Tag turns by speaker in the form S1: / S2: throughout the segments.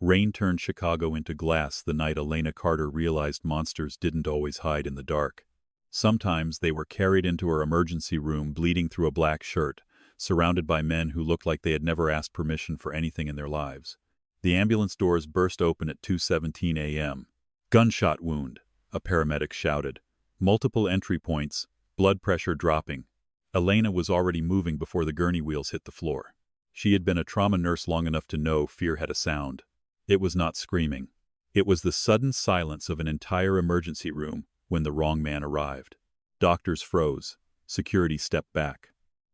S1: Rain turned Chicago into glass the night Elena Carter realized monsters didn't always hide in the dark. Sometimes they were carried into her emergency room bleeding through a black shirt, surrounded by men who looked like they had never asked permission for anything in their lives. The ambulance doors burst open at 2:17 a.m. "Gunshot wound," a paramedic shouted. Multiple entry points, blood pressure dropping. Elena was already moving before the gurney wheels hit the floor. She had been a trauma nurse long enough to know fear had a sound. It was not screaming. It was the sudden silence of an entire emergency room when the wrong man arrived. Doctors froze. Security stepped back.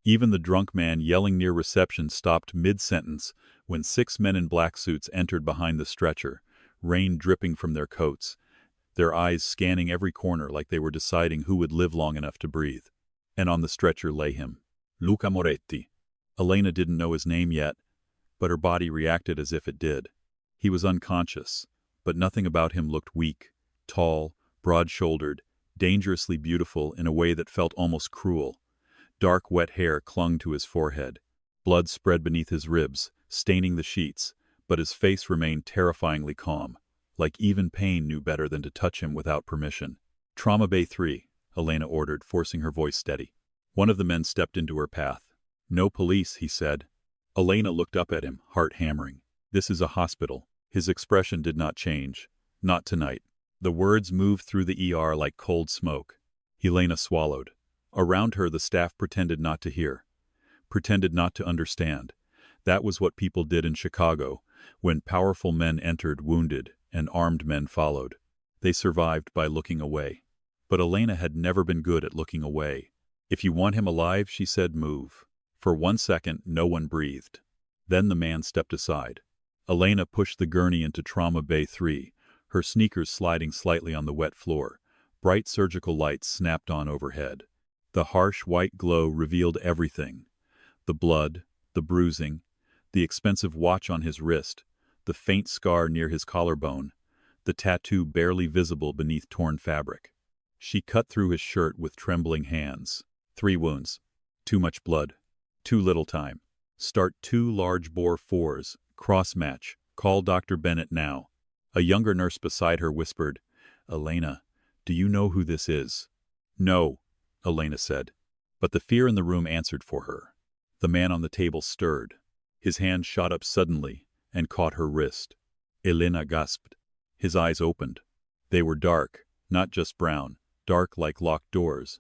S1: Even the drunk man yelling near reception stopped mid-sentence when 6 men in black suits entered behind the stretcher, rain dripping from their coats, their eyes scanning every corner like they were deciding who would live long enough to breathe. And on the stretcher lay him, Luca Moretti. Elena didn't know his name yet, but her body reacted as if it did. He was unconscious, but nothing about him looked weak, tall, broad-shouldered, dangerously beautiful in a way that felt almost cruel. Dark, wet hair clung to his forehead. Blood spread beneath his ribs, staining the sheets, but his face remained terrifyingly calm, like even pain knew better than to touch him without permission. "Trauma Bay 3, Elena ordered, forcing her voice steady. One of the men stepped into her path. "No police," he said. Elena looked up at him, heart hammering. "This is a hospital." His expression did not change. "Not tonight." The words moved through the ER like cold smoke. Elena swallowed. Around her the staff pretended not to hear, pretended not to understand. That was what people did in Chicago, when powerful men entered wounded and armed men followed. They survived by looking away. But Elena had never been good at looking away. "If you want him alive," she said, "move." For 1 second, no one breathed. Then the man stepped aside. Elena pushed the gurney into Trauma Bay 3, her sneakers sliding slightly on the wet floor. Bright surgical lights snapped on overhead. The harsh white glow revealed everything. The blood, the bruising, the expensive watch on his wrist, the faint scar near his collarbone, the tattoo barely visible beneath torn fabric. She cut through his shirt with trembling hands. 3 wounds. Too much blood. Too little time. Start 2 large-bore 4s. Cross-match. Call Dr. Bennett now. A younger nurse beside her whispered, "Elena, do you know who this is?" "No," Elena said. But the fear in the room answered for her. The man on the table stirred. His hand shot up suddenly and caught her wrist. Elena gasped. His eyes opened. They were dark, not just brown, dark like locked doors,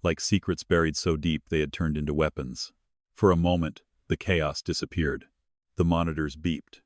S1: like secrets buried so deep they had turned into weapons. For a moment, the chaos disappeared. The monitors beeped.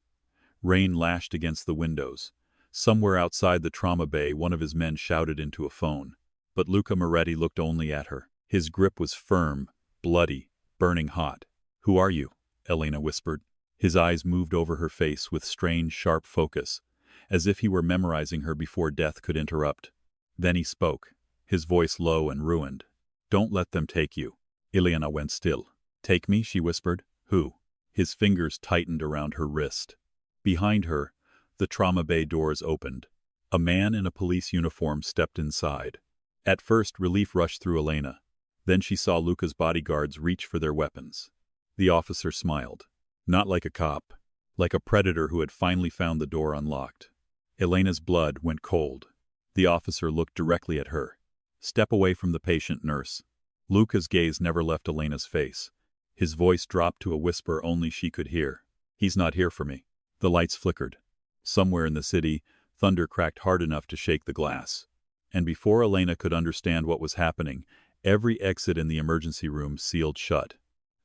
S1: Rain lashed against the windows. Somewhere outside the trauma bay, one of his men shouted into a phone. But Luca Moretti looked only at her. His grip was firm, bloody, burning hot. "Who are you?" Elena whispered. His eyes moved over her face with strange, sharp focus, as if he were memorizing her before death could interrupt. Then he spoke, his voice low and ruined. "Don't let them take you." Elena went still. "Take me?" she whispered. "Who?" His fingers tightened around her wrist. Behind her, the trauma bay doors opened. A man in a police uniform stepped inside. At first, relief rushed through Elena. Then she saw Luca's bodyguards reach for their weapons. The officer smiled. Not like a cop, like a predator who had finally found the door unlocked. Elena's blood went cold. The officer looked directly at her. "Step away from the patient, nurse." Luca's gaze never left Elena's face. His voice dropped to a whisper only she could hear. "He's not here for me." The lights flickered. Somewhere in the city, thunder cracked hard enough to shake the glass. And before Elena could understand what was happening, every exit in the emergency room sealed shut.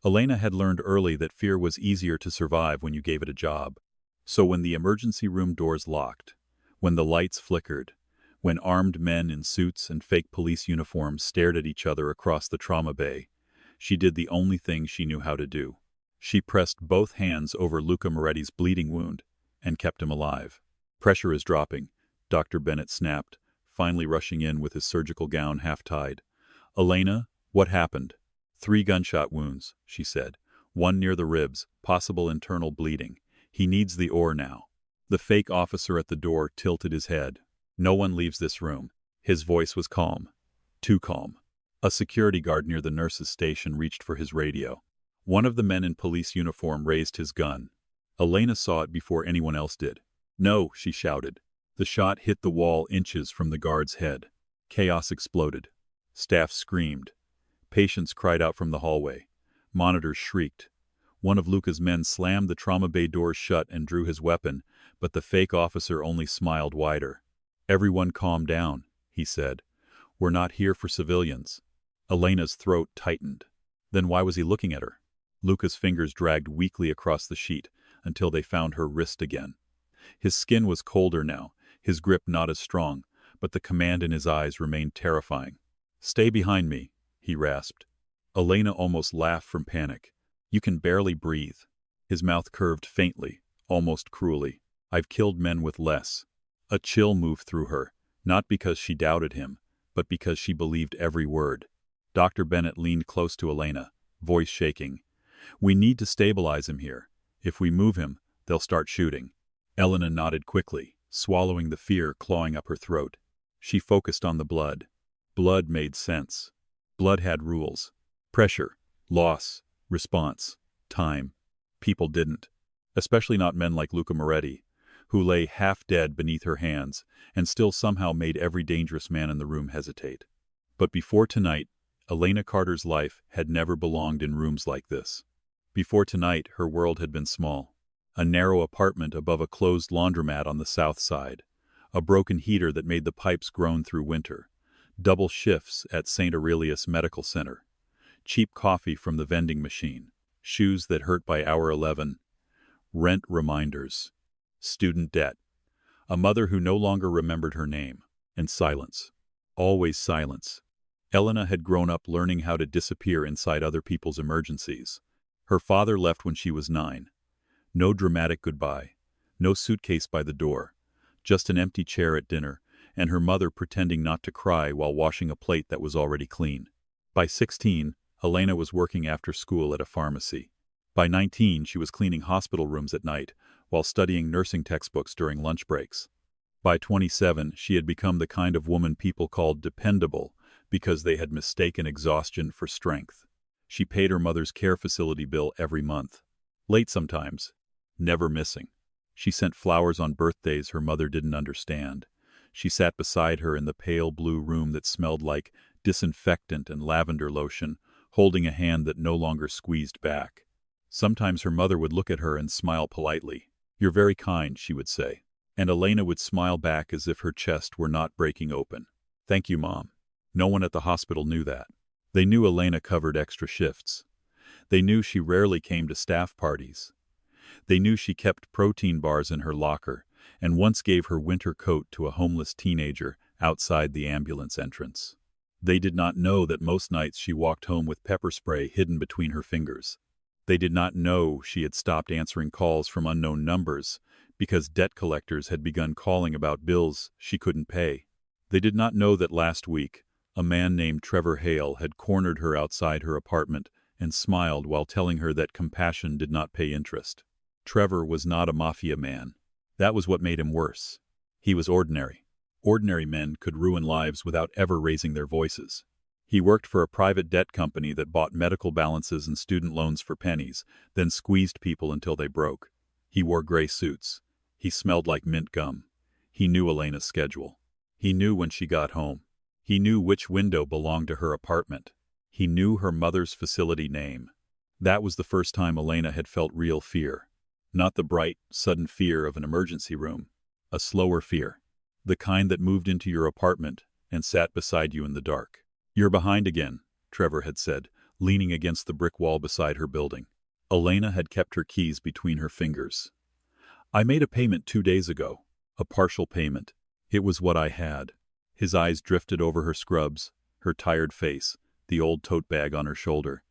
S1: Elena had learned early that fear was easier to survive when you gave it a job. So when the emergency room doors locked, when the lights flickered, when armed men in suits and fake police uniforms stared at each other across the trauma bay, she did the only thing she knew how to do. She pressed both hands over Luca Moretti's bleeding wound and kept him alive. "Pressure is dropping," Dr. Bennett snapped, finally rushing in with his surgical gown half-tied. "Elena, what happened?" 3 gunshot wounds, she said. 1 near the ribs, possible internal bleeding. He needs the ore now. The fake officer at the door tilted his head. "No one leaves this room." His voice was calm. Too calm. A security guard near the nurse's station reached for his radio. One of the men in police uniform raised his gun. Elena saw it before anyone else did. "No," she shouted. The shot hit the wall inches from the guard's head. Chaos exploded. Staff screamed. Patients cried out from the hallway. Monitors shrieked. One of Luca's men slammed the trauma bay doors shut and drew his weapon, but the fake officer only smiled wider. "Everyone calm down," he said. "We're not here for civilians." Elena's throat tightened. Then why was he looking at her? Luca's fingers dragged weakly across the sheet until they found her wrist again. His skin was colder now, his grip not as strong, but the command in his eyes remained terrifying. "Stay behind me," he rasped. Elena almost laughed from panic. "You can barely breathe." His mouth curved faintly, almost cruelly. "I've killed men with less." A chill moved through her, not because she doubted him, but because she believed every word. Dr. Bennett leaned close to Elena, voice shaking. "We need to stabilize him here. If we move him, they'll start shooting." Elena nodded quickly, swallowing the fear clawing up her throat. She focused on the blood. Blood made sense. Blood had rules. Pressure, loss, response, time. People didn't. Especially not men like Luca Moretti, who lay half dead beneath her hands and still somehow made every dangerous man in the room hesitate. But before tonight, Elena Carter's life had never belonged in rooms like this. Before tonight, her world had been small. A narrow apartment above a closed laundromat on the south side. A broken heater that made the pipes groan through winter. Double shifts at St. Aurelius Medical Center. Cheap coffee from the vending machine. Shoes that hurt by hour 11. Rent reminders. Student debt. A mother who no longer remembered her name. And silence. Always silence. Elena had grown up learning how to disappear inside other people's emergencies. Her father left when she was 9. No dramatic goodbye. No suitcase by the door. Just an empty chair at dinner, and her mother pretending not to cry while washing a plate that was already clean. By 16, Elena was working after school at a pharmacy. By 19, she was cleaning hospital rooms at night, while studying nursing textbooks during lunch breaks. By 27, she had become the kind of woman people called dependable, because they had mistaken exhaustion for strength. She paid her mother's care facility bill every month. Late sometimes. Never missing. She sent flowers on birthdays her mother didn't understand. She sat beside her in the pale blue room that smelled like disinfectant and lavender lotion, holding a hand that no longer squeezed back. Sometimes her mother would look at her and smile politely. "You're very kind," she would say. And Elena would smile back as if her chest were not breaking open. "Thank you, Mom." No one at the hospital knew that. They knew Elena covered extra shifts. They knew she rarely came to staff parties. They knew she kept protein bars in her locker and once gave her winter coat to a homeless teenager outside the ambulance entrance. They did not know that most nights she walked home with pepper spray hidden between her fingers. They did not know she had stopped answering calls from unknown numbers because debt collectors had begun calling about bills she couldn't pay. They did not know that last week, a man named Trevor Hale had cornered her outside her apartment and smiled while telling her that compassion did not pay interest. Trevor was not a mafia man. That was what made him worse. He was ordinary. Ordinary men could ruin lives without ever raising their voices. He worked for a private debt company that bought medical balances and student loans for pennies, then squeezed people until they broke. He wore gray suits. He smelled like mint gum. He knew Elena's schedule. He knew when she got home. He knew which window belonged to her apartment. He knew her mother's facility name. That was the first time Elena had felt real fear. Not the bright, sudden fear of an emergency room. A slower fear. The kind that moved into your apartment and sat beside you in the dark. "You're behind again," Trevor had said, leaning against the brick wall beside her building. Elena had kept her keys between her fingers. "I made a payment 2 days ago. A partial payment. It was what I had." His eyes drifted over her scrubs, her tired face, the old tote bag on her shoulder.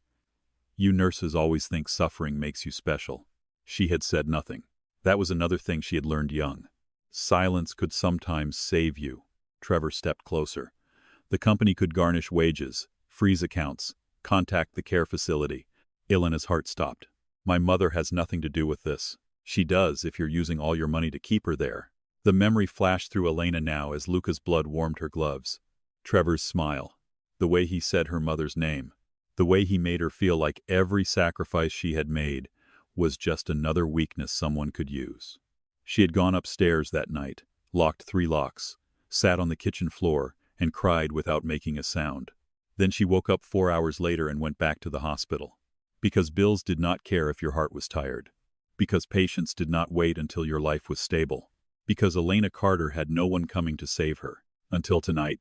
S1: "You nurses always think suffering makes you special." She had said nothing. That was another thing she had learned young. Silence could sometimes save you. Trevor stepped closer. The company could garnish wages, freeze accounts, contact the care facility. Elena's heart stopped. "My mother has nothing to do with this." "She does if you're using all your money to keep her there." The memory flashed through Elena now as Luca's blood warmed her gloves. Trevor's smile. The way he said her mother's name. The way he made her feel like every sacrifice she had made was just another weakness someone could use. She had gone upstairs that night, locked 3 locks, sat on the kitchen floor, and cried without making a sound. Then she woke up 4 hours later and went back to the hospital. Because bills did not care if your heart was tired. Because patients did not wait until your life was stable. Because Elena Carter had no one coming to save her. Until tonight.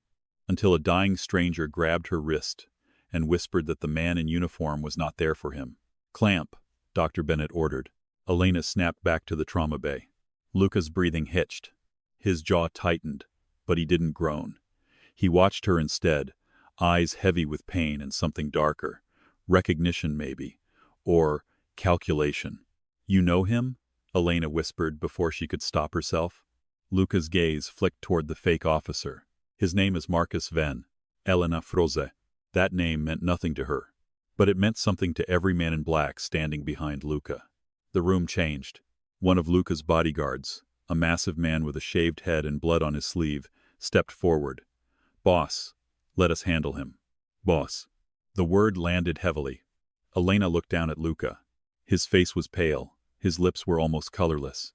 S1: Until a dying stranger grabbed her wrist and whispered that the man in uniform was not there for him. "Clamp," Dr. Bennett ordered. Elena snapped back to the trauma bay. Luca's breathing hitched. His jaw tightened, but he didn't groan. He watched her instead, eyes heavy with pain and something darker. Recognition, maybe. Or calculation. "You know him?" Elena whispered before she could stop herself. Luca's gaze flicked toward the fake officer. "His name is Marcus Venn. Elena Froze." That name meant nothing to her. But it meant something to every man in black standing behind Luca. The room changed. One of Luca's bodyguards, a massive man with a shaved head and blood on his sleeve, stepped forward. "Boss, let us handle him." "Boss." The word landed heavily. Elena looked down at Luca. His face was pale, his lips were almost colorless.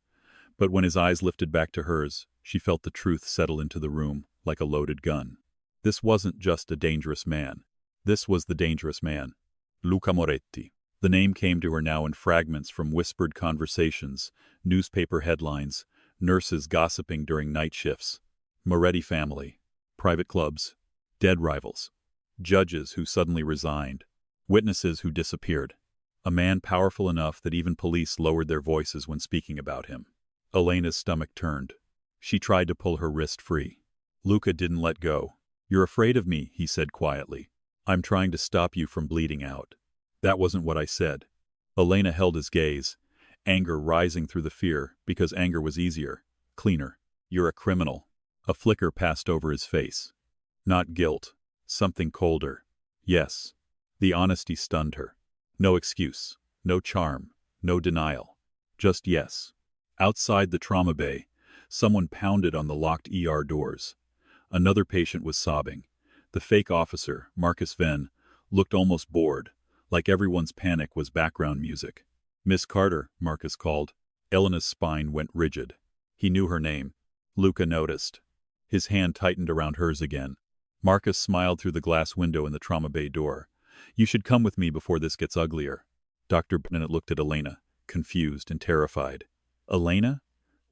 S1: But when his eyes lifted back to hers, she felt the truth settle into the room like a loaded gun. This wasn't just a dangerous man. This was the dangerous man. Luca Moretti. The name came to her now in fragments from whispered conversations, newspaper headlines, nurses gossiping during night shifts. Moretti family. Private clubs. Dead rivals. Judges who suddenly resigned. Witnesses who disappeared. A man powerful enough that even police lowered their voices when speaking about him. Elena's stomach turned. She tried to pull her wrist free. Luca didn't let go. "You're afraid of me," he said quietly. "I'm trying to stop you from bleeding out." "That wasn't what I said." Elena held his gaze, anger rising through the fear, because anger was easier, cleaner. "You're a criminal." A flicker passed over his face. Not guilt. Something colder. Yes. The honesty stunned her. No excuse. No charm. No denial. Just yes. Outside the trauma bay, someone pounded on the locked ER doors. Another patient was sobbing. The fake officer, Marcus Venn, looked almost bored, like everyone's panic was background music. "Miss Carter," Marcus called. Elena's spine went rigid. He knew her name. Luca noticed. His hand tightened around hers again. Marcus smiled through the glass window in the trauma bay door. "You should come with me before this gets uglier." Dr. Bennett looked at Elena, confused and terrified. "Elena?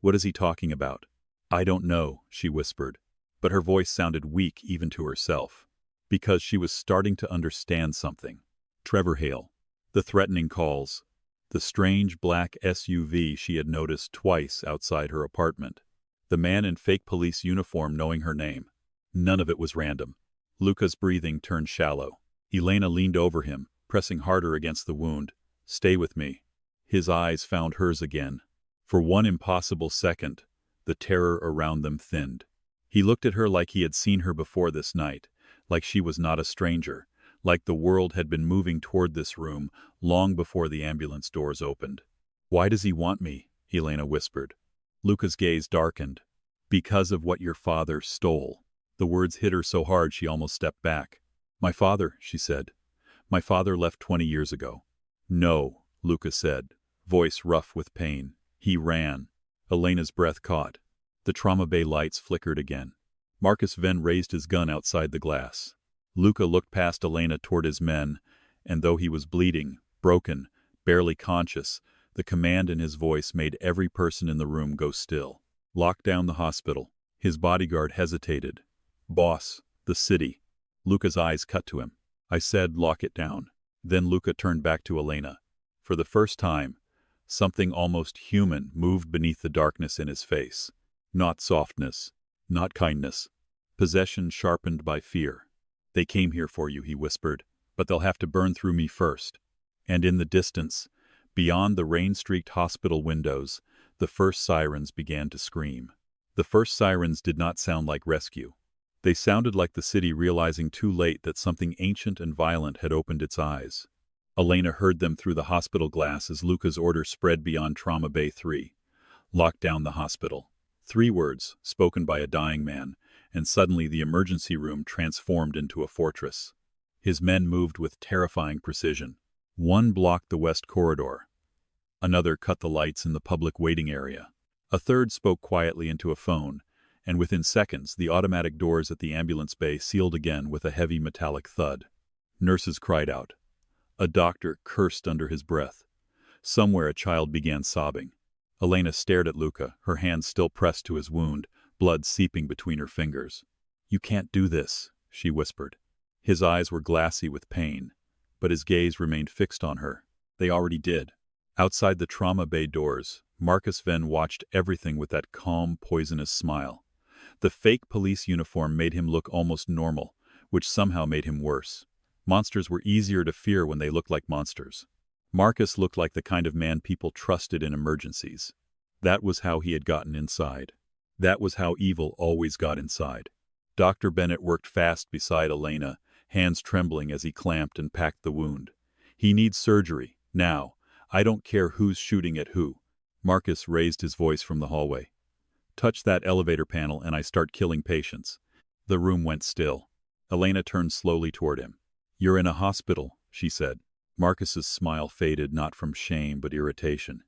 S1: What is he talking about?" "I don't know," she whispered, but her voice sounded weak even to herself, because she was starting to understand something. Trevor Hale. The threatening calls. The strange black SUV she had noticed twice outside her apartment. The man in fake police uniform knowing her name. None of it was random. Luca's breathing turned shallow. Elena leaned over him, pressing harder against the wound. "Stay with me." His eyes found hers again. For one impossible second, the terror around them thinned. He looked at her like he had seen her before this night, like she was not a stranger, like the world had been moving toward this room long before the ambulance doors opened. "Why does he want me?" Elena whispered. Luca's gaze darkened. "Because of what your father stole." The words hit her so hard she almost stepped back. "My father," she said. "My father left 20 years ago." "No," Luca said, voice rough with pain. "He ran." Elena's breath caught. The trauma bay lights flickered again. Marcus Venn raised his gun outside the glass. Luca looked past Elena toward his men, and though he was bleeding, broken, barely conscious, the command in his voice made every person in the room go still. "Lock down the hospital." His bodyguard hesitated. "Boss, the city." Luca's eyes cut to him. "I said lock it down." Then Luca turned back to Elena. For the first time, something almost human moved beneath the darkness in his face. Not softness, not kindness. Possession sharpened by fear. "They came here for you," he whispered, "but they'll have to burn through me first." And in the distance, beyond the rain-streaked hospital windows, the first sirens began to scream. The first sirens did not sound like rescue. They sounded like the city realizing too late that something ancient and violent had opened its eyes. Elena heard them through the hospital glass as Luca's order spread beyond Trauma Bay 3. "Lock down the hospital." 3 words, spoken by a dying man, and suddenly the emergency room transformed into a fortress. His men moved with terrifying precision. One blocked the west corridor. Another cut the lights in the public waiting area. A third spoke quietly into a phone, and within seconds the automatic doors at the ambulance bay sealed again with a heavy metallic thud. Nurses cried out. A doctor cursed under his breath. Somewhere a child began sobbing. Elena stared at Luca, her hands still pressed to his wound, blood seeping between her fingers. "You can't do this," she whispered. His eyes were glassy with pain, but his gaze remained fixed on her. They already did. Outside the trauma bay doors, Marcus Venn watched everything with that calm, poisonous smile. The fake police uniform made him look almost normal, which somehow made him worse. Monsters were easier to fear when they looked like monsters. Marcus looked like the kind of man people trusted in emergencies. That was how he had gotten inside. That was how evil always got inside. Dr. Bennett worked fast beside Elena, hands trembling as he clamped and packed the wound. "He needs surgery, now. I don't care who's shooting at who." Marcus raised his voice from the hallway. "Touch that elevator panel and I start killing patients." The room went still. Elena turned slowly toward him. "You're in a hospital," she said. Marcus's smile faded not from shame but irritation.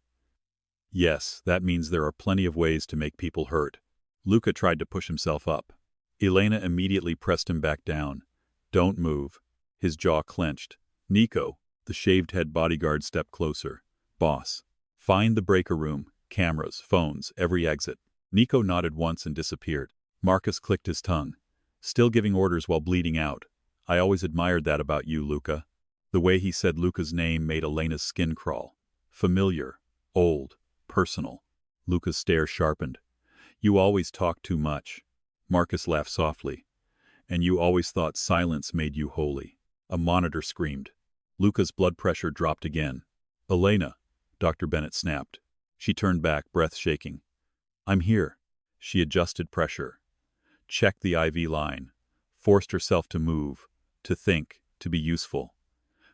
S1: "Yes, that means there are plenty of ways to make people hurt." Luca tried to push himself up. Elena immediately pressed him back down. "Don't move." His jaw clenched. "Nico," the shaved-head bodyguard stepped closer. "Boss, find the breaker room, cameras, phones, every exit." Nico nodded once and disappeared. Marcus clicked his tongue. "Still giving orders while bleeding out. I always admired that about you, Luca." The way he said Luca's name made Elena's skin crawl. Familiar, old, personal. Luca's stare sharpened. "You always talk too much." Marcus laughed softly. "And you always thought silence made you holy." A monitor screamed. Luca's blood pressure dropped again. "Elena," Dr. Bennett snapped. She turned back, breath shaking. "I'm here." She adjusted pressure. Checked the IV line. Forced herself to move, to think, to be useful.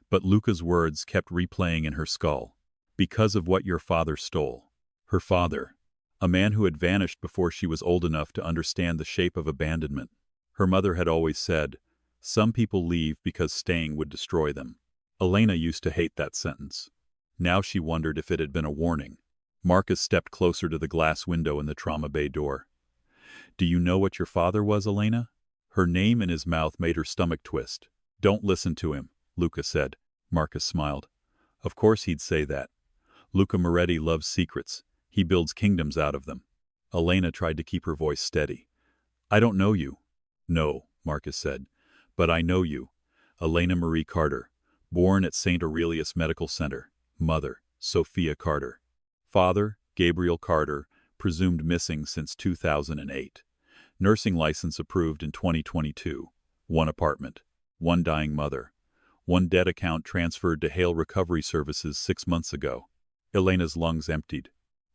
S1: But Luca's words kept replaying in her skull. "Because of what your father stole." Her father. A man who had vanished before she was old enough to understand the shape of abandonment. Her mother had always said, "Some people leave because staying would destroy them." Elena used to hate that sentence. Now she wondered if it had been a warning. Marcus stepped closer to the glass window in the trauma bay door. "Do you know what your father was, Elena?" Her name in his mouth made her stomach twist. "Don't listen to him," Luca said. Marcus smiled. "Of course he'd say that. Luca Moretti loves secrets. He builds kingdoms out of them." Elena tried to keep her voice steady. "I don't know you." "No," Marcus said. "But I know you. Elena Marie Carter. Born at St. Aurelius Medical Center. Mother, Sophia Carter. Father, Gabriel Carter, presumed missing since 2008. Nursing license approved in 2022. One apartment. One dying mother. One debt account transferred to Hale Recovery Services 6 months ago." Elena's lungs emptied.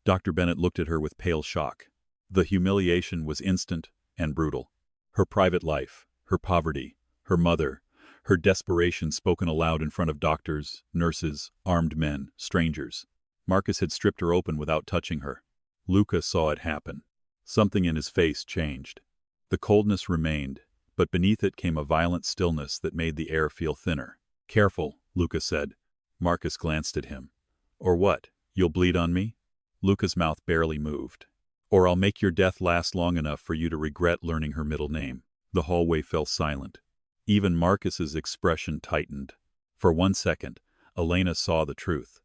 S1: Dr. Bennett looked at her with pale shock. The humiliation was instant and brutal. Her private life, her poverty, her mother, her desperation spoken aloud in front of doctors, nurses, armed men, strangers. Marcus had stripped her open without touching her. Luca saw it happen. Something in his face changed. The coldness remained, but beneath it came a violent stillness that made the air feel thinner. "Careful," Luca said. Marcus glanced at him. "Or what? You'll bleed on me?" Luca's mouth barely moved. "Or I'll make your death last long enough for you to regret learning her middle name." The hallway fell silent. Even Marcus's expression tightened. For 1 second, Elena saw the truth.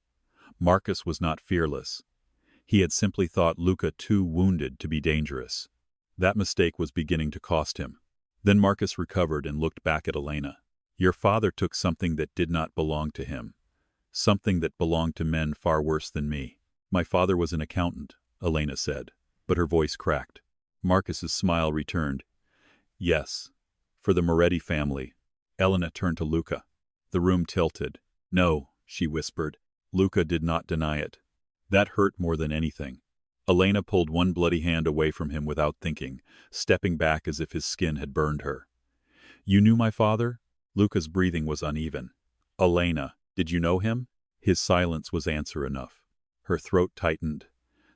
S1: Marcus was not fearless. He had simply thought Luca too wounded to be dangerous. That mistake was beginning to cost him. Then Marcus recovered and looked back at Elena. "Your father took something that did not belong to him. Something that belonged to men far worse than me." "My father was an accountant," Elena said, but her voice cracked. Marcus's smile returned. "Yes, for the Moretti family." Elena turned to Luca. The room tilted. "No," she whispered. Luca did not deny it. That hurt more than anything. Elena pulled one bloody hand away from him without thinking, stepping back as if his skin had burned her. "You knew my father?" Luca's breathing was uneven. "Elena, did you know him?" His silence was answer enough. Her throat tightened.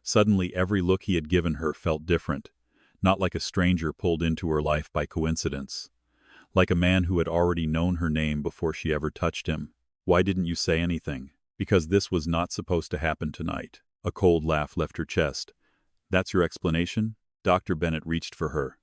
S1: Suddenly every look he had given her felt different, not like a stranger pulled into her life by coincidence. Like a man who had already known her name before she ever touched him. "Why didn't you say anything?" Because this was not supposed to happen tonight. A cold laugh left her chest. That's your explanation? Dr. Bennett reached for her.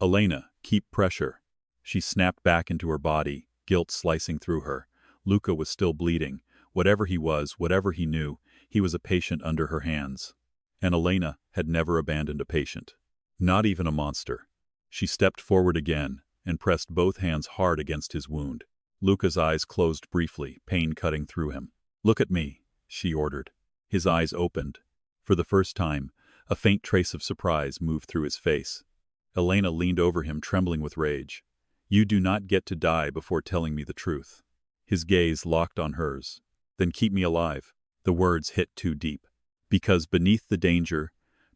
S1: Elena, keep pressure. She snapped back into her body, guilt slicing through her. Luca was still bleeding. Whatever he was, whatever he knew, he was a patient under her hands. And Elena had never abandoned a patient. Not even a monster. She stepped forward again and pressed both hands hard against his wound. Luca's eyes closed briefly, pain cutting through him. Look at me, she ordered. His eyes opened. For the first time, a faint trace of surprise moved through his face. Elena leaned over him, trembling with rage. You do not get to die before telling me the truth. His gaze locked on hers. Then keep me alive. The words hit too deep. Because beneath the danger,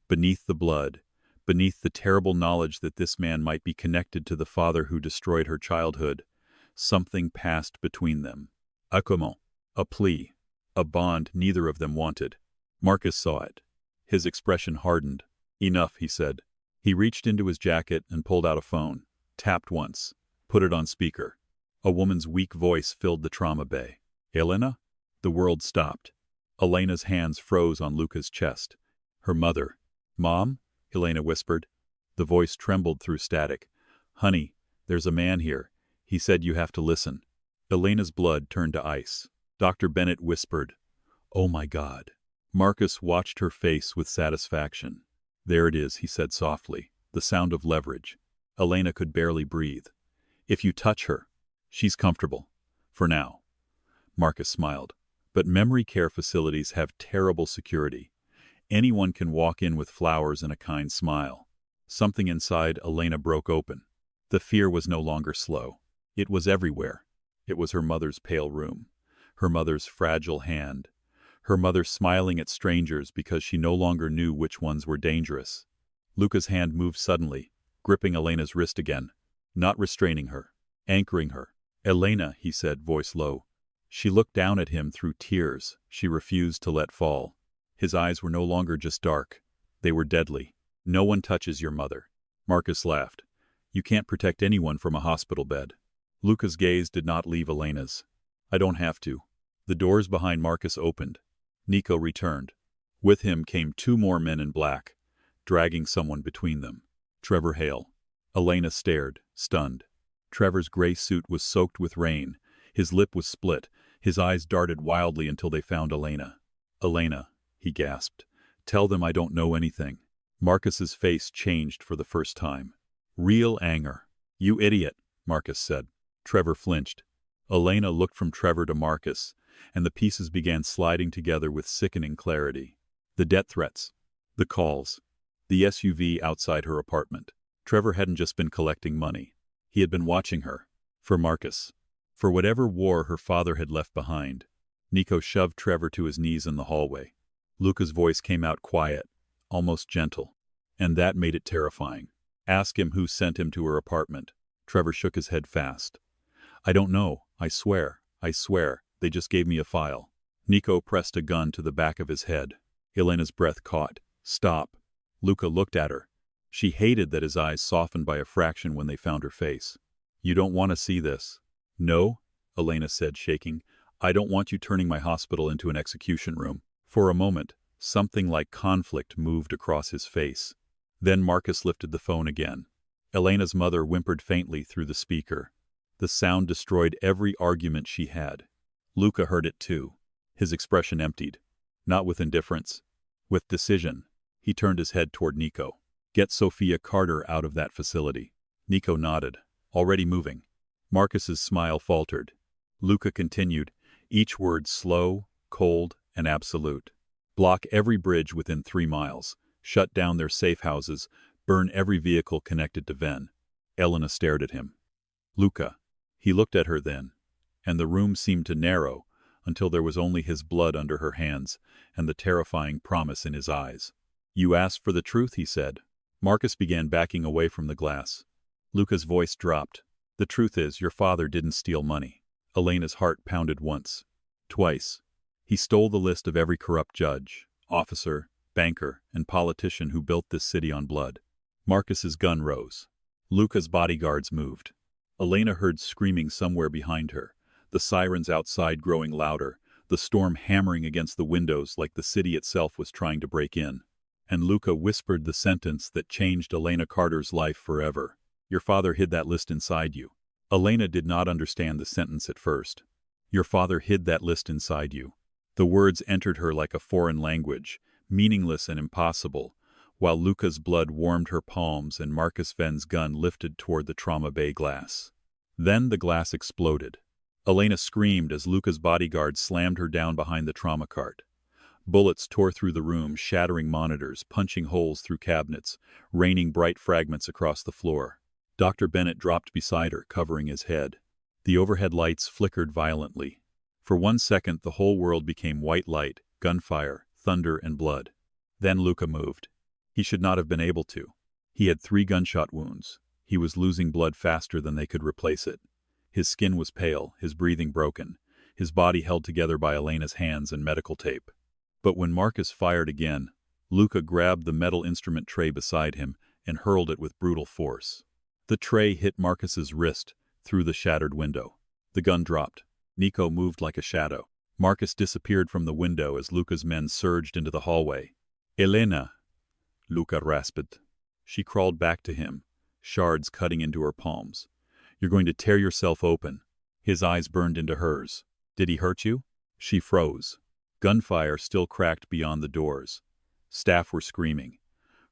S1: beneath the blood, beneath the terrible knowledge that this man might be connected to the father who destroyed her childhood, something passed between them. A comment, a plea, a bond neither of them wanted. Marcus saw it. His expression hardened. Enough, he said. He reached into his jacket and pulled out a phone, tapped once, put it on speaker. A woman's weak voice filled the trauma bay. Elena? The world stopped. Elena's hands froze on Luca's chest. Her mother. Mom? Elena whispered. The voice trembled through static. Honey, there's a man here. He said you have to listen. Elena's blood turned to ice. Dr. Bennett whispered. Oh my God. Marcus watched her face with satisfaction. There it is, he said softly, the sound of leverage. Elena could barely breathe. If you touch her, she's comfortable. For now. Marcus smiled. But memory care facilities have terrible security. Anyone can walk in with flowers and a kind smile. Something inside Elena broke open. The fear was no longer slow. It was everywhere. It was her mother's pale room, her mother's fragile hand, her mother smiling at strangers because she no longer knew which ones were dangerous. Luca's hand moved suddenly, gripping Elena's wrist again, not restraining her, anchoring her. Elena, he said, voice low. She looked down at him through tears she refused to let fall. His eyes were no longer just dark. They were deadly. No one touches your mother. Marcus laughed. You can't protect anyone from a hospital bed. Luca's gaze did not leave Elena's. I don't have to. The doors behind Marcus opened. Nico returned. With him came two more men in black, dragging someone between them. Trevor Hale. Elena stared, stunned. Trevor's gray suit was soaked with rain. His lip was split. His eyes darted wildly until they found Elena. Elena, he gasped. Tell them I don't know anything. Marcus's face changed for the first time. Real anger. You idiot, Marcus said. Trevor flinched. Elena looked from Trevor to Marcus, and the pieces began sliding together with sickening clarity. The death threats. The calls. The SUV outside her apartment. Trevor hadn't just been collecting money. He had been watching her. For Marcus. For whatever war her father had left behind. Nico shoved Trevor to his knees in the hallway. Luca's voice came out quiet, almost gentle. And that made it terrifying. Ask him who sent him to her apartment. Trevor shook his head fast. I don't know. I swear. They just gave me a file. Nico pressed a gun to the back of his head. Elena's breath caught. Stop. Luca looked at her. She hated that his eyes softened by a fraction when they found her face. You don't want to see this. No, Elena said, shaking. I don't want you turning my hospital into an execution room. For a moment, something like conflict moved across his face. Then Marcus lifted the phone again. Elena's mother whimpered faintly through the speaker. The sound destroyed every argument she had. Luca heard it too. His expression emptied. Not with indifference. With decision. He turned his head toward Nico. Get Sophia Carter out of that facility. Nico nodded, already moving. Marcus's smile faltered. Luca continued, each word slow, cold, and absolute. Block every bridge within 3 miles. Shut down their safe houses. Burn every vehicle connected to Ven. Elena stared at him. Luca. He looked at her then, and the room seemed to narrow until there was only his blood under her hands and the terrifying promise in his eyes. You asked for the truth, he said. Marcus began backing away from the glass. Luca's voice dropped. The truth is, your father didn't steal money. Elena's heart pounded once. Twice. He stole the list of every corrupt judge, officer, banker, and politician who built this city on blood. Marcus's gun rose. Luca's bodyguards moved. Elena heard screaming somewhere behind her, the sirens outside growing louder, the storm hammering against the windows like the city itself was trying to break in. And Luca whispered the sentence that changed Elena Carter's life forever. Your father hid that list inside you. Elena did not understand the sentence at first. Your father hid that list inside you. The words entered her like a foreign language, meaningless and impossible, while Luca's blood warmed her palms and Marcus Venn's gun lifted toward the trauma bay glass. Then the glass exploded. Elena screamed as Luca's bodyguard slammed her down behind the trauma cart. Bullets tore through the room, shattering monitors, punching holes through cabinets, raining bright fragments across the floor. Dr. Bennett dropped beside her, covering his head. The overhead lights flickered violently. For 1 second, the whole world became white light, gunfire, thunder, and blood. Then Luca moved. He should not have been able to. He had 3 gunshot wounds. He was losing blood faster than they could replace it. His skin was pale, his breathing broken, his body held together by Elena's hands and medical tape. But when Marcus fired again, Luca grabbed the metal instrument tray beside him and hurled it with brutal force. The tray hit Marcus's wrist through the shattered window. The gun dropped. Nico moved like a shadow. Marcus disappeared from the window as Luca's men surged into the hallway. Elena, Luca rasped. She crawled back to him, shards cutting into her palms. You're going to tear yourself open. His eyes burned into hers. Did he hurt you? She froze. Gunfire still cracked beyond the doors. Staff were screaming.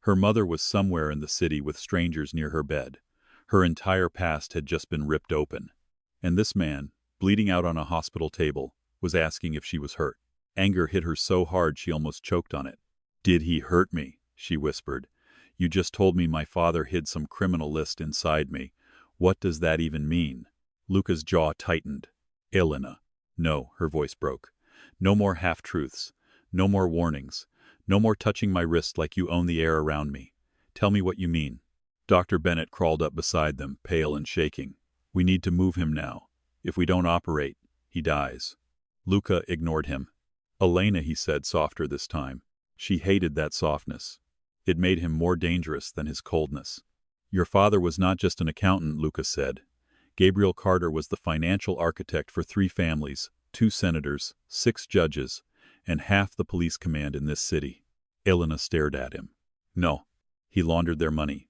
S1: Her mother was somewhere in the city with strangers near her bed. Her entire past had just been ripped open. And this man, bleeding out on a hospital table, was asking if she was hurt. Anger hit her so hard she almost choked on it. Did he hurt me? She whispered. You just told me my father hid some criminal list inside me. What does that even mean? Luca's jaw tightened. Elena. No, her voice broke. No more half-truths. No more warnings. No more touching my wrist like you own the air around me. Tell me what you mean. Dr. Bennett crawled up beside them, pale and shaking. We need to move him now. If we don't operate, he dies. Luca ignored him. Elena, he said, softer this time. She hated that softness. It made him more dangerous than his coldness. Your father was not just an accountant, Luca said. Gabriel Carter was the financial architect for 3 families, 2 senators, 6 judges, and half the police command in this city. Elena stared at him. No. He laundered their money,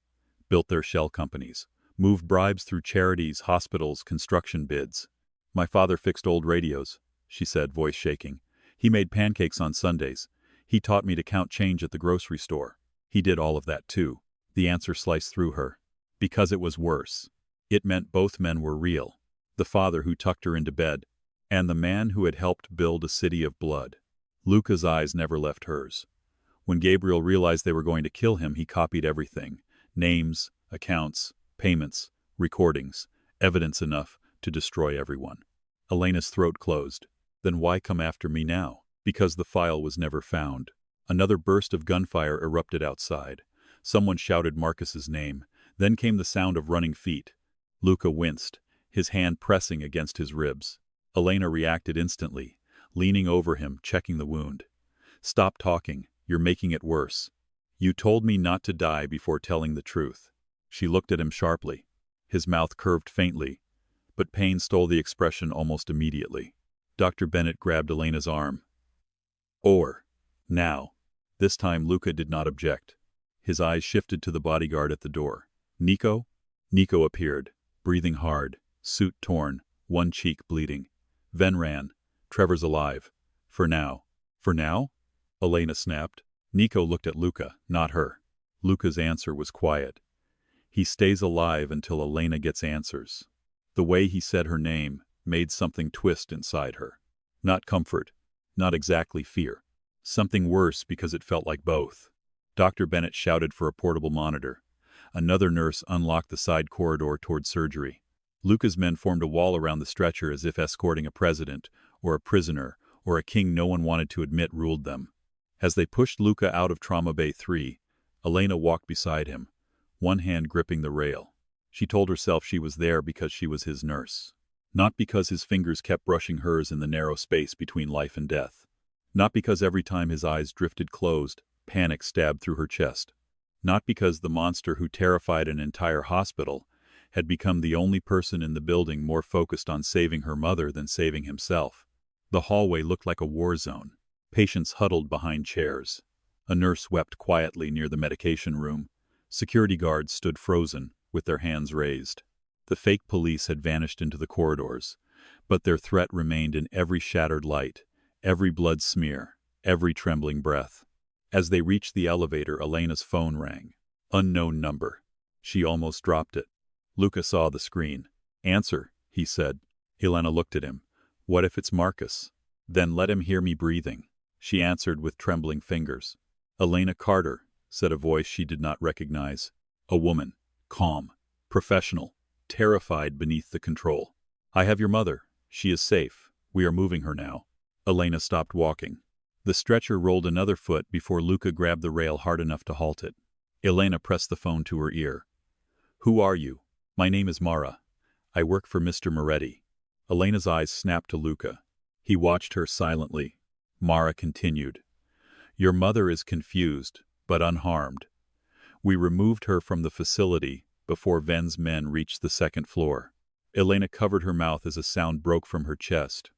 S1: built their shell companies, moved bribes through charities, hospitals, construction bids. My father fixed old radios, she said, voice shaking. He made pancakes on Sundays. He taught me to count change at the grocery store. He did all of that too. The answer sliced through her. Because it was worse. It meant both men were real. The father who tucked her into bed, and the man who had helped build a city of blood. Luca's eyes never left hers. When Gabriel realized they were going to kill him, he copied everything. Names, accounts, payments, recordings, evidence enough to destroy everyone. Elena's throat closed. Then why come after me now? Because the file was never found. Another burst of gunfire erupted outside. Someone shouted Marcus's name. Then came the sound of running feet. Luca winced, his hand pressing against his ribs. Elena reacted instantly, leaning over him, checking the wound. Stop talking. You're making it worse. You told me not to die before telling the truth. She looked at him sharply. His mouth curved faintly, but pain stole the expression almost immediately. Dr. Bennett grabbed Elena's arm. Now. This time Luca did not object. His eyes shifted to the bodyguard at the door. Nico? Nico appeared, breathing hard, suit torn, one cheek bleeding. Venn ran. Trevor's alive. For now. For now? Elena snapped. Nico looked at Luca, not her. Luca's answer was quiet. He stays alive until Elena gets answers. The way he said her name made something twist inside her. Not comfort, not exactly fear. Something worse because it felt like both. Dr. Bennett shouted for a portable monitor. Another nurse unlocked the side corridor toward surgery. Luca's men formed a wall around the stretcher as if escorting a president, or a prisoner, or a king no one wanted to admit ruled them. As they pushed Luca out of Trauma Bay 3, Elena walked beside him, one hand gripping the rail. She told herself she was there because she was his nurse. Not because his fingers kept brushing hers in the narrow space between life and death. Not because every time his eyes drifted closed, panic stabbed through her chest. Not because the monster who terrified an entire hospital had become the only person in the building more focused on saving her mother than saving himself. The hallway looked like a war zone. Patients huddled behind chairs. A nurse wept quietly near the medication room. Security guards stood frozen, with their hands raised. The fake police had vanished into the corridors, but their threat remained in every shattered light, every blood smear, every trembling breath. As they reached the elevator, Elena's phone rang. Unknown number. She almost dropped it. Luca saw the screen. "Answer," he said. Elena looked at him. "What if it's Marcus?" "Then let him hear me breathing." She answered with trembling fingers. "Elena Carter," said a voice she did not recognize. A woman, calm, professional, terrified beneath the control. "I have your mother. She is safe. We are moving her now." Elena stopped walking. The stretcher rolled another foot before Luca grabbed the rail hard enough to halt it. Elena pressed the phone to her ear. "Who are you?" "My name is Mara. I work for Mr. Moretti." Elena's eyes snapped to Luca. He watched her silently. Mara continued. "Your mother is confused, but unharmed. We removed her from the facility before Ven's men reached the second floor." Elena covered her mouth as a sound broke from her chest.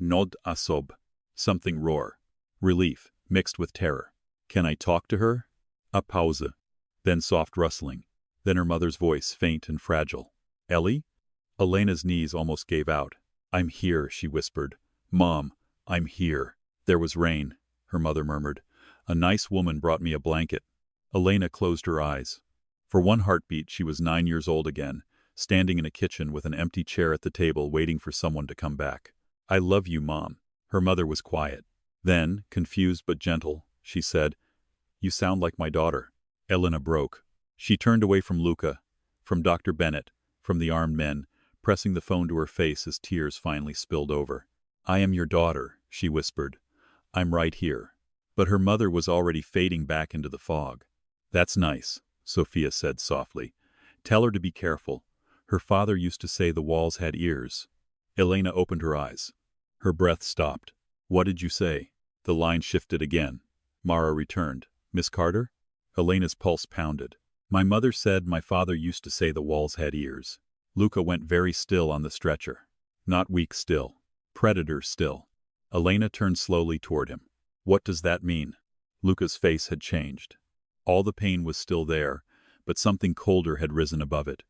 S1: "Nod asob." Something roar. Relief, mixed with terror. "Can I talk to her?" A pause. Then soft rustling. Then her mother's voice, faint and fragile. "Ellie?" Elena's knees almost gave out. "I'm here," she whispered. "Mom, I'm here." "There was rain," her mother murmured. "A nice woman brought me a blanket." Elena closed her eyes. For one heartbeat she was 9 years old again, standing in a kitchen with an empty chair at the table waiting for someone to come back. "I love you, Mom." Her mother was quiet. Then, confused but gentle, she said, "You sound like my daughter." Elena broke. She turned away from Luca, from Dr. Bennett, from the armed men, pressing the phone to her face as tears finally spilled over. "I am your daughter," she whispered. "I'm right here." But her mother was already fading back into the fog. "That's nice," Sophia said softly. "Tell her to be careful. Her father used to say the walls had ears." Elena opened her eyes. Her breath stopped. "What did you say?" The line shifted again. Mara returned. "Miss Carter?" Elena's pulse pounded. "My mother said my father used to say the walls had ears." Luca went very still on the stretcher. Not weak still. Predator still. Elena turned slowly toward him. "What does that mean?" Luca's face had changed. All the pain was still there, but something colder had risen above it.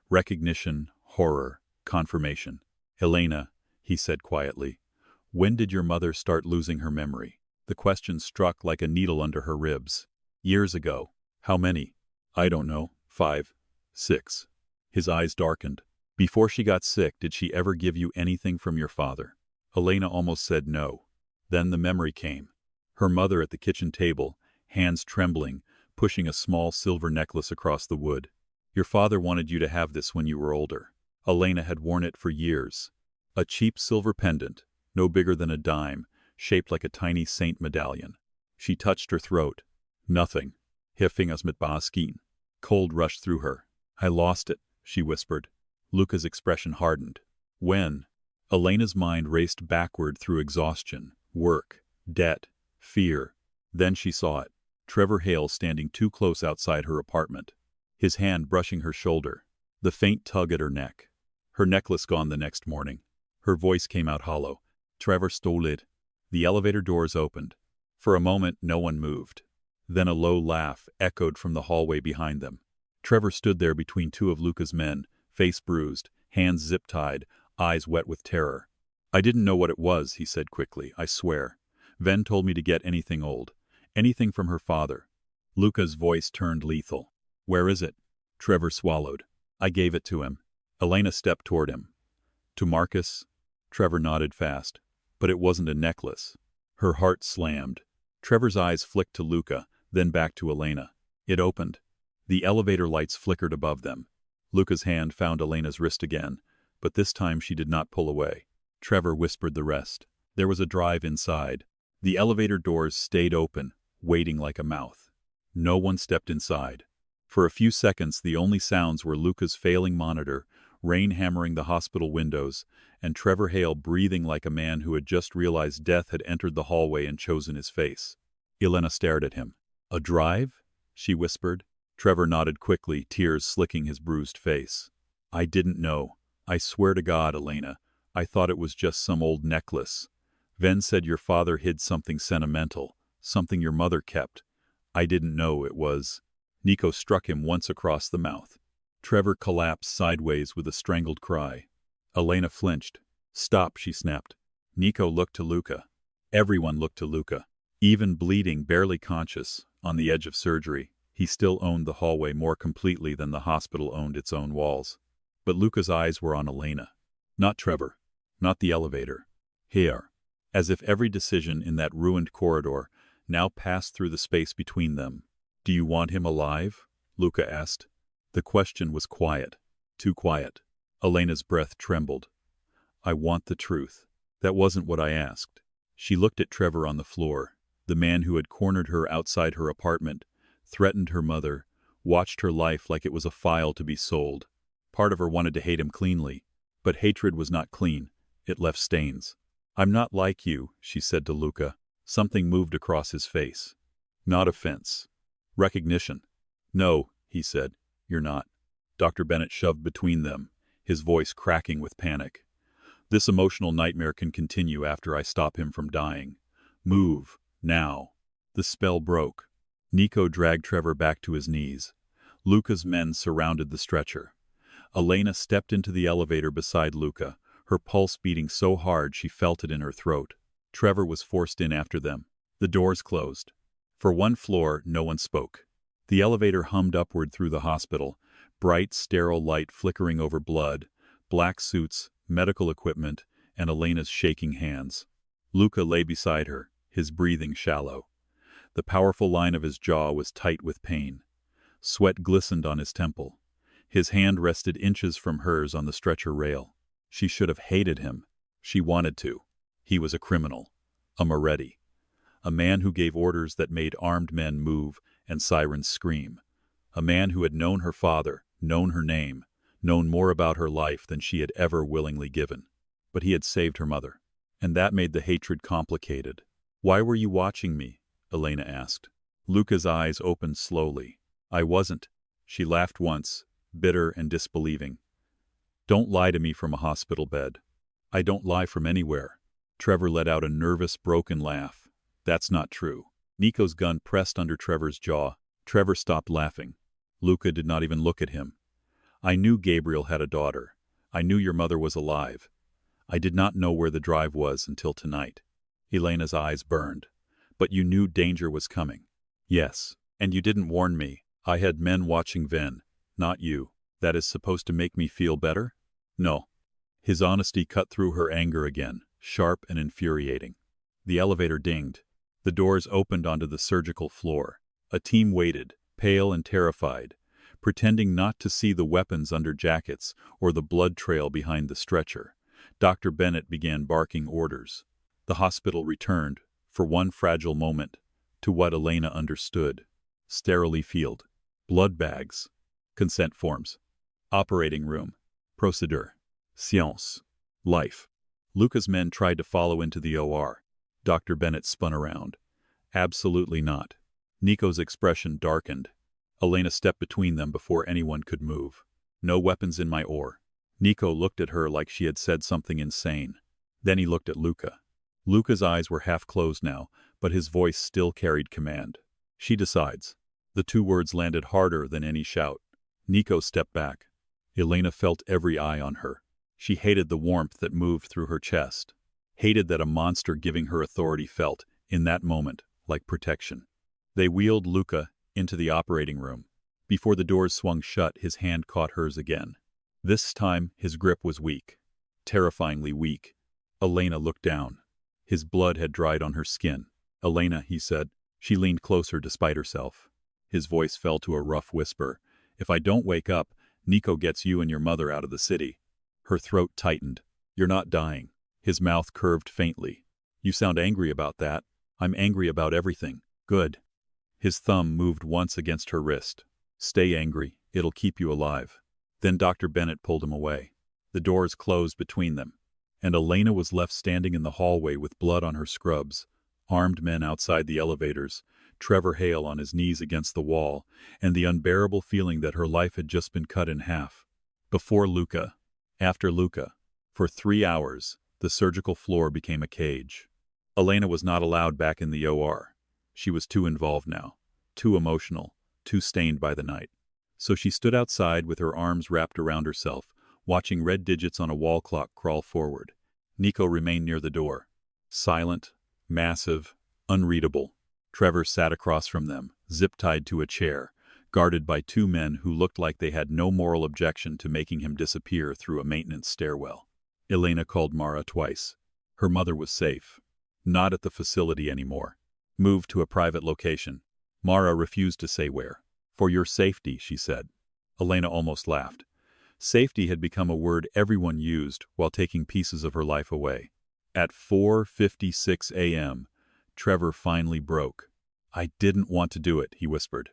S1: Recognition, horror, confirmation. "Elena," he said quietly, "when did your mother start losing her memory?" The question struck like a needle under her ribs. "Years ago." "How many?" "I don't know. 5, 6. His eyes darkened. "Before she got sick, did she ever give you anything from your father?" Elena almost said no. Then the memory came. Her mother at the kitchen table, hands trembling, pushing a small silver necklace across the wood. "Your father wanted you to have this when you were older." Elena had worn it for years. A cheap silver pendant, no bigger than a dime, shaped like a tiny saint medallion. She touched her throat. "Nothing. Heffingas mit Baskin." Cold rushed through her. "I lost it," she whispered. Luca's expression hardened. "When?" Elena's mind raced backward through exhaustion, work, debt, fear. Then she saw it. Trevor Hale standing too close outside her apartment. His hand brushing her shoulder. The faint tug at her neck. Her necklace gone the next morning. Her voice came out hollow. "Trevor stole it." The elevator doors opened. For a moment no one moved. Then a low laugh echoed from the hallway behind them. Trevor stood there between two of Luca's men, face bruised, hands zip-tied, eyes wet with terror. "I didn't know what it was," he said quickly, "I swear. Ven told me to get anything old. Anything from her father." Luca's voice turned lethal. "Where is it?" Trevor swallowed. "I gave it to him." Elena stepped toward him. "To Marcus?" Trevor nodded fast. "But it wasn't a necklace." Her heart slammed. Trevor's eyes flicked to Luca, then back to Elena. It opened. The elevator lights flickered above them. Luca's hand found Elena's wrist again, but this time she did not pull away. Trevor whispered the rest. There was a drive inside. The elevator doors stayed open, waiting like a mouth. No one stepped inside. For a few seconds the only sounds were Luca's failing monitor, rain hammering the hospital windows, and Trevor Hale breathing like a man who had just realized death had entered the hallway and chosen his face. Elena stared at him. "A drive?" she whispered. Trevor nodded quickly, tears slicking his bruised face. "I didn't know. I swear to God, Elena, I thought it was just some old necklace. Ven said your father hid something sentimental, something your mother kept. I didn't know it was. Nico struck him once across the mouth. Trevor collapsed sideways with a strangled cry. Elena flinched. Stop, she snapped. Nico looked to Luca. Everyone looked to Luca. Even bleeding, barely conscious, on the edge of surgery, he still owned the hallway more completely than the hospital owned its own walls. But Luca's eyes were on Elena. Not Trevor. Not the elevator. Here. As if every decision in that ruined corridor now passed through the space between them. Do you want him alive? Luca asked. The question was quiet. Too quiet. Elena's breath trembled. I want the truth. That wasn't what I asked. She looked at Trevor on the floor, the man who had cornered her outside her apartment, threatened her mother, watched her life like it was a file to be sold. Part of her wanted to hate him cleanly, but hatred was not clean. It left stains. I'm not like you, she said to Luca. Something moved across his face. Not offense. Recognition. No, he said. You're not. Dr. Bennett shoved between them, his voice cracking with panic. This emotional nightmare can continue after I stop him from dying. Move. Now. The spell broke. Nico dragged Trevor back to his knees. Luca's men surrounded the stretcher. Elena stepped into the elevator beside Luca, her pulse beating so hard she felt it in her throat. Trevor was forced in after them. The doors closed. For one floor, no one spoke. The elevator hummed upward through the hospital, bright, sterile light flickering over blood, black suits, medical equipment, and Elena's shaking hands. Luca lay beside her, his breathing shallow. The powerful line of his jaw was tight with pain. Sweat glistened on his temple. His hand rested inches from hers on the stretcher rail. She should have hated him. She wanted to. He was a criminal. A Moretti. A man who gave orders that made armed men move and sirens scream. A man who had known her father, known her name, known more about her life than she had ever willingly given. But he had saved her mother. And that made the hatred complicated. Why were you watching me? Elena asked. Luca's eyes opened slowly. I wasn't. She laughed once, bitter and disbelieving. Don't lie to me from a hospital bed. I don't lie from anywhere. Trevor let out a nervous, broken laugh. That's not true. Nico's gun pressed under Trevor's jaw. Trevor stopped laughing. Luca did not even look at him. I knew Gabriel had a daughter. I knew your mother was alive. I did not know where the drive was until tonight. Elena's eyes burned. But you knew danger was coming. Yes. And you didn't warn me. I had men watching Ven, not you. That is supposed to make me feel better? No. His honesty cut through her anger again, sharp and infuriating. The elevator dinged. The doors opened onto the surgical floor. A team waited, pale and terrified, pretending not to see the weapons under jackets or the blood trail behind the stretcher. Dr. Bennett began barking orders. The hospital returned, for one fragile moment, to what Elena understood. Sterile field. Blood bags. Consent forms. Operating room. Procedure. Science. Life. Luca's men tried to follow into the OR. Dr. Bennett spun around. Absolutely not. Nico's expression darkened. Elena stepped between them before anyone could move. No weapons in my OR. Nico looked at her like she had said something insane. Then he looked at Luca. Luca's eyes were half closed now, but his voice still carried command. She decides. The two words landed harder than any shout. Nico stepped back. Elena felt every eye on her. She hated the warmth that moved through her chest. Hated that a monster giving her authority felt, in that moment, like protection. They wheeled Luca into the operating room. Before the doors swung shut, his hand caught hers again. This time, his grip was weak. Terrifyingly weak. Elena looked down. His blood had dried on her skin. Elena, he said. She leaned closer despite herself. His voice fell to a rough whisper. If I don't wake up, Nico gets you and your mother out of the city. Her throat tightened. You're not dying. His mouth curved faintly. You sound angry about that. I'm angry about everything. Good. His thumb moved once against her wrist. Stay angry. It'll keep you alive. Then Dr. Bennett pulled him away. The doors closed between them, and Elena was left standing in the hallway with blood on her scrubs, armed men outside the elevators, Trevor Hale on his knees against the wall, and the unbearable feeling that her life had just been cut in half. Before Luca. After Luca. For 3 hours, the surgical floor became a cage. Elena was not allowed back in the OR. She was too involved now, too emotional, too stained by the night. So she stood outside with her arms wrapped around herself, watching red digits on a wall clock crawl forward. Nico remained near the door. Silent, massive, unreadable. Trevor sat across from them, zip-tied to a chair, guarded by two men who looked like they had no moral objection to making him disappear through a maintenance stairwell. Elena called Mara twice. Her mother was safe. Not at the facility anymore. Moved to a private location. Mara refused to say where. For your safety, she said. Elena almost laughed. Safety had become a word everyone used while taking pieces of her life away. At 4:56 a.m., Trevor finally broke. I didn't want to do it, he whispered.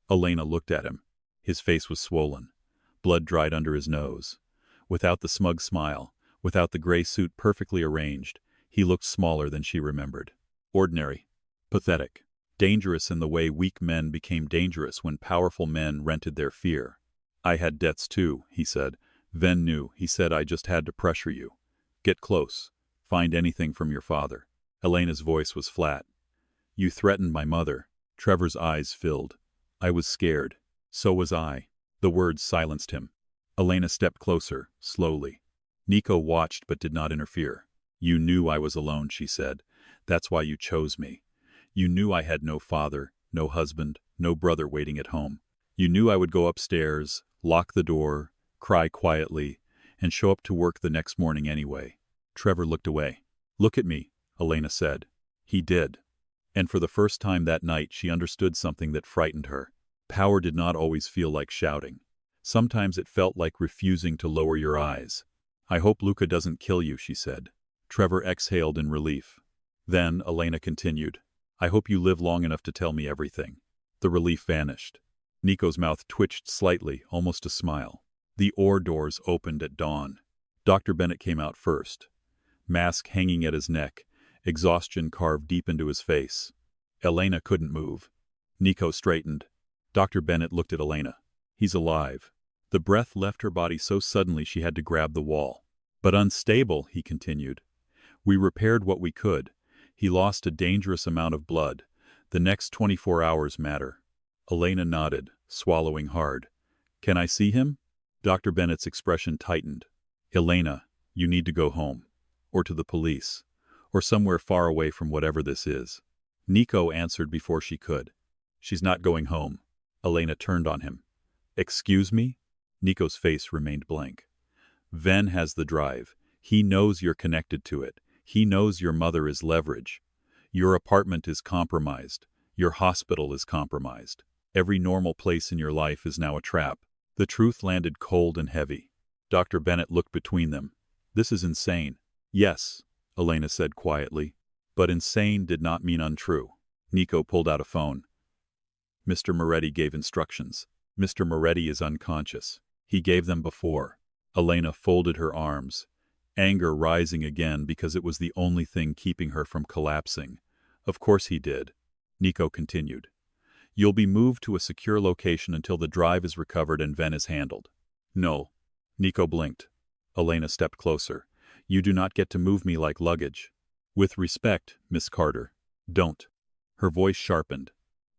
S1: Elena looked at him. His face was swollen. Blood dried under his nose. Without the smug smile, without the gray suit perfectly arranged, he looked smaller than she remembered. Ordinary. Pathetic. Dangerous in the way weak men became dangerous when powerful men rented their fear. I had debts too, he said. Ven knew. He said I just had to pressure you. Get close. Find anything from your father. Elena's voice was flat. You threatened my mother. Trevor's eyes filled. I was scared. So was I. The words silenced him. Elena stepped closer, slowly. Nico watched but did not interfere. You knew I was alone, she said. That's why you chose me. You knew I had no father, no husband, no brother waiting at home. You knew I would go upstairs, lock the door, cry quietly, and show up to work the next morning anyway. Trevor looked away. Look at me, Elena said. He did. And for the first time that night she understood something that frightened her. Power did not always feel like shouting. Sometimes it felt like refusing to lower your eyes. I hope Luca doesn't kill you, she said. Trevor exhaled in relief. Then Elena continued. I hope you live long enough to tell me everything. The relief vanished. Nico's mouth twitched slightly, almost a smile. The OR doors opened at dawn. Dr. Bennett came out first. Mask hanging at his neck, exhaustion carved deep into his face. Elena couldn't move. Nico straightened. Dr. Bennett looked at Elena. He's alive. The breath left her body so suddenly she had to grab the wall. But unstable, he continued. We repaired what we could. He lost a dangerous amount of blood. The next 24 hours matter. Elena nodded, swallowing hard. Can I see him? Dr. Bennett's expression tightened. Elena, you need to go home. Or to the police. Or somewhere far away from whatever this is. Nico answered before she could. She's not going home. Elena turned on him. Excuse me? Nico's face remained blank. Ven has the drive. He knows you're connected to it. He knows your mother is leverage. Your apartment is compromised. Your hospital is compromised. Every normal place in your life is now a trap. The truth landed cold and heavy. Dr. Bennett looked between them. This is insane. Yes, Elena said quietly. But insane did not mean untrue. Nico pulled out a phone. Mr. Moretti gave instructions. Mr. Moretti is unconscious. He gave them before. Elena folded her arms, anger rising again because it was the only thing keeping her from collapsing. Of course he did. Nico continued. You'll be moved to a secure location until the drive is recovered and Ven is handled. No. Nico blinked. Elena stepped closer. You do not get to move me like luggage. With respect, Miss Carter. Don't. Her voice sharpened.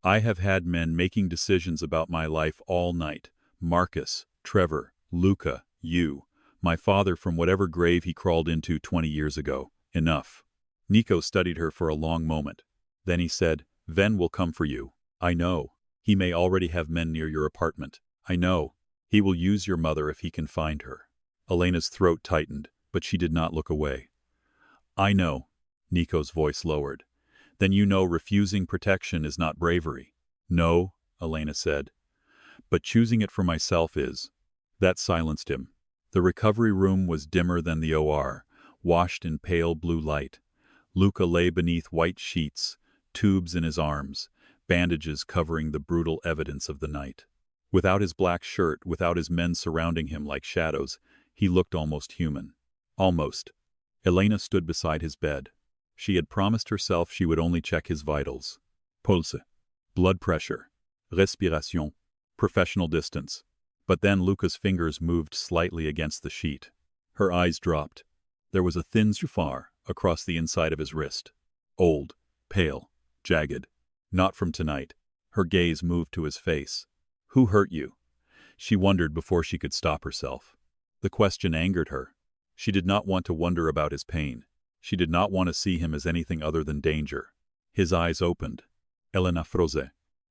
S1: I have had men making decisions about my life all night. Marcus, Trevor, Luca, you. My father from whatever grave he crawled into 20 years ago. Enough. Nico studied her for a long moment. Then he said, Ven will come for you. I know. He may already have men near your apartment. I know. He will use your mother if he can find her. Elena's throat tightened, but she did not look away. I know. Nico's voice lowered. Then you know refusing protection is not bravery. No, Elena said. But choosing it for myself is. That silenced him. The recovery room was dimmer than the OR, washed in pale blue light. Luca lay beneath white sheets, tubes in his arms, bandages covering the brutal evidence of the night. Without his black shirt, without his men surrounding him like shadows, he looked almost human. Almost. Elena stood beside his bed. She had promised herself she would only check his vitals. Pulse. Blood pressure. Respiration. Professional distance. But then Luca's fingers moved slightly against the sheet. Her eyes dropped. There was a thin suffar across the inside of his wrist. Old, pale, jagged. Not from tonight. Her gaze moved to his face. Who hurt you? She wondered before she could stop herself. The question angered her. She did not want to wonder about his pain. She did not want to see him as anything other than danger. His eyes opened. Elena froze.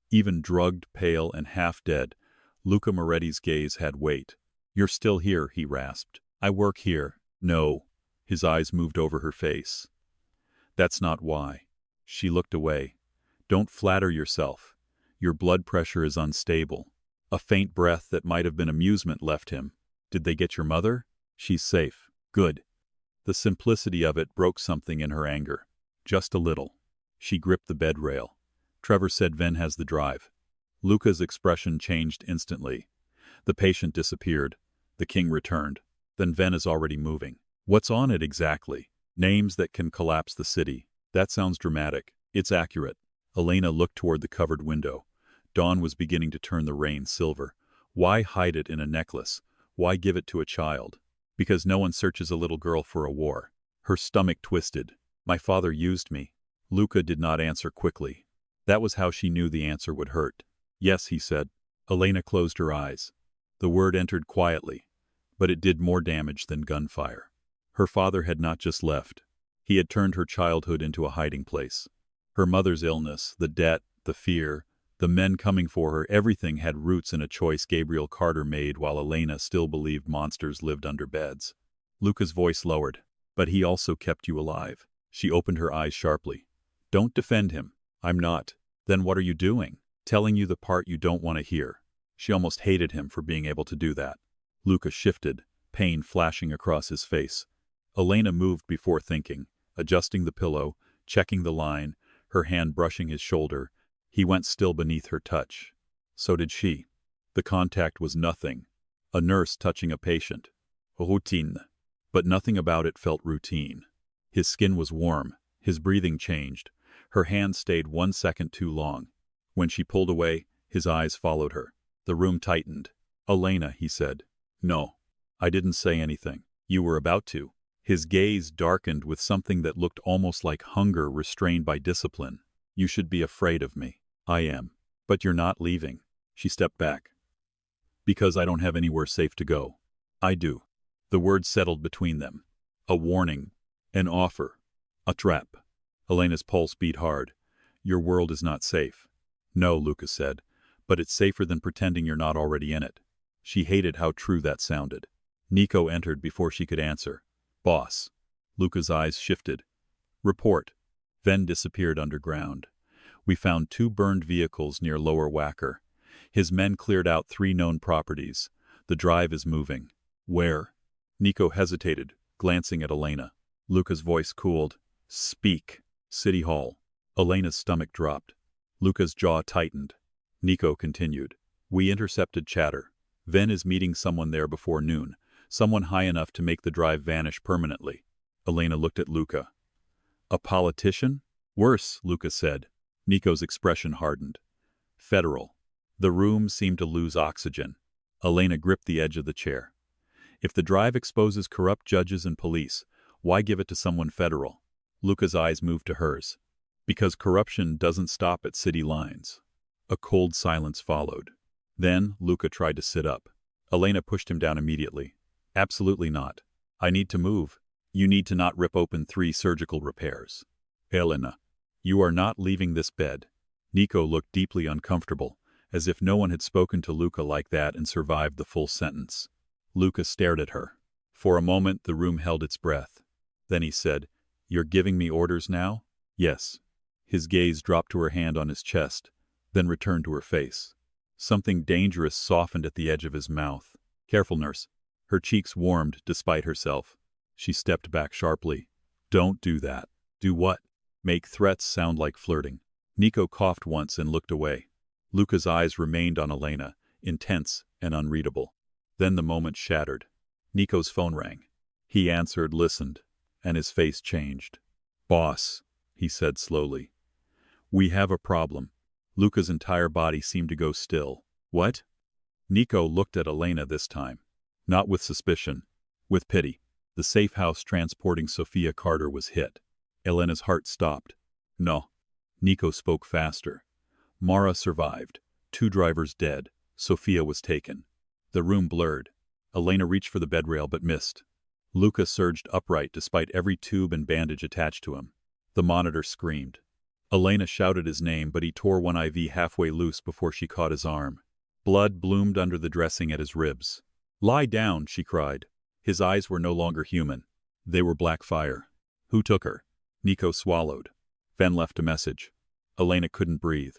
S1: Even drugged, pale, and half-dead, Luca Moretti's gaze had weight. You're still here, he rasped. I work here. No. His eyes moved over her face. That's not why. She looked away. Don't flatter yourself. Your blood pressure is unstable. A faint breath that might have been amusement left him. Did they get your mother? She's safe. Good. The simplicity of it broke something in her anger. Just a little. She gripped the bed rail. Trevor said Ven has the drive. Luca's expression changed instantly. The patient disappeared. The king returned. Then Ven is already moving. What's on it exactly? Names that can collapse the city. That sounds dramatic. It's accurate. Elena looked toward the covered window. Dawn was beginning to turn the rain silver. Why hide it in a necklace? Why give it to a child? Because no one searches a little girl for a war. Her stomach twisted. My father used me. Luca did not answer quickly. That was how she knew the answer would hurt. Yes, he said. Elena closed her eyes. The word entered quietly, but it did more damage than gunfire. Her father had not just left. He had turned her childhood into a hiding place. Her mother's illness, the debt, the fear, the men coming for her, everything had roots in a choice Gabriel Carter made while Elena still believed monsters lived under beds. Luca's voice lowered. But he also kept you alive. She opened her eyes sharply. Don't defend him. I'm not. Then what are you doing? Telling you the part you don't want to hear. She almost hated him for being able to do that. Luca shifted, pain flashing across his face. Elena moved before thinking, adjusting the pillow, checking the line, her hand brushing his shoulder. He went still beneath her touch. So did she. The contact was nothing. A nurse touching a patient. Routine. But nothing about it felt routine. His skin was warm. His breathing changed. Her hand stayed 1 second too long. When she pulled away, his eyes followed her. The room tightened. Elena, he said. No. I didn't say anything. You were about to. His gaze darkened with something that looked almost like hunger restrained by discipline. You should be afraid of me. I am. But you're not leaving. She stepped back. Because I don't have anywhere safe to go. I do. The words settled between them. A warning. An offer. A trap. Elena's pulse beat hard. Your world is not safe. No, Lucas said. But it's safer than pretending you're not already in it. She hated how true that sounded. Nico entered before she could answer. Boss. Luca's eyes shifted. Report. Ven disappeared underground. We found 2 burned vehicles near Lower Wacker. His men cleared out 3 known properties. The drive is moving. Where? Nico hesitated, glancing at Elena. Luca's voice cooled. Speak. City Hall. Elena's stomach dropped. Luca's jaw tightened. Nico continued. We intercepted chatter. Ven is meeting someone there before noon. Someone high enough to make the drive vanish permanently. Elena looked at Luca. A politician? Worse, Luca said. Nico's expression hardened. Federal. The room seemed to lose oxygen. Elena gripped the edge of the chair. If the drive exposes corrupt judges and police, why give it to someone federal? Luca's eyes moved to hers. Because corruption doesn't stop at city lines. A cold silence followed. Then, Luca tried to sit up. Elena pushed him down immediately. Absolutely not. I need to move. You need to not rip open 3 surgical repairs. Elena, you are not leaving this bed. Nico looked deeply uncomfortable, as if no one had spoken to Luca like that and survived the full sentence. Luca stared at her. For a moment, the room held its breath. Then he said, You're giving me orders now? Yes. His gaze dropped to her hand on his chest, then returned to her face. Something dangerous softened at the edge of his mouth. Careful, nurse. Her cheeks warmed despite herself. She stepped back sharply. Don't do that. Do what? Make threats sound like flirting. Nico coughed once and looked away. Luca's eyes remained on Elena, intense and unreadable. Then the moment shattered. Nico's phone rang. He answered, listened, and his face changed. Boss, he said slowly. We have a problem. Luca's entire body seemed to go still. What? Nico looked at Elena this time. Not with suspicion. With pity. The safe house transporting Sophia Carter was hit. Elena's heart stopped. No. Nico spoke faster. Mara survived. 2 drivers dead. Sofia was taken. The room blurred. Elena reached for the bedrail but missed. Luca surged upright despite every tube and bandage attached to him. The monitor screamed. Elena shouted his name, but he tore one IV halfway loose before she caught his arm. Blood bloomed under the dressing at his ribs. "Lie down," she cried. His eyes were no longer human. They were black fire. "Who took her?" Nico swallowed. Ven left a message. Elena couldn't breathe.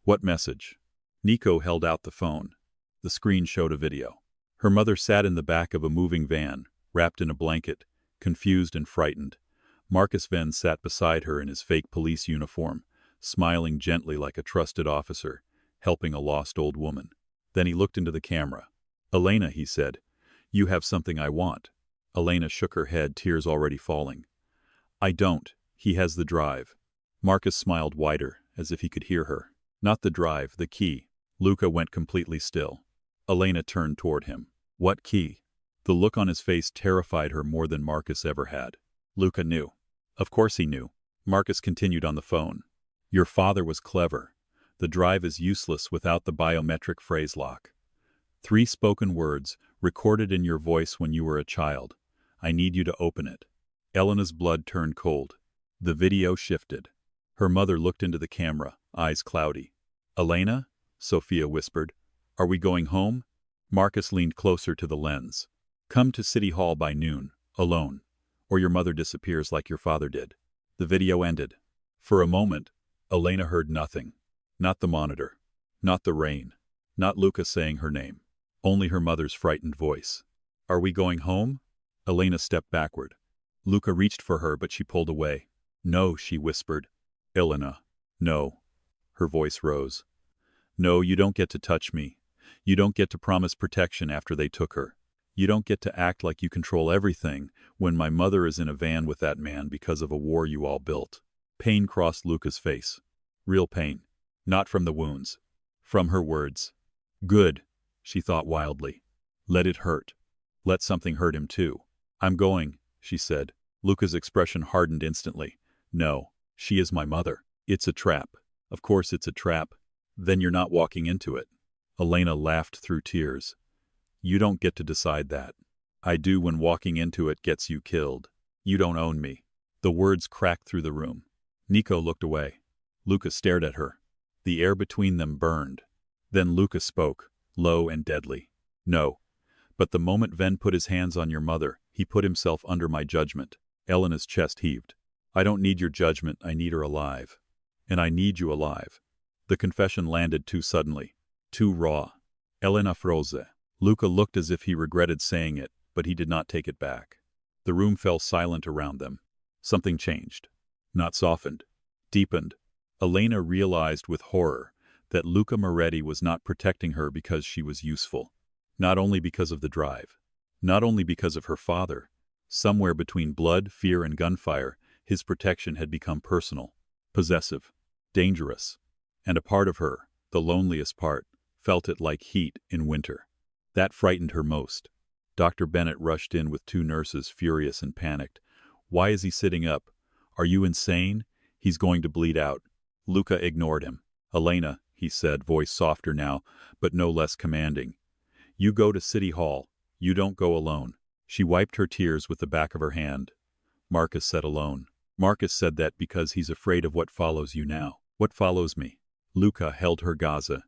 S1: "What message?" Nico held out the phone. The screen showed a video. Her mother sat in the back of a moving van, wrapped in a blanket, confused and frightened. Marcus Ven sat beside her in his fake police uniform, smiling gently like a trusted officer, helping a lost old woman. Then he looked into the camera. "Elena," he said, "you have something I want." Elena shook her head, tears already falling. "I don't. He has the drive." Marcus smiled wider, as if he could hear her. "Not the drive, the key." Luca went completely still. Elena turned toward him. "What key?" The look on his face terrified her more than Marcus ever had. Luca knew. Of course he knew. Marcus continued on the phone. "Your father was clever. The drive is useless without the biometric phrase lock. 3 spoken words, recorded in your voice when you were a child. I need you to open it." Elena's blood turned cold. The video shifted. Her mother looked into the camera, eyes cloudy. "Elena?" Sofia whispered. "Are we going home?" Marcus leaned closer to the lens. "Come to City Hall by noon, alone, or your mother disappears like your father did." The video ended. For a moment, Elena heard nothing. Not the monitor. Not the rain. Not Luca saying her name. Only her mother's frightened voice. "Are we going home?" Elena stepped backward. Luca reached for her, but she pulled away. "No," she whispered. "Elena. No." Her voice rose. "No, you don't get to touch me. You don't get to promise protection after they took her. You don't get to act like you control everything when my mother is in a van with that man because of a war you all built." Pain crossed Luca's face. Real pain. Not from the wounds. From her words. "Good," she thought wildly. "Let it hurt. Let something hurt him too." "I'm going," she said. Luca's expression hardened instantly. "No, she is my mother. It's a trap." "Of course it's a trap. Then you're not walking into it." Elena laughed through tears. "You don't get to decide that. I do when walking into it gets you killed. You don't own me." The words cracked through the room. Nico looked away. Luca stared at her. The air between them burned. Then Luca spoke, low and deadly. "No. But the moment Ven put his hands on your mother, he put himself under my judgment." Elena's chest heaved. "I don't need your judgment, I need her alive. And I need you alive." The confession landed too suddenly. Too raw. Elena froze. Luca looked as if he regretted saying it, but he did not take it back. The room fell silent around them. Something changed. Not softened. Deepened. Elena realized with horror that Luca Moretti was not protecting her because she was useful. Not only because of the drive. Not only because of her father. Somewhere between blood, fear, and gunfire, his protection had become personal. Possessive. Dangerous. And a part of her, the loneliest part, felt it like heat in winter. That frightened her most. Dr. Bennett rushed in with 2 nurses, furious and panicked. "Why is he sitting up? Are you insane? He's going to bleed out." Luca ignored him. "Elena," he said, voice softer now, but no less commanding. "You go to City Hall. You don't go alone." She wiped her tears with the back of her hand. Marcus said alone. "Marcus said that because he's afraid of what follows you now." "What follows me?" Luca held her Gaza.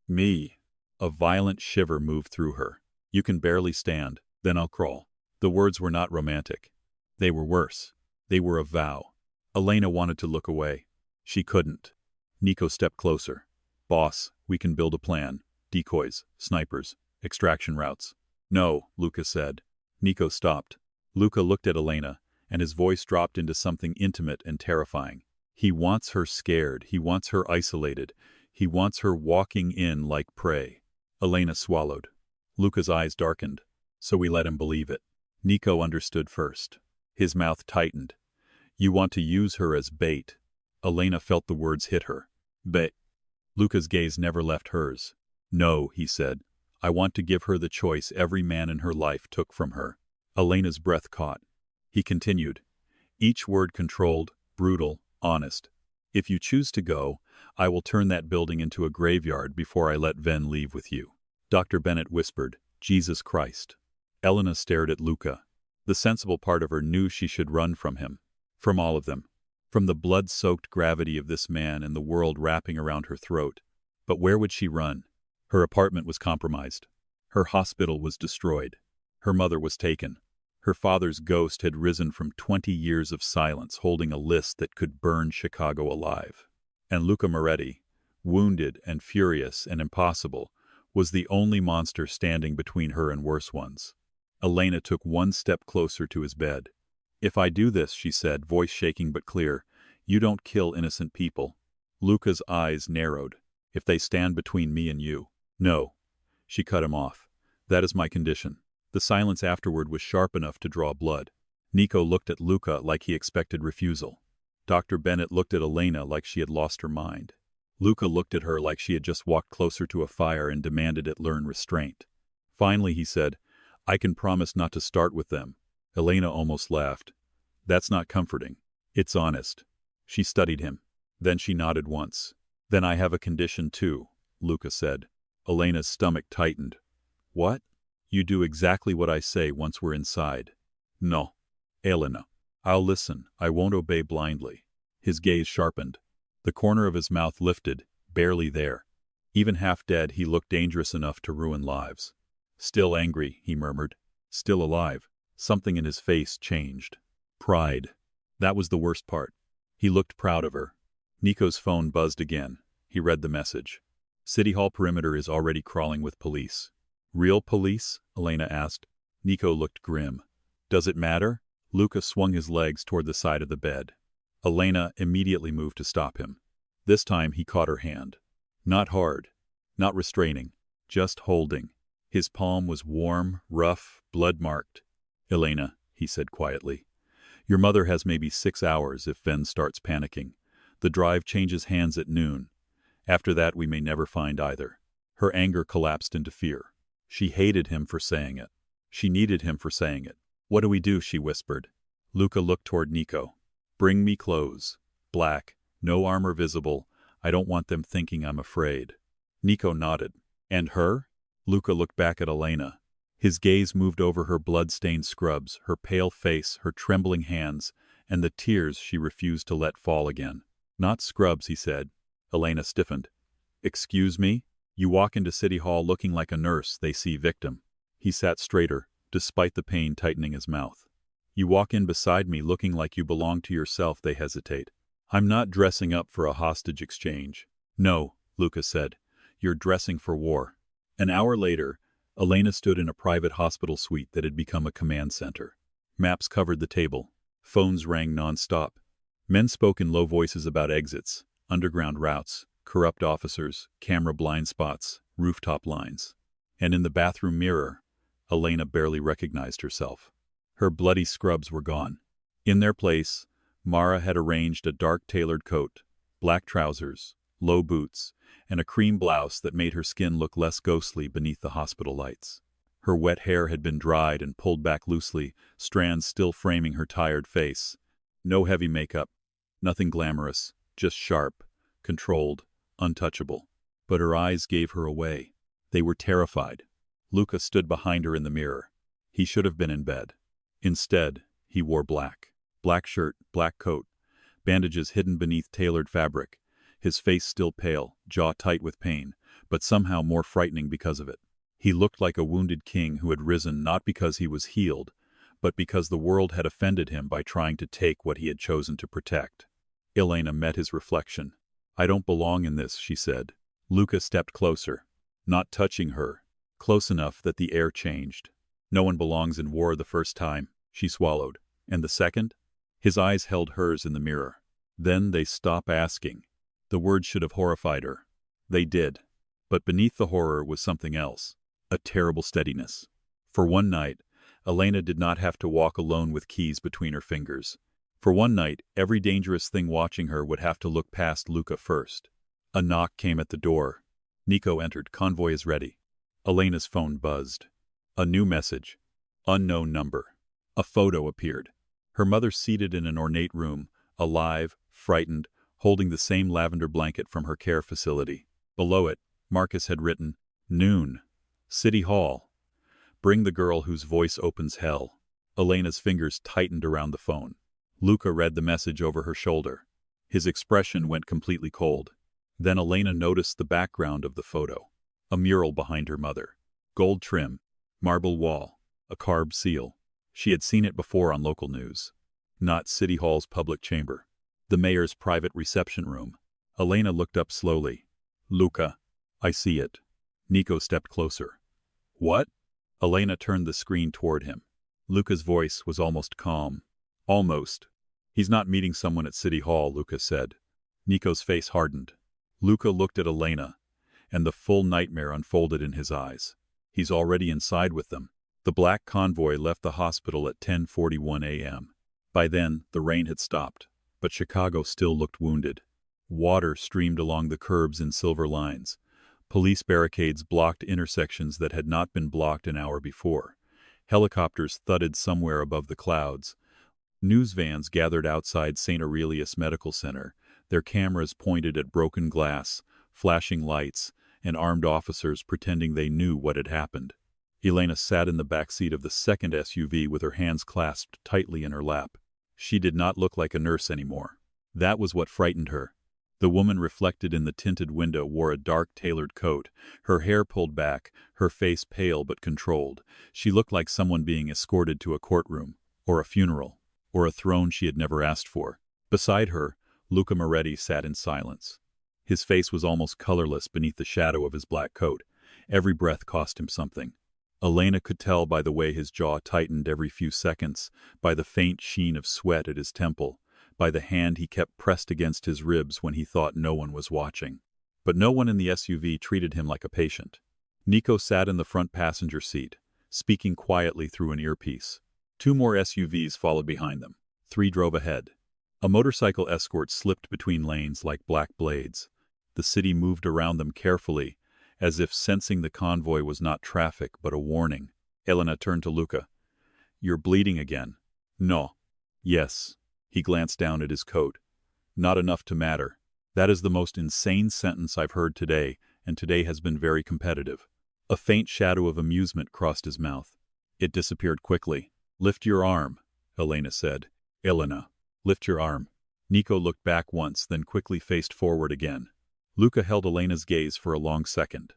S1: "Me." A violent shiver moved through her. "You can barely stand. Then I'll crawl." The words were not romantic. They were worse. They were a vow. Elena wanted to look away. She couldn't. Nico stepped closer. "Boss, we can build a plan. Decoys, snipers, extraction routes." "No," Luca said. Nico stopped. Luca looked at Elena, and his voice dropped into something intimate and terrifying. "He wants her scared. He wants her isolated. He wants her walking in like prey." Elena swallowed. Luca's eyes darkened. "So we let him believe it." Nico understood first. His mouth tightened. "You want to use her as bait." Elena felt the words hit her. "Bait." Luca's gaze never left hers. "No," he said. "I want to give her the choice every man in her life took from her." Elena's breath caught. He continued. Each word controlled, brutal, honest. If you choose to go, I will turn that building into a graveyard before I let Ven leave with you." Dr. Bennett whispered, "Jesus Christ." Elena stared at Luca. The sensible part of her knew she should run from him. From all of them. From the blood-soaked gravity of this man and the world wrapping around her throat. But where would she run? Her apartment was compromised. Her hospital was destroyed. Her mother was taken. Her father's ghost had risen from 20 years of silence, holding a list that could burn Chicago alive. And Luca Moretti, wounded and furious and impossible, was the only monster standing between her and worse ones. Elena took one step closer to his bed. "If I do this," she said, voice shaking but clear, "you don't kill innocent people." Luca's eyes narrowed. "If they stand between me and you." "No." She cut him off. "That is my condition." The silence afterward was sharp enough to draw blood. Nico looked at Luca like he expected refusal. Dr. Bennett looked at Elena like she had lost her mind. Luca looked at her like she had just walked closer to a fire and demanded it learn restraint. Finally he said, "I can promise not to start with them." Elena almost laughed. "That's not comforting. It's honest." She studied him. Then she nodded once. "Then I have a condition too," Luca said. Elena's stomach tightened. "What?" "You do exactly what I say once we're inside." "No." "Elena." "I'll listen. I won't obey blindly." His gaze sharpened. The corner of his mouth lifted, barely there. Even half dead, he looked dangerous enough to ruin lives. "Still angry," he murmured. "Still alive." Something in his face changed. Pride. That was the worst part. He looked proud of her. Nico's phone buzzed again. He read the message. "City Hall perimeter is already crawling with police." "Real police?" Elena asked. Nico looked grim. "Does it matter?" Luca swung his legs toward the side of the bed. Elena immediately moved to stop him. This time he caught her hand. Not hard. Not restraining. Just holding. His palm was warm, rough, blood-marked. "Elena," he said quietly, "your mother has maybe 6 hours if Ven starts panicking. The drive changes hands at noon. After that we may never find either." Her anger collapsed into fear. She hated him for saying it. She needed him for saying it. "What do we do?" she whispered. Luca looked toward Nico. "Bring me clothes. Black. No armor visible. I don't want them thinking I'm afraid." Nico nodded. "And her?" Luca looked back at Elena. His gaze moved over her blood-stained scrubs, her pale face, her trembling hands, and the tears she refused to let fall again. "Not scrubs," he said. Elena stiffened. "Excuse me? You walk into City Hall looking like a nurse, they see victim." He sat straighter, despite the pain tightening his mouth. "You walk in beside me looking like you belong to yourself, they hesitate. I'm not dressing up for a hostage exchange." "No," Luca said. "You're dressing for war." An hour later, Elena stood in a private hospital suite that had become a command center. Maps covered the table. Phones rang non-stop. Men spoke in low voices about exits, underground routes, corrupt officers, camera blind spots, rooftop lines. And in the bathroom mirror, Elena barely recognized herself. Her bloody scrubs were gone. In their place, Mara had arranged a dark tailored coat, black trousers, low boots, and a cream blouse that made her skin look less ghostly beneath the hospital lights. Her wet hair had been dried and pulled back loosely, strands still framing her tired face. No heavy makeup, nothing glamorous, just sharp, controlled, untouchable. But her eyes gave her away. They were terrified. Luca stood behind her in the mirror. He should have been in bed. Instead, he wore black. Black shirt, black coat, bandages hidden beneath tailored fabric, his face still pale, jaw tight with pain, but somehow more frightening because of it. He looked like a wounded king who had risen not because he was healed, but because the world had offended him by trying to take what he had chosen to protect. Elena met his reflection. "I don't belong in this," she said. Luca stepped closer, not touching her, close enough that the air changed. "No one belongs in war the first time," she swallowed. "And the second?" His eyes held hers in the mirror. Then they stopped asking. The words should have horrified her. They did. But beneath the horror was something else. A terrible steadiness. For one night, Elena did not have to walk alone with keys between her fingers. For one night, every dangerous thing watching her would have to look past Luca first. A knock came at the door. Nico entered. "Convoy is ready." Elena's phone buzzed. A new message. Unknown number. A photo appeared. Her mother seated in an ornate room, alive, frightened, holding the same lavender blanket from her care facility. Below it, Marcus had written, "Noon. City Hall. Bring the girl whose voice opens hell." Elena's fingers tightened around the phone. Luca read the message over her shoulder. His expression went completely cold. Then Elena noticed the background of the photo. A mural behind her mother. Gold trim. Marble wall. A carved seal. She had seen it before on local news. Not City Hall's public chamber. The mayor's private reception room. Elena looked up slowly. "Luca, I see it." Nico stepped closer. "What?" Elena turned the screen toward him. Luca's voice was almost calm. "Almost. He's not meeting someone at City Hall," Luca said. Nico's face hardened. Luca looked at Elena, and the full nightmare unfolded in his eyes. He's already inside with them. The black convoy left the hospital at 10:41 a.m. By then, the rain had stopped, but Chicago still looked wounded. Water streamed along the curbs in silver lines. Police barricades blocked intersections that had not been blocked an hour before. Helicopters thudded somewhere above the clouds. News vans gathered outside St. Aurelius Medical Center, their cameras pointed at broken glass, flashing lights, and armed officers pretending they knew what had happened. Elena sat in the back seat of the second SUV with her hands clasped tightly in her lap. She did not look like a nurse anymore. That was what frightened her. The woman reflected in the tinted window wore a dark tailored coat, her hair pulled back, her face pale but controlled. She looked like someone being escorted to a courtroom, or a funeral, or a throne she had never asked for. Beside her, Luca Moretti sat in silence. His face was almost colorless beneath the shadow of his black coat. Every breath cost him something. Elena could tell by the way his jaw tightened every few seconds, by the faint sheen of sweat at his temple, by the hand he kept pressed against his ribs when he thought no one was watching. But no one in the SUV treated him like a patient. Nico sat in the front passenger seat, speaking quietly through an earpiece. 2 more SUVs followed behind them. 3 drove ahead. A motorcycle escort slipped between lanes like black blades. The city moved around them carefully, as if sensing the convoy was not traffic but a warning. Elena turned to Luca. "You're bleeding again." "No." "Yes." He glanced down at his coat. "Not enough to matter." That is the most insane sentence I've heard today, and today has been very competitive. A faint shadow of amusement crossed his mouth. It disappeared quickly. "Lift your arm," Elena said. "Elena, lift your arm." Nico looked back once, then quickly faced forward again. Luca held Elena's gaze for a long second.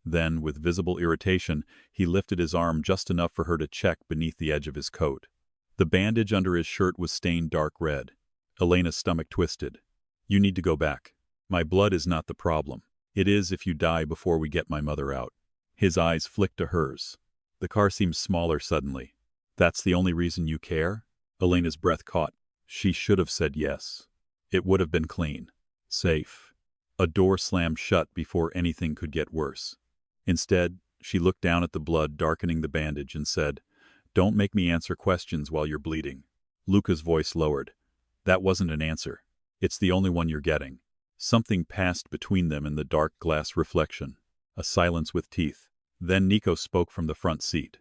S1: Then, with visible irritation, he lifted his arm just enough for her to check beneath the edge of his coat. The bandage under his shirt was stained dark red. Elena's stomach twisted. "You need to go back. My blood is not the problem. It is if you die before we get my mother out." His eyes flicked to hers. The car seemed smaller suddenly. "That's the only reason you care?" Elena's breath caught. She should have said yes. It would have been clean. Safe. A door slammed shut before anything could get worse. Instead, she looked down at the blood darkening the bandage and said, "Don't make me answer questions while you're bleeding." Luca's voice lowered. "That wasn't an answer. It's the only one you're getting." Something passed between them in the dark glass reflection. A silence with teeth. Then Nico spoke from the front seat.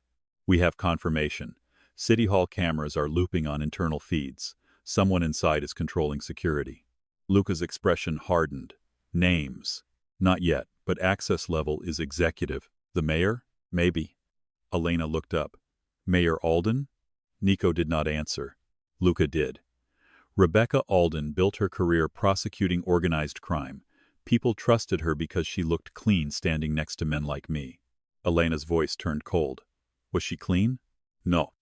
S1: "We have confirmation. City Hall cameras are looping on internal feeds. Someone inside is controlling security." Luca's expression hardened. "Names?" "Not yet, but access level is executive." "The mayor?" "Maybe." Elena looked up. "Mayor Alden?" Nico did not answer. Luca did. Rebecca Alden built her career prosecuting organized crime. People trusted her because she looked clean standing next to men like me. Elena's voice turned cold. "Was she clean?" "No."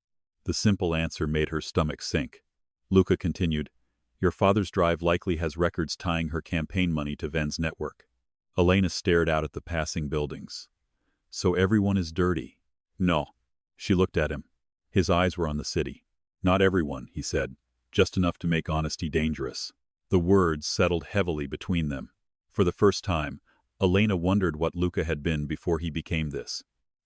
S1: The simple answer made her stomach sink. Luca continued, "Your father's drive likely has records tying her campaign money to Ven's network." Elena stared out at the passing buildings. "So everyone is dirty?" "No." She looked at him. His eyes were on the city. "Not everyone," he said, "just enough to make honesty dangerous." The words settled heavily between them. For the first time, Elena wondered what Luca had been before he became this.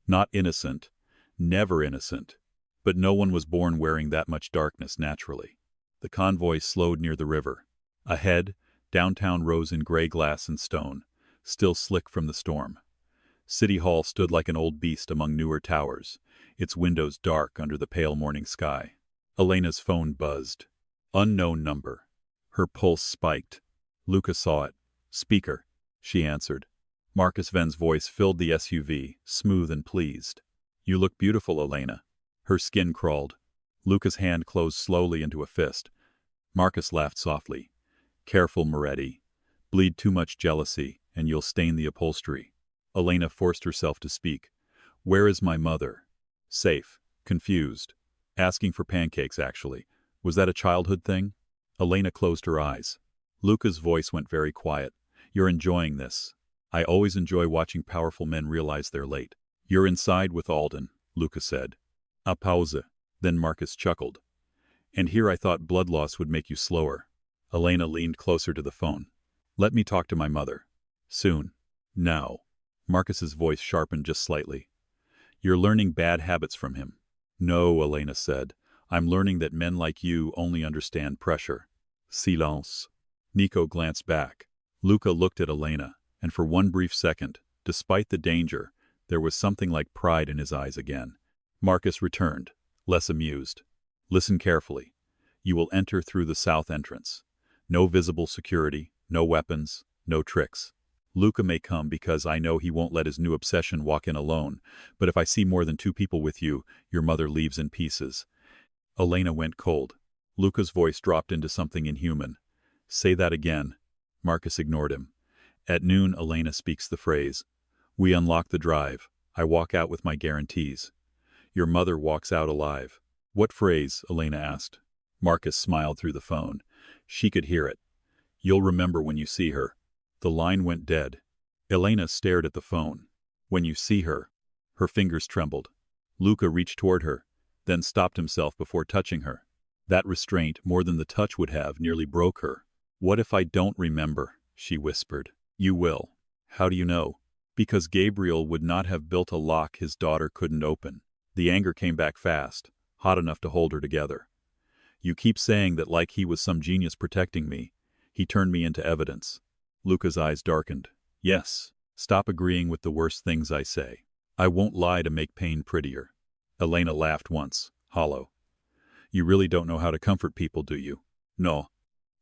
S1: Not innocent, never innocent, but no one was born wearing that much darkness naturally. The convoy slowed near the river. Ahead, downtown rose in gray glass and stone, still slick from the storm. City Hall stood like an old beast among newer towers, its windows dark under the pale morning sky. Elena's phone buzzed. Unknown number. Her pulse spiked. Luca saw it. Speaker, she answered. Marcus Ven's voice filled the SUV, smooth and pleased. You look beautiful, Elena. Her skin crawled. Luca's hand closed slowly into a fist. Marcus laughed softly. Careful, Moretti. Bleed too much jealousy, and you'll stain the upholstery. Elena forced herself to speak. Where is my mother? Safe. Confused. Asking for pancakes, actually. Was that a childhood thing? Elena closed her eyes. Luca's voice went very quiet. You're enjoying this. I always enjoy watching powerful men realize they're late. You're inside with Alden, Luca said. A pause. Then Marcus chuckled. And here I thought blood loss would make you slower. Elena leaned closer to the phone. Let me talk to my mother. Soon. Now. Marcus's voice sharpened just slightly. You're learning bad habits from him. No, Elena said. I'm learning that men like you only understand pressure. Silence. Nico glanced back. Luca looked at Elena, and for one brief second, despite the danger, there was something like pride in his eyes again. Marcus returned, less amused. Listen carefully. You will enter through the south entrance. No visible security, no weapons, no tricks. Luca may come because I know he won't let his new obsession walk in alone, but if I see more than 2 people with you, your mother leaves in pieces. Elena went cold. Luca's voice dropped into something inhuman. Say that again. Marcus ignored him. At noon, Elena speaks the phrase. We unlock the drive. I walk out with my guarantees. Your mother walks out alive. What phrase? Elena asked. Marcus smiled through the phone. She could hear it. You'll remember when you see her. The line went dead. Elena stared at the phone. When you see her. Her fingers trembled. Luca reached toward her, then stopped himself before touching her. That restraint, more than the touch would have, nearly broke her. What if I don't remember? She whispered. You will. How do you know? Because Gabriel would not have built a lock his daughter couldn't open. The anger came back fast, hot enough to hold her together. You keep saying that like he was some genius protecting me. He turned me into evidence. Luca's eyes darkened. Yes. Stop agreeing with the worst things I say. I won't lie to make pain prettier. Elena laughed once, hollow. You really don't know how to comfort people, do you? No.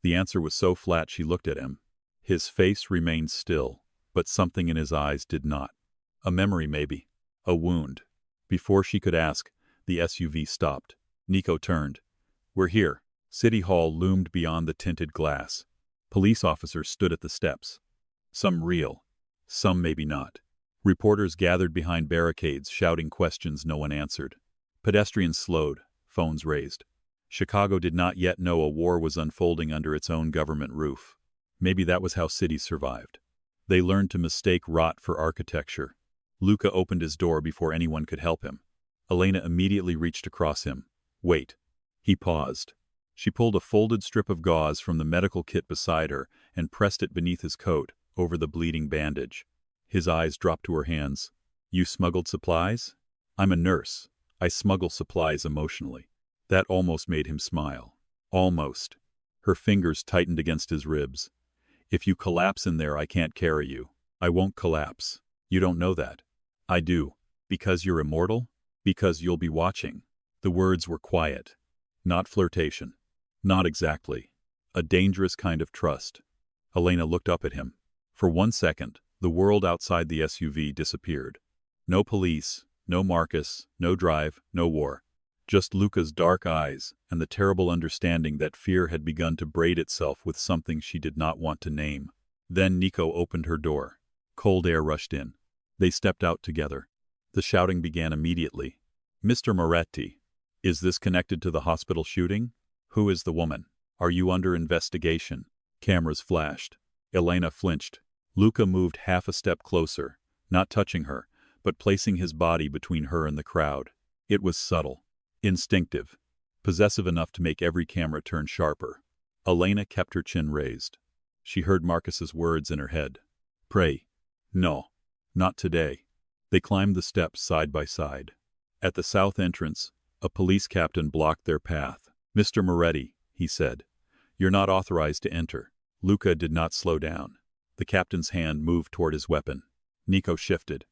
S1: The answer was so flat she looked at him. His face remained still, but something in his eyes did not. A memory, maybe. A wound. Before she could ask, the SUV stopped. Nico turned. We're here. City Hall loomed beyond the tinted glass. Police officers stood at the steps. Some real. Some maybe not. Reporters gathered behind barricades, shouting questions no one answered. Pedestrians slowed, phones raised. Chicago did not yet know a war was unfolding under its own government roof. Maybe that was how cities survived. They learned to mistake rot for architecture. Luca opened his door before anyone could help him. Elena immediately reached across him. Wait. He paused. She pulled a folded strip of gauze from the medical kit beside her and pressed it beneath his coat, over the bleeding bandage. His eyes dropped to her hands. You smuggled supplies? I'm a nurse. I smuggle supplies emotionally. That almost made him smile. Almost. Her fingers tightened against his ribs. If you collapse in there, I can't carry you. I won't collapse. You don't know that. I do. Because you're immortal? Because you'll be watching. The words were quiet. Not flirtation. Not exactly. A dangerous kind of trust. Elena looked up at him. For 1 second, the world outside the SUV disappeared. No police, no Marcus, no drive, no war. Just Luca's dark eyes and the terrible understanding that fear had begun to braid itself with something she did not want to name. Then Nico opened her door. Cold air rushed in. They stepped out together. The shouting began immediately. Mr. Moretti, is this connected to the hospital shooting? Who is the woman? Are you under investigation? Cameras flashed. Elena flinched. Luca moved half a step closer, not touching her, but placing his body between her and the crowd. It was subtle, instinctive, possessive enough to make every camera turn sharper. Elena kept her chin raised. She heard Marcus's words in her head. Pray. No. Not today. They climbed the steps side by side. At the south entrance, a police captain blocked their path. Mr. Moretti, he said, you're not authorized to enter. Luca did not slow down. The captain's hand moved toward his weapon. Nico shifted.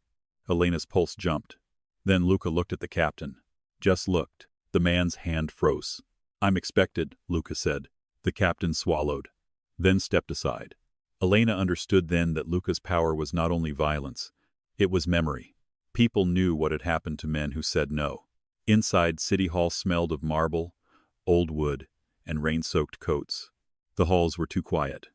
S1: Elena's pulse jumped. Then Luca looked at the captain. Just looked. The man's hand froze. I'm expected, Luca said. The captain swallowed. Then stepped aside. Elena understood then that Luca's power was not only violence, it was memory. People knew what had happened to men who said no. Inside, City Hall smelled of marble, old wood, and rain-soaked coats. The halls were too quiet.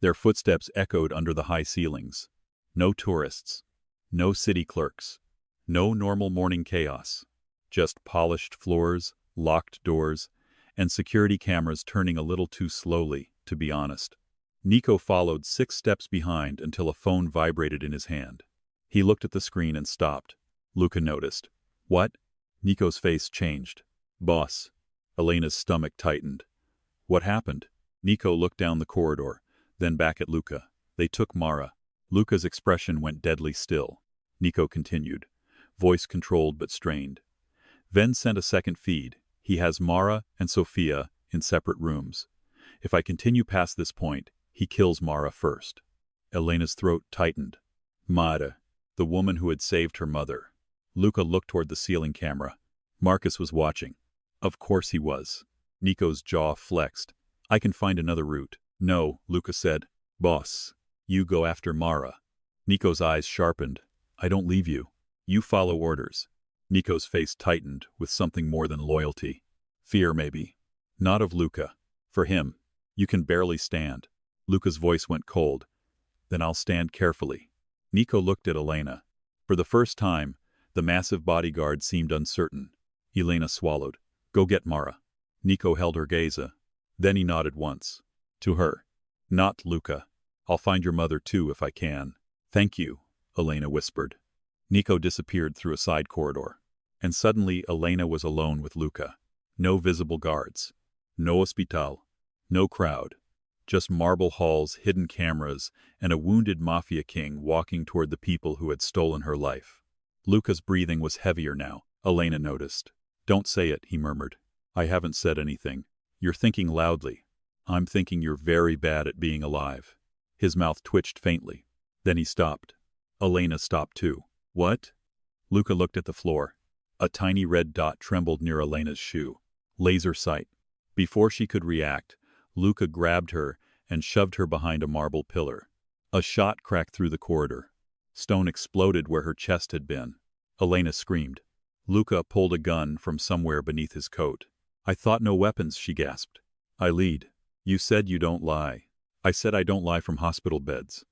S1: Their footsteps echoed under the high ceilings. No tourists. No city clerks. No normal morning chaos. Just polished floors, locked doors, and security cameras turning a little too slowly, to be honest. Nico followed 6 steps behind until a phone vibrated in his hand. He looked at the screen and stopped. Luca noticed. What? Nico's face changed. Boss. Elena's stomach tightened. What happened? Nico looked down the corridor, then back at Luca. They took Mara. Luca's expression went deadly still. Nico continued, voice controlled but strained. Ven sent a second feed. He has Mara and Sophia in separate rooms. If I continue past this point, he kills Mara first. Elena's throat tightened. Mara, the woman who had saved her mother. Luca looked toward the ceiling camera. Marcus was watching. Of course he was. Nico's jaw flexed. I can find another route. No, Luca said. Boss, you go after Mara. Nico's eyes sharpened. I don't leave you. You follow orders. Nico's face tightened with something more than loyalty. Fear, maybe. Not of Luca. For him. You can barely stand. Luca's voice went cold. Then I'll stand carefully. Nico looked at Elena. For the first time, the massive bodyguard seemed uncertain. Elena swallowed. Go get Mara. Nico held her gaze. Then he nodded once. To her. Not Luca. I'll find your mother too if I can. Thank you, Elena whispered. Nico disappeared through a side corridor. And suddenly Elena was alone with Luca. No visible guards. No hospital. No crowd. Just marble halls, hidden cameras, and a wounded mafia king walking toward the people who had stolen her life. Luca's breathing was heavier now, Elena noticed. Don't say it, he murmured. I haven't said anything. You're thinking loudly. I'm thinking you're very bad at being alive. His mouth twitched faintly. Then he stopped. Elena stopped too. What? Luca looked at the floor. A tiny red dot trembled near Elena's shoe. Laser sight. Before she could react, Luca grabbed her and shoved her behind a marble pillar. A shot cracked through the corridor. Stone exploded where her chest had been. Elena screamed. Luca pulled a gun from somewhere beneath his coat. I thought no weapons, she gasped. I lead. You said you don't lie. I said I don't lie from hospital beds.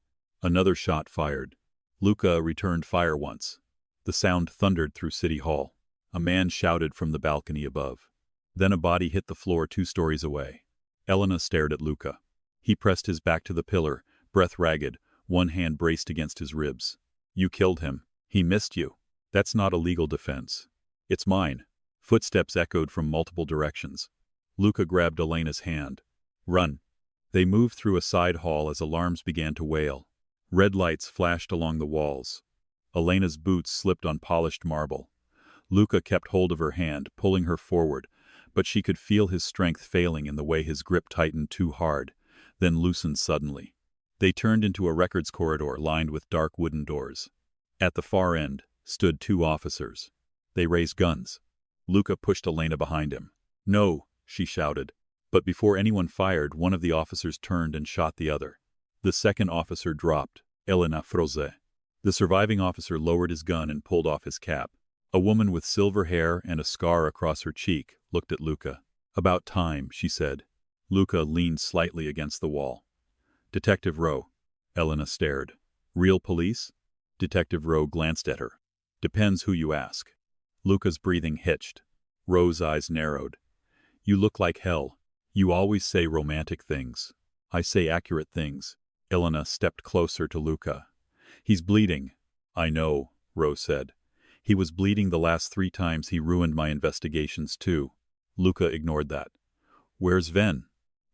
S1: Another shot fired. Luca returned fire once. The sound thundered through City Hall. A man shouted from the balcony above. Then a body hit the floor 2 stories away. Elena stared at Luca. He pressed his back to the pillar, breath ragged, one hand braced against his ribs. You killed him. He missed you. That's not a legal defense. It's mine. Footsteps echoed from multiple directions. Luca grabbed Elena's hand. Run. They moved through a side hall as alarms began to wail. Red lights flashed along the walls. Elena's boots slipped on polished marble. Luca kept hold of her hand, pulling her forward, but she could feel his strength failing in the way his grip tightened too hard, then loosened suddenly. They turned into a records corridor lined with dark wooden doors. At the far end stood 2 officers. They raised guns. Luca pushed Elena behind him. No, she shouted. But before anyone fired, one of the officers turned and shot the other. The second officer dropped. Elena froze. The surviving officer lowered his gun and pulled off his cap. A woman with silver hair and a scar across her cheek looked at Luca. About time, she said. Luca leaned slightly against the wall. Detective Rowe. Elena stared. Real police? Detective Rowe glanced at her. Depends who you ask. Luca's breathing hitched. Rowe's eyes narrowed. You look like hell. You always say romantic things. I say accurate things. Elena stepped closer to Luca. He's bleeding. I know, Rowe said. He was bleeding the last 3 times he ruined my investigations too. Luca ignored that. Where's Ven?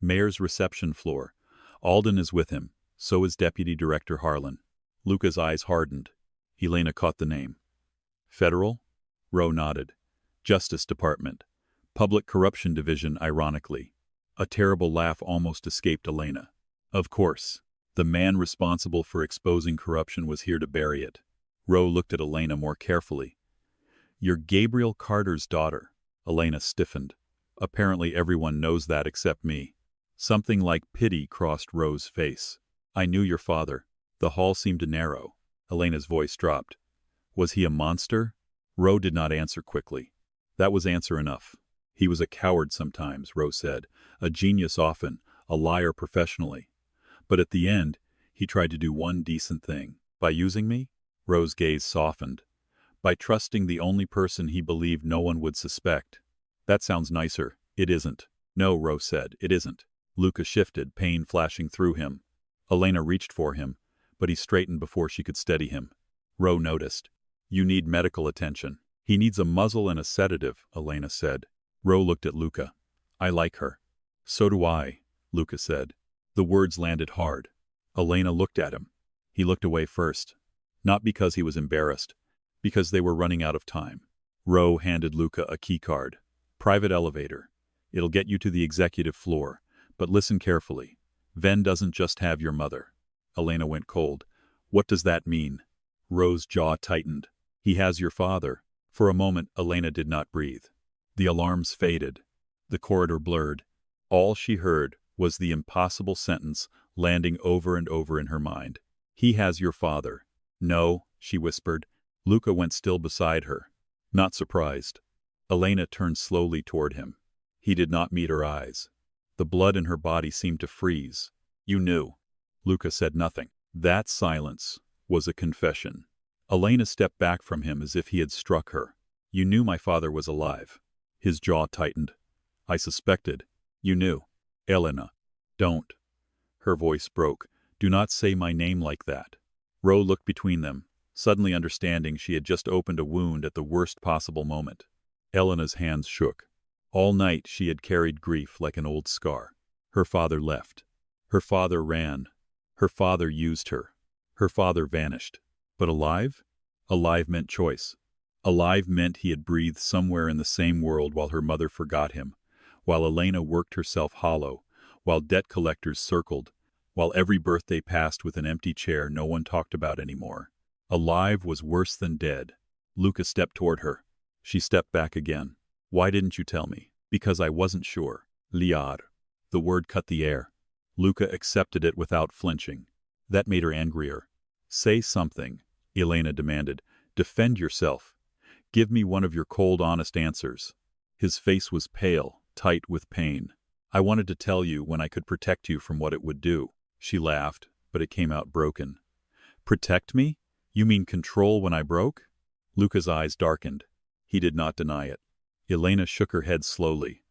S1: Mayor's reception floor. Alden is with him. So is Deputy Director Harlan. Luca's eyes hardened. Elena caught the name. Federal? Rowe nodded. Justice Department. Public Corruption Division, ironically. A terrible laugh almost escaped Elena. Of course. The man responsible for exposing corruption was here to bury it. Rowe looked at Elena more carefully. You're Gabriel Carter's daughter. Elena stiffened. Apparently everyone knows that except me. Something like pity crossed Rowe's face. I knew your father. The hall seemed to narrow. Elena's voice dropped. Was he a monster? Ro did not answer quickly. That was answer enough. He was a coward sometimes, Ro said, a genius often, a liar professionally. But at the end, he tried to do one decent thing. By using me? Ro's gaze softened. By trusting the only person he believed no one would suspect. That sounds nicer. It isn't. No, Ro said, it isn't. Luca shifted, pain flashing through him. Elena reached for him, but he straightened before she could steady him. Ro noticed. You need medical attention. He needs a muzzle and a sedative, Elena said. Ro looked at Luca. I like her. So do I, Luca said. The words landed hard. Elena looked at him. He looked away first. Not because he was embarrassed, because they were running out of time. Ro handed Luca a keycard. Private elevator. It'll get you to the executive floor, but listen carefully. Ven doesn't just have your mother. Elena went cold. What does that mean? Ro's jaw tightened. He has your father. For a moment, Elena did not breathe. The alarms faded. The corridor blurred. All she heard was the impossible sentence landing over and over in her mind. He has your father. No, she whispered. Luca went still beside her. Not surprised. Elena turned slowly toward him. He did not meet her eyes. The blood in her body seemed to freeze. You knew. Luca said nothing. That silence was a confession. Elena stepped back from him as if he had struck her. You knew my father was alive. His jaw tightened. I suspected. You knew. Elena. Don't. Her voice broke. Do not say my name like that. Ro looked between them, suddenly understanding she had just opened a wound at the worst possible moment. Elena's hands shook. All night she had carried grief like an old scar. Her father left. Her father ran. Her father used her. Her father vanished. But alive? Alive meant choice. Alive meant he had breathed somewhere in the same world while her mother forgot him, while Elena worked herself hollow, while debt collectors circled, while every birthday passed with an empty chair no one talked about anymore. Alive was worse than dead. Luca stepped toward her. She stepped back again. Why didn't you tell me? Because I wasn't sure. Liar. The word cut the air. Luca accepted it without flinching. That made her angrier. Say something, Elena demanded. Defend yourself. Give me one of your cold, honest answers. His face was pale, tight with pain. I wanted to tell you when I could protect you from what it would do. She laughed, but it came out broken. Protect me? You mean control when I broke? Luca's eyes darkened. He did not deny it. Elena shook her head slowly.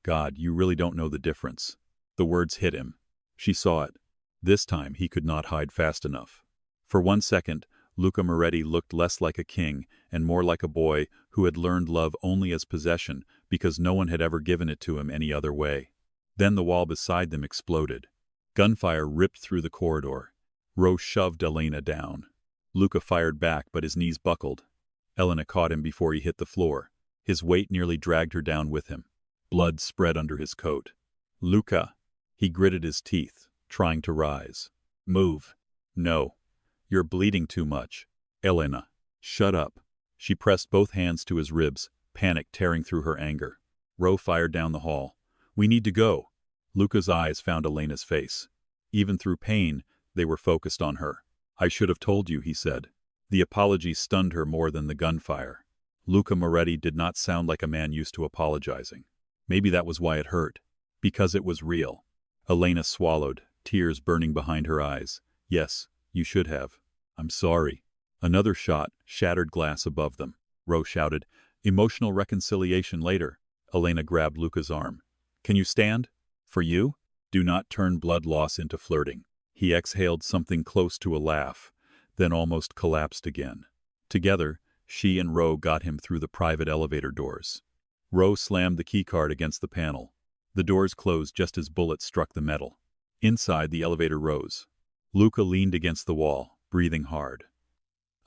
S1: God, you really don't know the difference. The words hit him. She saw it. This time he could not hide fast enough. For 1 second, Luca Moretti looked less like a king and more like a boy who had learned love only as possession because no one had ever given it to him any other way. Then the wall beside them exploded. Gunfire ripped through the corridor. Ro shoved Elena down. Luca fired back, but his knees buckled. Elena caught him before he hit the floor. His weight nearly dragged her down with him. Blood spread under his coat. Luca. He gritted his teeth, trying to rise. Move. No. You're bleeding too much. Elena. Shut up. She pressed both hands to his ribs, panic tearing through her anger. Ro fired down the hall. We need to go. Luca's eyes found Elena's face. Even through pain, they were focused on her. I should have told you, he said. The apology stunned her more than the gunfire. Luca Moretti did not sound like a man used to apologizing. Maybe that was why it hurt. Because it was real. Elena swallowed, tears burning behind her eyes. Yes, you should have. I'm sorry. Another shot, shattered glass above them. Ro shouted, emotional reconciliation later. Elena grabbed Luca's arm. Can you stand? For you? Do not turn blood loss into flirting. He exhaled something close to a laugh, then almost collapsed again. Together, she and Ro got him through the private elevator doors. Ro slammed the keycard against the panel. The doors closed just as bullets struck the metal. Inside, the elevator rose. Luca leaned against the wall, breathing hard.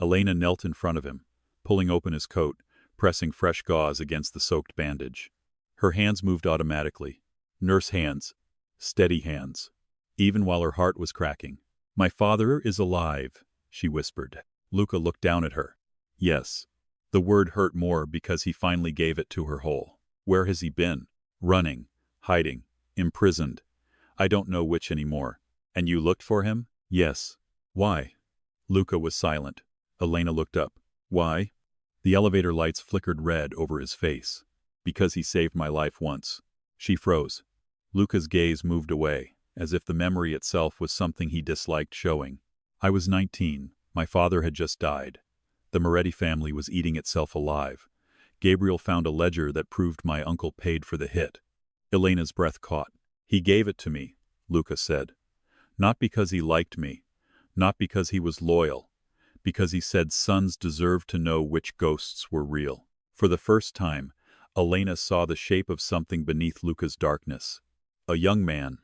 S1: Elena knelt in front of him, pulling open his coat, pressing fresh gauze against the soaked bandage. Her hands moved automatically. Nurse hands. Steady hands. Even while her heart was cracking. My father is alive, she whispered. Luca looked down at her. Yes. The word hurt more because he finally gave it to her whole. Where has he been? Running. Hiding. Imprisoned. I don't know which anymore. And you looked for him? Yes. Why? Luca was silent. Elena looked up. Why? The elevator lights flickered red over his face. Because he saved my life once. She froze. Luca's gaze moved away, as if the memory itself was something he disliked showing. I was 19. My father had just died. The Moretti family was eating itself alive. Gabriel found a ledger that proved my uncle paid for the hit. Elena's breath caught. He gave it to me, Luca said. Not because he liked me. Not because he was loyal. Because he said sons deserved to know which ghosts were real. For the first time, Elena saw the shape of something beneath Luca's darkness. A young man.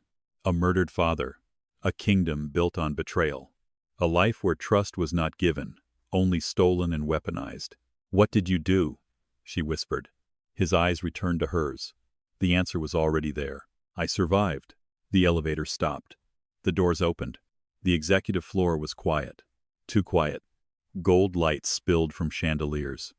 S1: A murdered father. A kingdom built on betrayal. A life where trust was not given, only stolen and weaponized. What did you do? She whispered. His eyes returned to hers. The answer was already there. I survived. The elevator stopped. The doors opened. The executive floor was quiet. Too quiet. Gold lights spilled from chandeliers.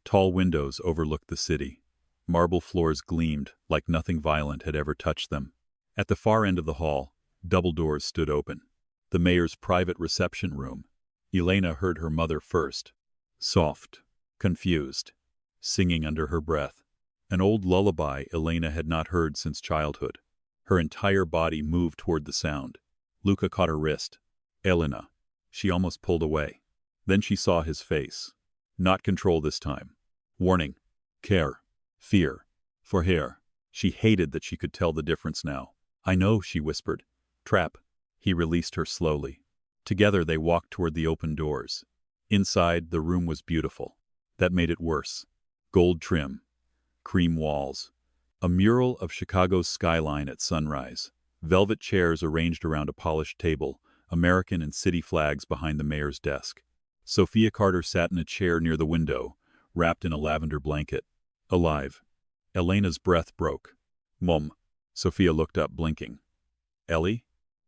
S1: Tall windows overlooked the city. Marble floors gleamed like nothing violent had ever touched them. At the far end of the hall, double doors stood open. The mayor's private reception room. Elena heard her mother first. Soft. Confused. Singing under her breath. An old lullaby Elena had not heard since childhood. Her entire body moved toward the sound. Luca caught her wrist. Elena. She almost pulled away. Then she saw his face. Not control this time. Warning. Care. Fear. For her. She hated that she could tell the difference now. I know, she whispered. Trap. He released her slowly. Together they walked toward the open doors. Inside, the room was beautiful. That made it worse. Gold trim. Cream walls. A mural of Chicago's skyline at sunrise. Velvet chairs arranged around a polished table, American and city flags behind the mayor's desk. Sophia Carter sat in a chair near the window, wrapped in a lavender blanket. Alive. Elena's breath broke. Mom. Sophia looked up, blinking. Ellie?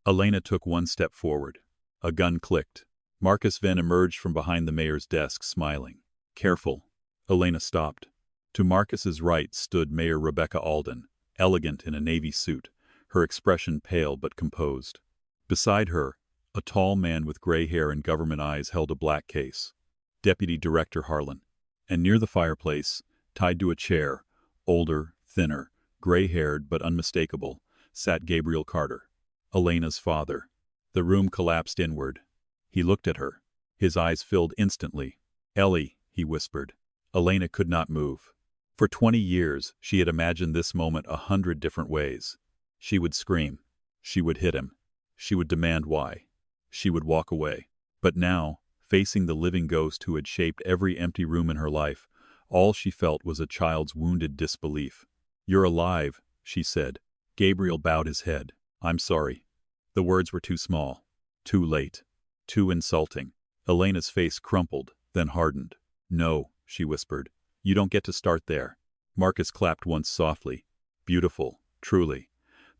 S1: Elena took one step forward. A gun clicked. Marcus Venn emerged from behind the mayor's desk, smiling. Careful. Elena stopped. To Marcus's right stood Mayor Rebecca Alden, elegant in a navy suit, her expression pale but composed. Beside her, a tall man with gray hair and government eyes held a black case. Deputy Director Harlan. And near the fireplace, tied to a chair, older, thinner, gray-haired but unmistakable, sat Gabriel Carter, Elena's father. The room collapsed inward. He looked at her. His eyes filled instantly. Ellie, he whispered. Elena could not move. For 20 years, she had imagined this moment 100 different ways. She would scream. She would hit him. She would demand why. She would walk away. But now, facing the living ghost who had shaped every empty room in her life, all she felt was a child's wounded disbelief. You're alive, she said. Gabriel bowed his head. I'm sorry. The words were too small. Too late. Too insulting. Elena's face crumpled, then hardened. No, she whispered. You don't get to start there. Marcus clapped once softly. Beautiful, truly.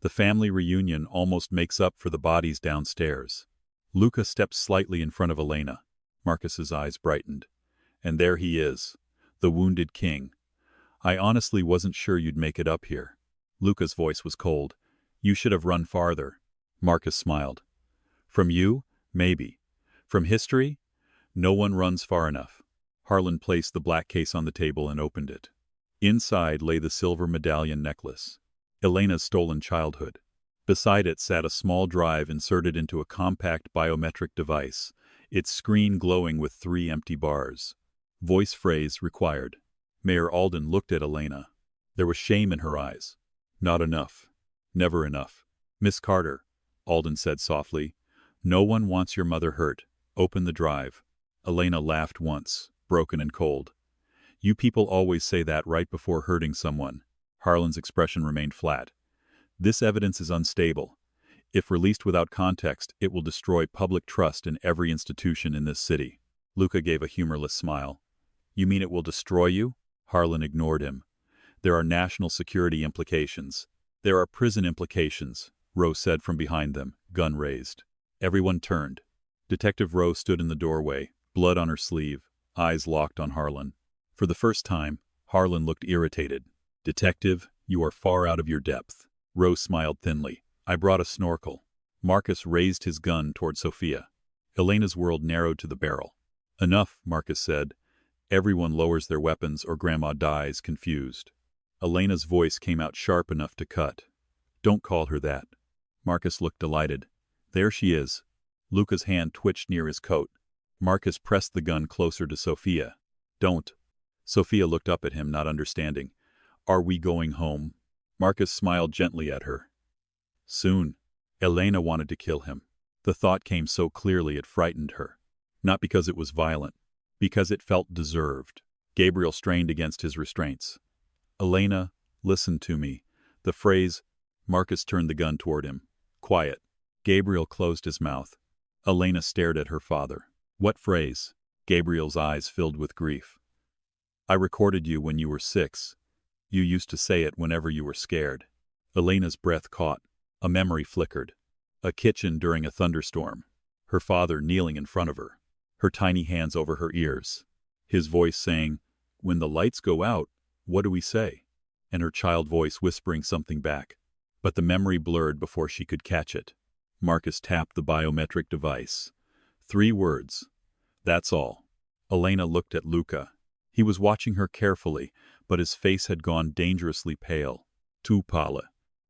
S1: The family reunion almost makes up for the bodies downstairs. Luca stepped slightly in front of Elena. Marcus's eyes brightened. And there he is, the wounded king. I honestly wasn't sure you'd make it up here. Luca's voice was cold. You should have run farther. Marcus smiled. From you? Maybe. From history? No one runs far enough. Harlan placed the black case on the table and opened it. Inside lay the silver medallion necklace. Elena's stolen childhood. Beside it sat a small drive inserted into a compact biometric device, its screen glowing with 3 empty bars. Voice phrase required. Mayor Alden looked at Elena. There was shame in her eyes. Not enough. Never enough. Miss Carter, Alden said softly. No one wants your mother hurt. Open the drive. Elena laughed once, broken and cold. You people always say that right before hurting someone. Harlan's expression remained flat. This evidence is unstable. If released without context, it will destroy public trust in every institution in this city. Luca gave a humorless smile. You mean it will destroy you? Harlan ignored him. There are national security implications. There are prison implications, Rowe said from behind them, gun raised. Everyone turned. Detective Rowe stood in the doorway, blood on her sleeve, eyes locked on Harlan. For the first time, Harlan looked irritated. Detective, you are far out of your depth. Rowe smiled thinly. I brought a snorkel. Marcus raised his gun toward Sophia. Elena's world narrowed to the barrel. "Enough," Marcus said. "Everyone lowers their weapons or Grandma dies confused." Elena's voice came out sharp enough to cut. "Don't call her that." Marcus looked delighted. "There she is." Luca's hand twitched near his coat. Marcus pressed the gun closer to Sophia. "Don't." Sophia looked up at him, not understanding. "Are we going home?" Marcus smiled gently at her. "Soon." Elena wanted to kill him. The thought came so clearly it frightened her. Not because it was violent, because it felt deserved. Gabriel strained against his restraints. "Elena, listen to me." The phrase. Marcus turned the gun toward him. "Quiet." Gabriel closed his mouth. Elena stared at her father. "What phrase?" Gabriel's eyes filled with grief. "I recorded you when you were 6. You used to say it whenever you were scared." Elena's breath caught. A memory flickered. A kitchen during a thunderstorm. Her father kneeling in front of her. Her tiny hands over her ears. His voice saying, "When the lights go out, what do we say?" And her child voice whispering something back. But the memory blurred before she could catch it. Marcus tapped the biometric device. 3 words. That's all. Elena looked at Luca. He was watching her carefully, but his face had gone dangerously pale. Too pale.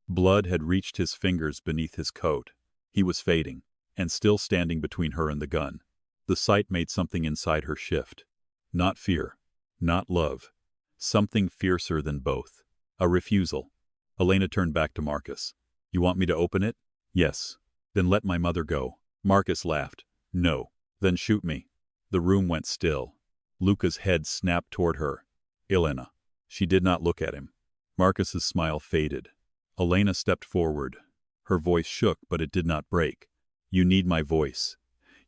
S1: Blood had reached his fingers beneath his coat. He was fading, and still standing between her and the gun. The sight made something inside her shift. Not fear. Not love. Something fiercer than both. A refusal. Elena turned back to Marcus. "You want me to open it?" "Yes." "Then let my mother go." Marcus laughed. "No." "Then shoot me." The room went still. Luca's head snapped toward her. "Elena." She did not look at him. Marcus's smile faded. Elena stepped forward. Her voice shook, but it did not break. "You need my voice.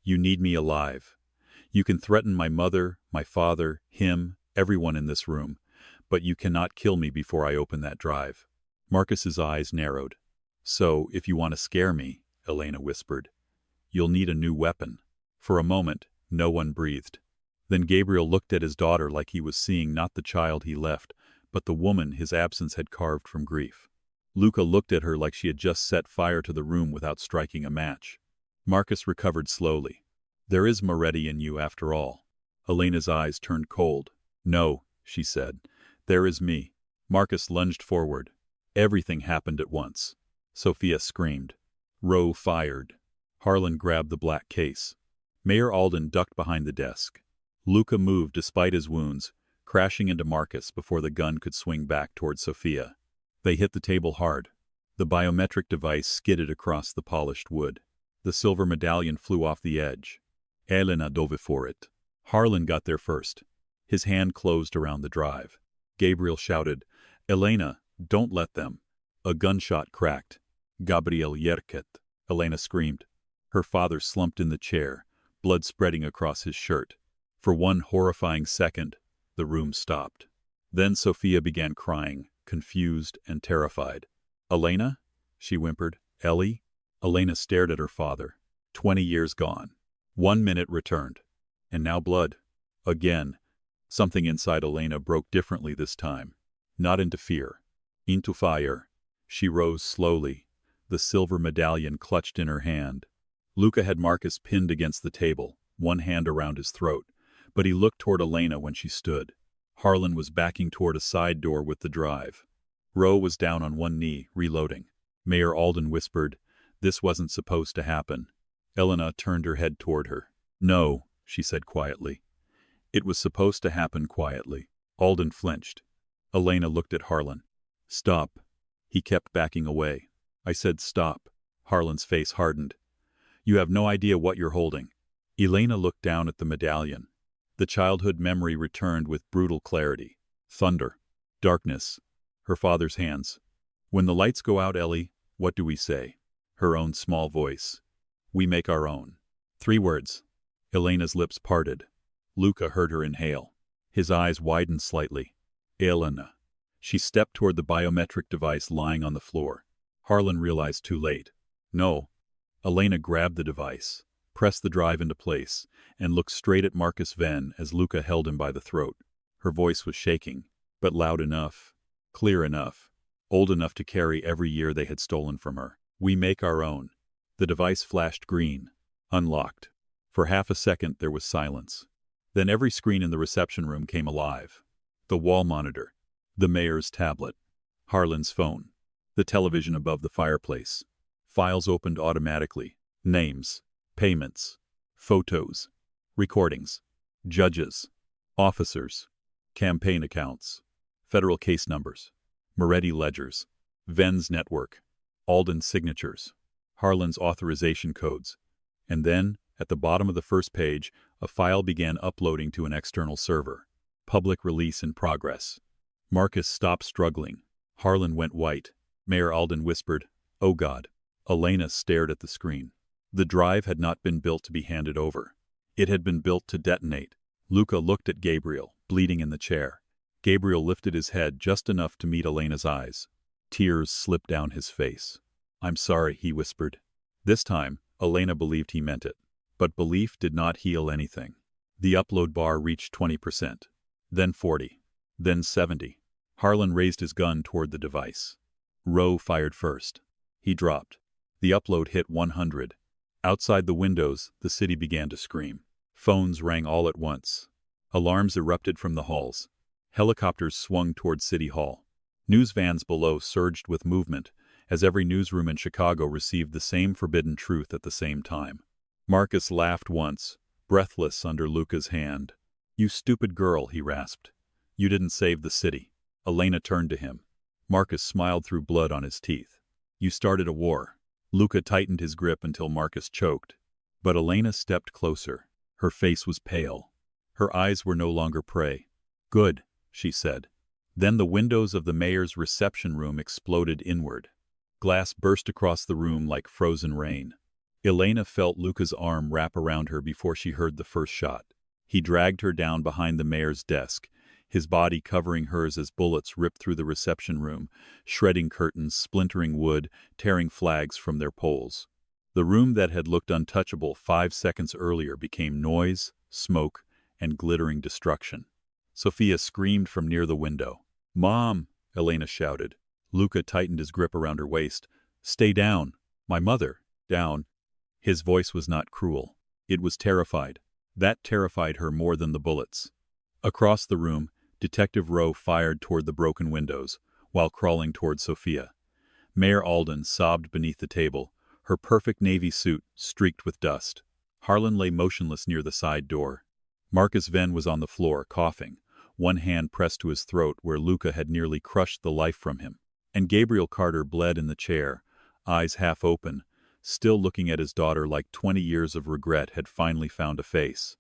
S1: You need me alive. You can threaten my mother, my father, him, everyone in this room, but you cannot kill me before I open that drive." Marcus's eyes narrowed. "So, if you want to scare me," Elena whispered, "you'll need a new weapon." For a moment, no one breathed. Then Gabriel looked at his daughter like he was seeing not the child he left, but the woman his absence had carved from grief. Luca looked at her like she had just set fire to the room without striking a match. Marcus recovered slowly. "There is Moretti in you after all." Elena's eyes turned cold. "No," she said. "There is me." Marcus lunged forward. Everything happened at once. Sophia screamed. Rowe fired. Harlan grabbed the black case. Mayor Alden ducked behind the desk. Luca moved despite his wounds, crashing into Marcus before the gun could swing back toward Sophia. They hit the table hard. The biometric device skidded across the polished wood. The silver medallion flew off the edge. Elena dove for it. Harlan got there first. His hand closed around the drive. Gabriel shouted, "Elena, don't let them." A gunshot cracked. "Gabriel Yerket," Elena screamed. Her father slumped in the chair, blood spreading across his shirt. For one horrifying second, the room stopped. Then Sophia began crying, confused and terrified. "Elena?" she whimpered. "Ellie?" Elena stared at her father. 20 years gone. 1 minute returned. And now blood. Again. Something inside Elena broke differently this time. Not into fear. Into fire. She rose slowly, the silver medallion clutched in her hand. Luca had Marcus pinned against the table, one hand around his throat, but he looked toward Elena when she stood. Harlan was backing toward a side door with the drive. Rowe was down on one knee, reloading. Mayor Alden whispered, "This wasn't supposed to happen." Elena turned her head toward her. "No," she said quietly. "It was supposed to happen quietly." Alden flinched. Elena looked at Harlan. "Stop." He kept backing away. "I said stop." Harlan's face hardened. "You have no idea what you're holding." Elena looked down at the medallion. The childhood memory returned with brutal clarity. Thunder. Darkness. Her father's hands. "When the lights go out, Ellie, what do we say?" Her own small voice. "We make our own." 3 words. Elena's lips parted. Luca heard her inhale. His eyes widened slightly. Elena. She stepped toward the biometric device lying on the floor. Harlan realized too late. No. Elena grabbed the device, pressed the drive into place, and looked straight at Marcus Venn as Luca held him by the throat. Her voice was shaking, but loud enough, clear enough, old enough to carry every year they had stolen from her. "We make our own." The device flashed green. Unlocked. For half a second there was silence. Then every screen in the reception room came alive. The wall monitor. The mayor's tablet. Harlan's phone. The television above the fireplace. Files opened automatically. Names. Payments. Photos. Recordings. Judges. Officers. Campaign accounts. Federal case numbers. Moretti ledgers. Venn's network. Alden's signatures. Harlan's authorization codes. And then, at the bottom of the first page, a file began uploading to an external server. Public release in progress. Marcus stopped struggling. Harlan went white. Mayor Alden whispered, "Oh God." Elena stared at the screen. The drive had not been built to be handed over. It had been built to detonate. Luca looked at Gabriel, bleeding in the chair. Gabriel lifted his head just enough to meet Elena's eyes. Tears slipped down his face. "I'm sorry," he whispered. This time, Elena believed he meant it. But belief did not heal anything. The upload bar reached 20%. Then 40. Then 70. Harlan raised his gun toward the device. Rowe fired first. He dropped. The upload hit 100. Outside the windows, the city began to scream. Phones rang all at once. Alarms erupted from the halls. Helicopters swung toward City Hall. News vans below surged with movement, as every newsroom in Chicago received the same forbidden truth at the same time. Marcus laughed once, breathless under Luca's hand. "You stupid girl," he rasped. "You didn't save the city." Elena turned to him. Marcus smiled through blood on his teeth. "You started a war." Luca tightened his grip until Marcus choked. But Elena stepped closer. Her face was pale. Her eyes were no longer prey. "Good," she said. Then the windows of the mayor's reception room exploded inward. Glass burst across the room like frozen rain. Elena felt Luca's arm wrap around her before she heard the first shot. He dragged her down behind the mayor's desk, his body covering hers as bullets ripped through the reception room, shredding curtains, splintering wood, tearing flags from their poles. The room that had looked untouchable 5 seconds earlier became noise, smoke, and glittering destruction. Sophia screamed from near the window. "Mom!" Elena shouted. Luca tightened his grip around her waist. "Stay down. My mother. Down." His voice was not cruel. It was terrified. That terrified her more than the bullets. Across the room, Detective Rowe fired toward the broken windows, while crawling toward Sophia. Mayor Alden sobbed beneath the table, her perfect navy suit streaked with dust. Harlan lay motionless near the side door. Marcus Venn was on the floor, coughing, one hand pressed to his throat where Luca had nearly crushed the life from him. And Gabriel Carter bled in the chair, eyes half open, still looking at his daughter like 20 years of regret had finally found a face.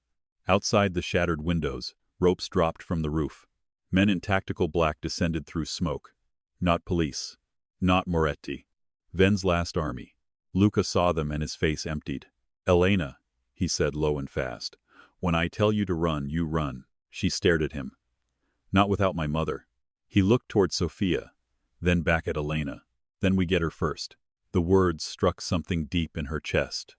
S1: Outside the shattered windows, ropes dropped from the roof. Men in tactical black descended through smoke. Not police. Not Moretti. Venn's last army. Luca saw them and his face emptied. "Elena," he said low and fast. "When I tell you to run, you run." She stared at him. "Not without my mother." He looked toward Sophia, then back at Elena. "Then we get her first." The words struck something deep in her chest.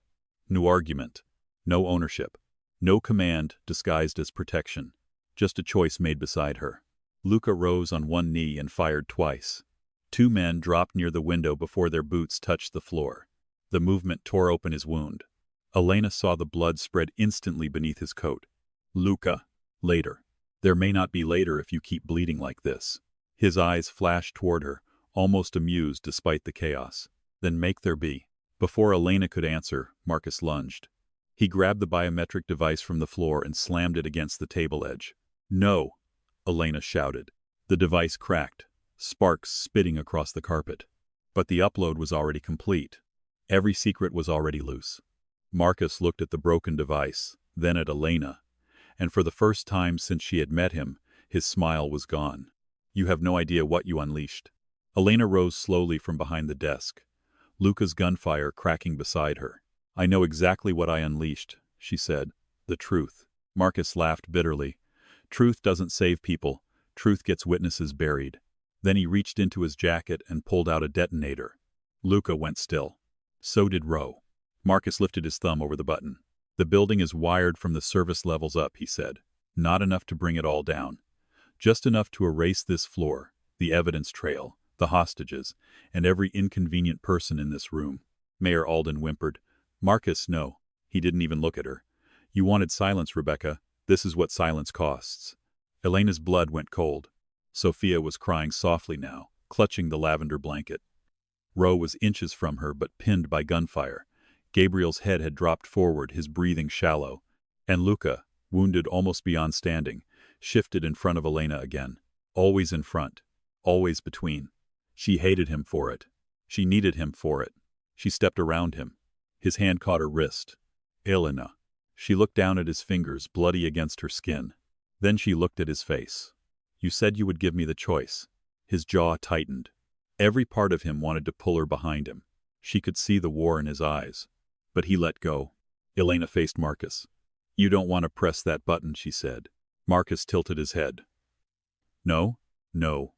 S1: No argument. No ownership. No command disguised as protection. Just a choice made beside her. Luca rose on one knee and fired twice. 2 men dropped near the window before their boots touched the floor. The movement tore open his wound. Elena saw the blood spread instantly beneath his coat. "Luca." "Later." "There may not be later if you keep bleeding like this." His eyes flashed toward her, almost amused despite the chaos. "Then make there be." Before Elena could answer, Marcus lunged. He grabbed the biometric device from the floor and slammed it against the table edge. "No!" Elena shouted. The device cracked, sparks spitting across the carpet. But the upload was already complete. Every secret was already loose. Marcus looked at the broken device, then at Elena, and for the first time since she had met him, his smile was gone. "You have no idea what you unleashed." Elena rose slowly from behind the desk, Luca's gunfire cracking beside her. "I know exactly what I unleashed," she said. "The truth." Marcus laughed bitterly. "Truth doesn't save people. Truth gets witnesses buried." Then he reached into his jacket and pulled out a detonator. Luca went still. So did Rowe. Marcus lifted his thumb over the button. "The building is wired from the service levels up," he said. "Not enough to bring it all down. Just enough to erase this floor, the evidence trail, the hostages, and every inconvenient person in this room." Mayor Alden whimpered. Marcus, no. He didn't even look at her. You wanted silence, Rebecca. This is what silence costs. Elena's blood went cold. Sophia was crying softly now, clutching the lavender blanket. Roe was inches from her but pinned by gunfire. Gabriel's head had dropped forward, his breathing shallow. And Luca, wounded almost beyond standing, shifted in front of Elena again. Always in front. Always between. She hated him for it. She needed him for it. She stepped around him. His hand caught her wrist. Elena. She looked down at his fingers, bloody against her skin. Then she looked at his face. You said you would give me the choice. His jaw tightened. Every part of him wanted to pull her behind him. She could see the war in his eyes. But he let go. Elena faced Marcus. You don't want to press that button, she said. Marcus tilted his head. No? No.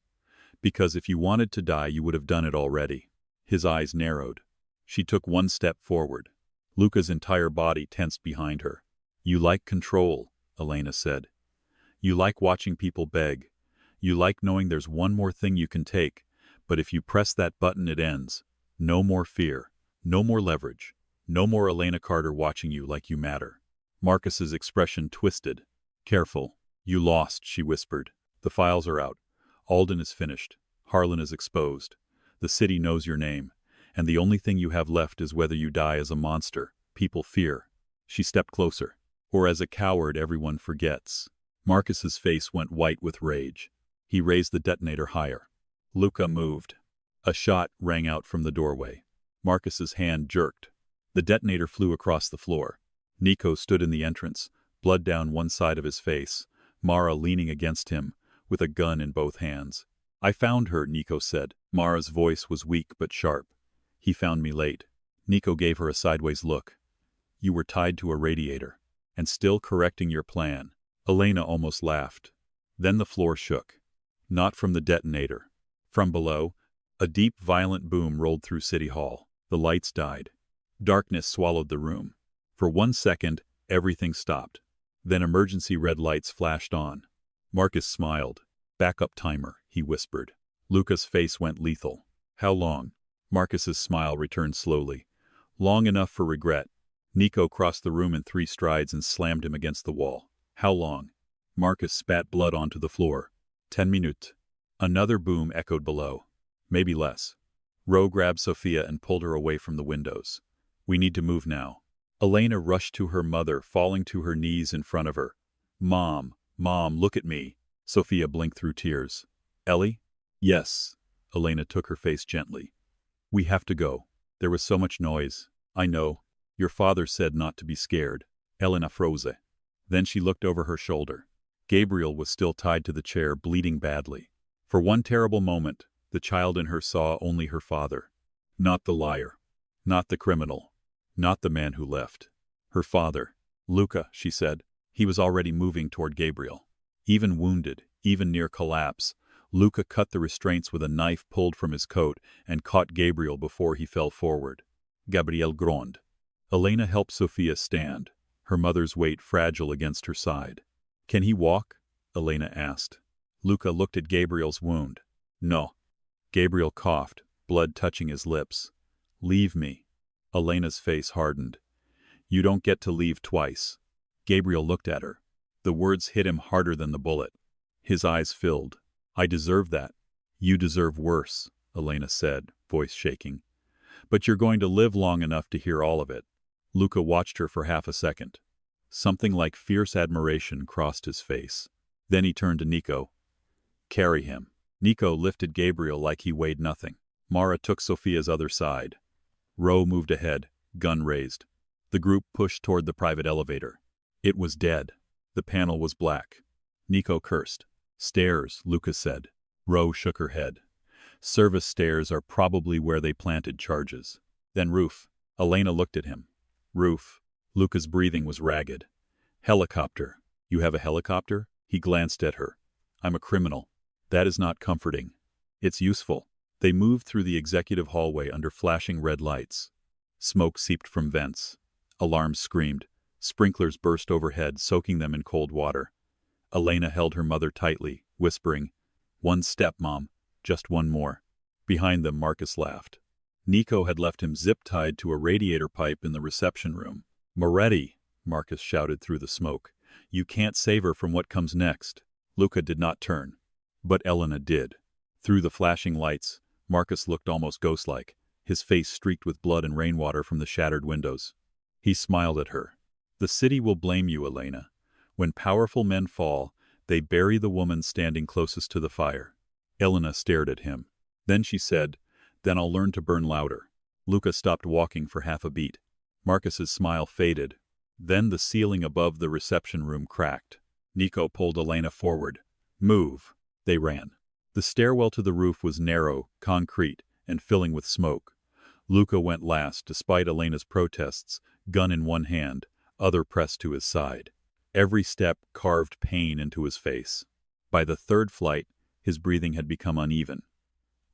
S1: Because if you wanted to die, you would have done it already. His eyes narrowed. She took one step forward. Luca's entire body tensed behind her. You like control, Elena said. You like watching people beg. You like knowing there's one more thing you can take, but if you press that button it ends. No more fear. No more leverage. No more Elena Carter watching you like you matter. Marcus's expression twisted. Careful. You lost, she whispered. The files are out. Alden is finished. Harlan is exposed. The city knows your name. And the only thing you have left is whether you die as a monster people fear. She stepped closer. Or as a coward everyone forgets. Marcus's face went white with rage. He raised the detonator higher. Luca moved. A shot rang out from the doorway. Marcus's hand jerked. The detonator flew across the floor. Nico stood in the entrance, blood down one side of his face, Mara leaning against him, with a gun in both hands. I found her, Nico said. Mara's voice was weak but sharp. He found me late. Nico gave her a sideways look. You were tied to a radiator, and still correcting your plan. Elena almost laughed. Then the floor shook. Not from the detonator. From below, a deep, violent boom rolled through City Hall. The lights died. Darkness swallowed the room. For 1 second, everything stopped. Then emergency red lights flashed on. Marcus smiled. Backup timer, he whispered. Luca's face went lethal. How long? Marcus's smile returned slowly. Long enough for regret. Nico crossed the room in 3 strides and slammed him against the wall. How long? Marcus spat blood onto the floor. 10 minutes. Another boom echoed below. Maybe less. Roe grabbed Sophia and pulled her away from the windows. We need to move now. Elena rushed to her mother, falling to her knees in front of her. Mom, look at me. Sophia blinked through tears. Ellie? Yes. Elena took her face gently. We have to go. There was so much noise. I know. Your father said not to be scared. Elena froze. Then she looked over her shoulder. Gabriel was still tied to the chair, bleeding badly. For one terrible moment, the child in her saw only her father. Not the liar. Not the criminal. Not the man who left. Her father. Luca, she said. He was already moving toward Gabriel. Even wounded, even near collapse, Luca cut the restraints with a knife pulled from his coat and caught Gabriel before he fell forward. Gabriel groaned. Elena helped Sophia stand, her mother's weight fragile against her side. Can he walk? Elena asked. Luca looked at Gabriel's wound. No. Gabriel coughed, blood touching his lips. Leave me. Elena's face hardened. You don't get to leave twice. Gabriel looked at her. The words hit him harder than the bullet. His eyes filled. I deserve that. You deserve worse, Elena said, voice shaking. But you're going to live long enough to hear all of it. Luca watched her for half a second. Something like fierce admiration crossed his face. Then he turned to Nico. Carry him. Nico lifted Gabriel like he weighed nothing. Mara took Sophia's other side. Roe moved ahead, gun raised. The group pushed toward the private elevator. It was dead. The panel was black. Nico cursed. Stairs, Luca said. Roe shook her head. Service stairs are probably where they planted charges. Then roof. Elena looked at him. Roof. Luca's breathing was ragged. Helicopter. You have a helicopter? He glanced at her. I'm a criminal. That is not comforting. It's useful. They moved through the executive hallway under flashing red lights. Smoke seeped from vents. Alarms screamed. Sprinklers burst overhead, soaking them in cold water. Elena held her mother tightly, whispering, One step, Mom. Just one more. Behind them, Marcus laughed. Nico had left him zip-tied to a radiator pipe in the reception room. "Moretti," Marcus shouted through the smoke. "You can't save her from what comes next." Luca did not turn. But Elena did. Through the flashing lights, Marcus looked almost ghost-like, his face streaked with blood and rainwater from the shattered windows. He smiled at her. "The city will blame you, Elena. When powerful men fall, they bury the woman standing closest to the fire." Elena stared at him. Then she said, "Then I'll learn to burn louder." Luca stopped walking for half a beat. Marcus's smile faded. Then the ceiling above the reception room cracked. Nico pulled Elena forward. "Move." They ran. The stairwell to the roof was narrow, concrete, and filling with smoke. Luca went last, despite Elena's protests, gun in one hand, other pressed to his side. Every step carved pain into his face. By the third flight, his breathing had become uneven.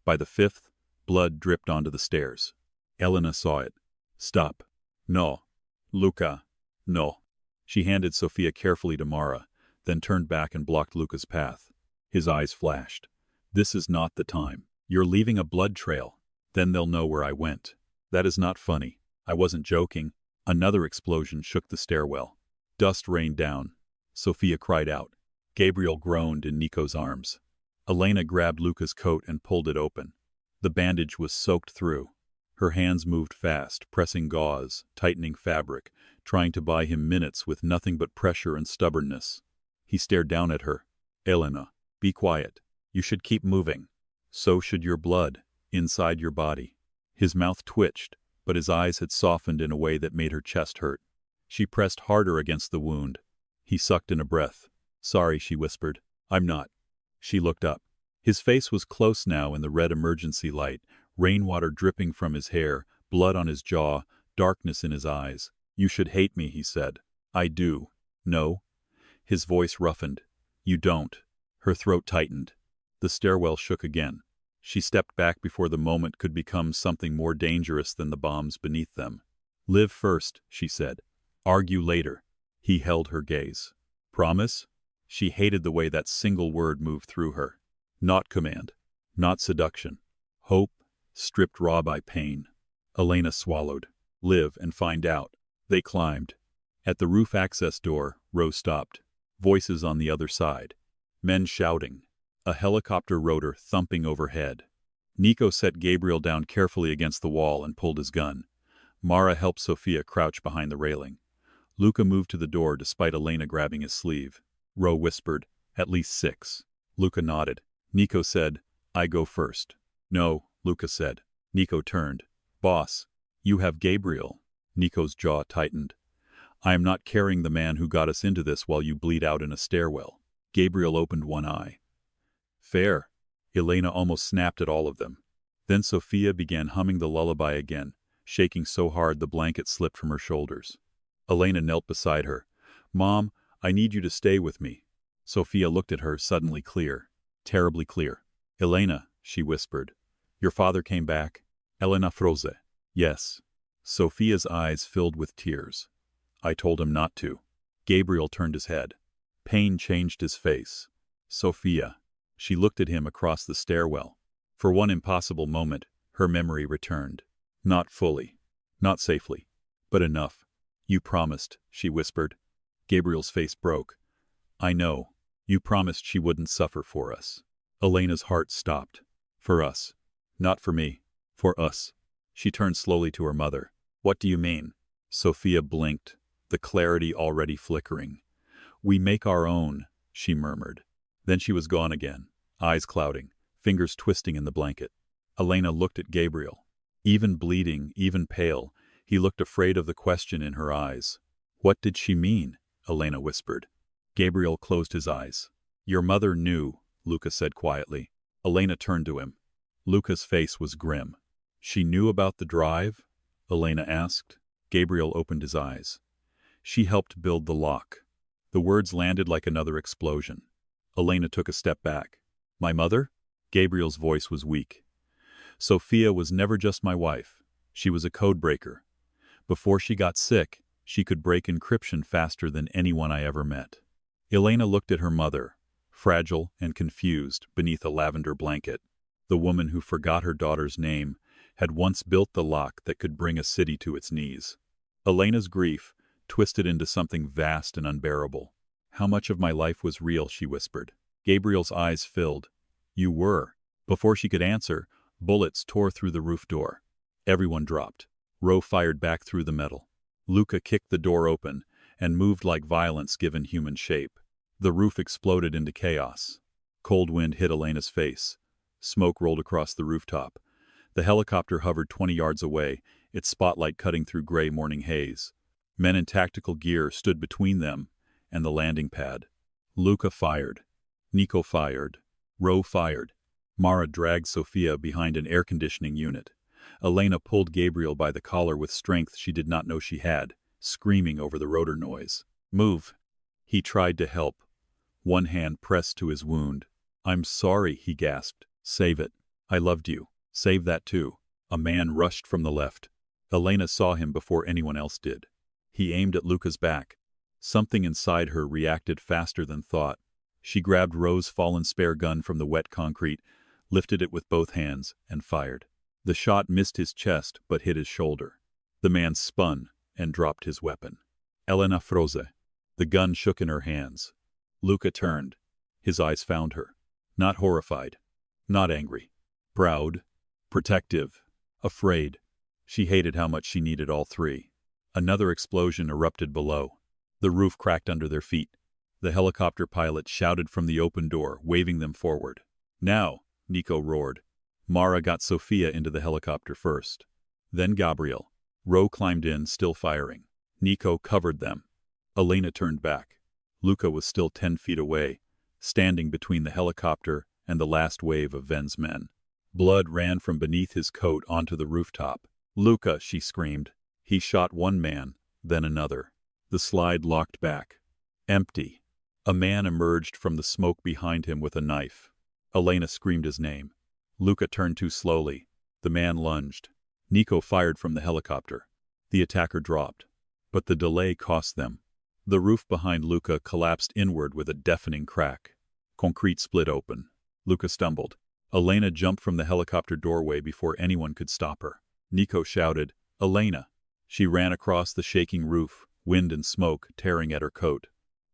S1: By the fifth, blood dripped onto the stairs. Elena saw it. "Stop." "No." "Luca." "No." She handed Sophia carefully to Mara, then turned back and blocked Luca's path. His eyes flashed. "This is not the time. You're leaving a blood trail. Then they'll know where I went." "That is not funny. I wasn't joking." Another explosion shook the stairwell. Dust rained down. Sophia cried out. Gabriel groaned in Nico's arms. Elena grabbed Luca's coat and pulled it open. The bandage was soaked through. Her hands moved fast, pressing gauze, tightening fabric, trying to buy him minutes with nothing but pressure and stubbornness. He stared down at her. "Elena, be quiet. You should keep moving. So should your blood, inside your body." His mouth twitched, but his eyes had softened in a way that made her chest hurt. She pressed harder against the wound. He sucked in a breath. "Sorry," she whispered. "I'm not." She looked up. His face was close now in the red emergency light, rainwater dripping from his hair, blood on his jaw, darkness in his eyes. "You should hate me," he said. "I do." "No." His voice roughened. "You don't." Her throat tightened. The stairwell shook again. She stepped back before the moment could become something more dangerous than the bombs beneath them. "Live first," she said. "Argue later." He held her gaze. "Promise?" She hated the way that single word moved through her. Not command. Not seduction. Hope, stripped raw by pain. Elena swallowed. "Live and find out." They climbed. At the roof access door, Rose stopped. Voices on the other side. Men shouting. A helicopter rotor thumping overhead. Nico set Gabriel down carefully against the wall and pulled his gun. Mara helped Sophia crouch behind the railing. Luca moved to the door despite Elena grabbing his sleeve. Rose whispered, "At least 6. Luca nodded. Nico said, "I go first." "No," Luca said. Nico turned. "Boss, you have Gabriel." Nico's jaw tightened. "I am not carrying the man who got us into this while you bleed out in a stairwell." Gabriel opened one eye. "Fair." Elena almost snapped at all of them. Then Sophia began humming the lullaby again, shaking so hard the blanket slipped from her shoulders. Elena knelt beside her. "Mom, I need you to stay with me." Sophia looked at her, suddenly clear. Terribly clear. "Elena," she whispered. "Your father came back?" Elena froze. "Yes." Sophia's eyes filled with tears. "I told him not to." Gabriel turned his head. Pain changed his face. "Sophia." She looked at him across the stairwell. For one impossible moment, her memory returned. Not fully. Not safely. But enough. "You promised," she whispered. Gabriel's face broke. "I know. You promised she wouldn't suffer for us." Elena's heart stopped. "For us. Not for me. For us." She turned slowly to her mother. "What do you mean?" Sophia blinked, the clarity already flickering. "We make our own," she murmured. Then she was gone again, eyes clouding, fingers twisting in the blanket. Elena looked at Gabriel. Even bleeding, even pale, he looked afraid of the question in her eyes. "What did she mean?" Elena whispered. Gabriel closed his eyes. "Your mother knew," Luca said quietly. Elena turned to him. Luca's face was grim. "She knew about the drive?" Elena asked. Gabriel opened his eyes. "She helped build the lock." The words landed like another explosion. Elena took a step back. "My mother?" Gabriel's voice was weak. "Sophia was never just my wife. She was a codebreaker. Before she got sick, she could break encryption faster than anyone I ever met." Elena looked at her mother, fragile and confused beneath a lavender blanket. The woman who forgot her daughter's name had once built the lock that could bring a city to its knees. Elena's grief twisted into something vast and unbearable. "How much of my life was real?" she whispered. Gabriel's eyes filled. "You were." Before she could answer, bullets tore through the roof door. Everyone dropped. Roe fired back through the metal. Luca kicked the door open and moved like violence given human shape. The roof exploded into chaos. Cold wind hit Elena's face. Smoke rolled across the rooftop. The helicopter hovered 20 yards away, its spotlight cutting through gray morning haze. Men in tactical gear stood between them and the landing pad. Luca fired. Nico fired. Roe fired. Mara dragged Sofia behind an air conditioning unit. Elena pulled Gabriel by the collar with strength she did not know she had, screaming over the rotor noise. "Move." He tried to help. One hand pressed to his wound. "I'm sorry," he gasped. "Save it. I loved you. Save that too." A man rushed from the left. Elena saw him before anyone else did. He aimed at Luca's back. Something inside her reacted faster than thought. She grabbed Roe's fallen spare gun from the wet concrete, lifted it with both hands, and fired. The shot missed his chest but hit his shoulder. The man spun and dropped his weapon. Elena froze. The gun shook in her hands. Luca turned. His eyes found her. Not horrified. Not angry. Proud. Protective. Afraid. She hated how much she needed all three. Another explosion erupted below. The roof cracked under their feet. The helicopter pilot shouted from the open door, waving them forward. "Now," Nico roared. Mara got Sofia into the helicopter first. Then Gabriel. Roe climbed in, still firing. Nico covered them. Elena turned back. Luca was still 10 feet away, standing between the helicopter and the last wave of Ven's men. Blood ran from beneath his coat onto the rooftop. "Luca," she screamed. He shot one man, then another. The slide locked back. Empty. A man emerged from the smoke behind him with a knife. Elena screamed his name. Luca turned too slowly. The man lunged. Nico fired from the helicopter. The attacker dropped. But the delay cost them. The roof behind Luca collapsed inward with a deafening crack. Concrete split open. Luca stumbled. Elena jumped from the helicopter doorway before anyone could stop her. Nico shouted, "Elena!" She ran across the shaking roof, wind and smoke tearing at her coat.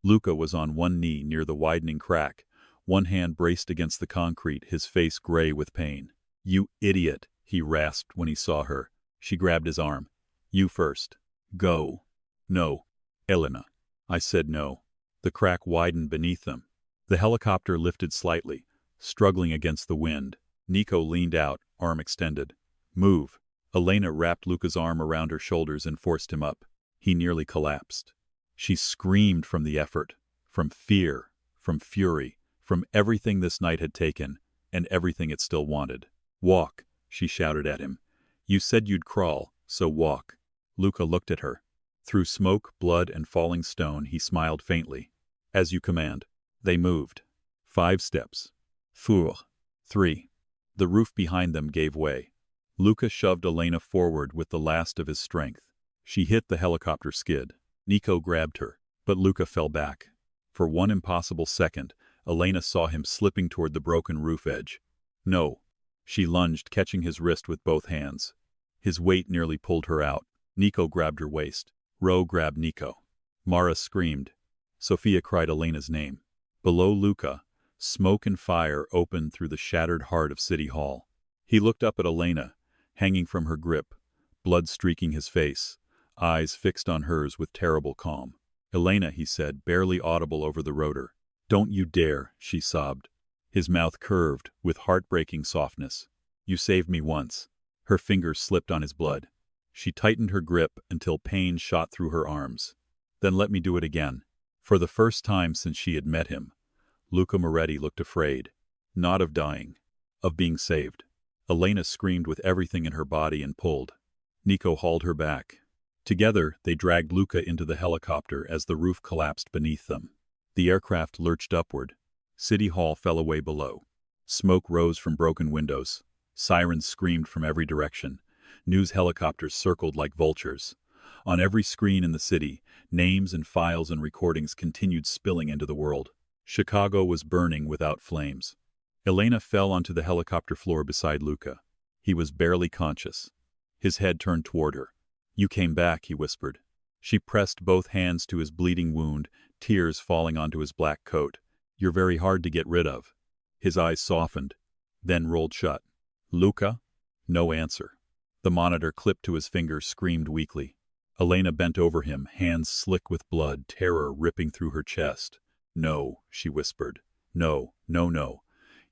S1: Luca was on one knee near the widening crack, one hand braced against the concrete, his face gray with pain. "You idiot," he rasped when he saw her. She grabbed his arm. "You first. Go." "No. Elena." I said no. The crack widened beneath them. The helicopter lifted slightly, struggling against the wind. Nico leaned out, arm extended. "Move." Elena wrapped Luca's arm around her shoulders and forced him up. He nearly collapsed. She screamed from the effort, from fear, from fury, from everything this night had taken, and everything it still wanted. "Walk," she shouted at him. "You said you'd crawl, so walk." Luca looked at her. Through smoke, blood, and falling stone, he smiled faintly. "As you command." They moved. 5 steps. 4. 3. The roof behind them gave way. Luca shoved Elena forward with the last of his strength. She hit the helicopter skid. Nico grabbed her, but Luca fell back. For one impossible second, Elena saw him slipping toward the broken roof edge. "No." She lunged, catching his wrist with both hands. His weight nearly pulled her out. Nico grabbed her waist. Roe grabbed Nico. Mara screamed. Sofia cried Elena's name. Below Luca, smoke and fire opened through the shattered heart of City Hall. He looked up at Elena, hanging from her grip, blood streaking his face, eyes fixed on hers with terrible calm. "Elena," he said, barely audible over the rotor. "Don't you dare," she sobbed. His mouth curved with heartbreaking softness. "You saved me once." Her fingers slipped on his blood. She tightened her grip until pain shot through her arms. "Then let me do it again." For the first time since she had met him, Luca Moretti looked afraid. Not of dying. Of being saved. Elena screamed with everything in her body and pulled. Nico hauled her back. Together, they dragged Luca into the helicopter as the roof collapsed beneath them. The aircraft lurched upward. City Hall fell away below. Smoke rose from broken windows. Sirens screamed from every direction. News helicopters circled like vultures. On every screen in the city, names and files and recordings continued spilling into the world. Chicago was burning without flames. Elena fell onto the helicopter floor beside Luca. He was barely conscious. His head turned toward her. "You came back," he whispered. She pressed both hands to his bleeding wound, tears falling onto his black coat. "You're very hard to get rid of." His eyes softened, then rolled shut. "Luca?" No answer. The monitor, clipped to his fingers, screamed weakly. Elena bent over him, hands slick with blood, terror ripping through her chest. "No," she whispered. "No, no, no.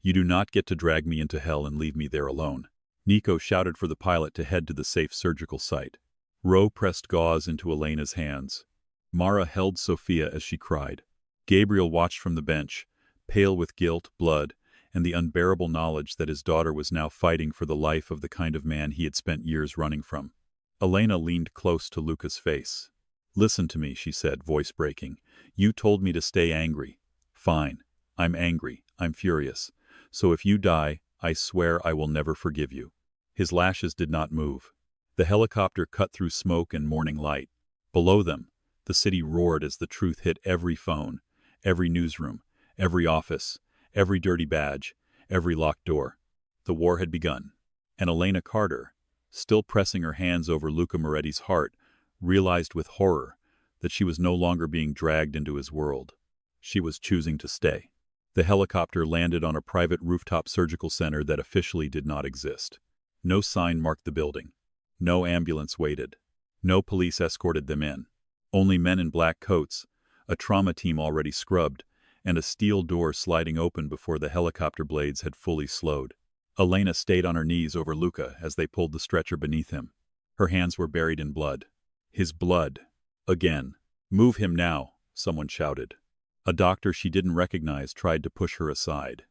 S1: You do not get to drag me into hell and leave me there alone." Nico shouted for the pilot to head to the safe surgical site. Ro pressed gauze into Elena's hands. Mara held Sophia as she cried. Gabriel watched from the bench, pale with guilt, blood, and the unbearable knowledge that his daughter was now fighting for the life of the kind of man he had spent years running from. Elena leaned close to Luca's face. "Listen to me," she said, voice breaking. "You told me to stay angry. Fine. I'm angry. I'm furious. So if you die, I swear I will never forgive you." His lashes did not move. The helicopter cut through smoke and morning light. Below them, the city roared as the truth hit every phone, every newsroom, every office, every dirty badge, every locked door. The war had begun. And Elena Carter, still pressing her hands over Luca Moretti's heart, realized with horror that she was no longer being dragged into his world. She was choosing to stay. The helicopter landed on a private rooftop surgical center that officially did not exist. No sign marked the building. No ambulance waited. No police escorted them in. Only men in black coats, a trauma team already scrubbed, and a steel door sliding open before the helicopter blades had fully slowed. Elena stayed on her knees over Luca as they pulled the stretcher beneath him. Her hands were buried in blood. His blood. Again. "Move him now," someone shouted. A doctor she didn't recognize tried to push her aside.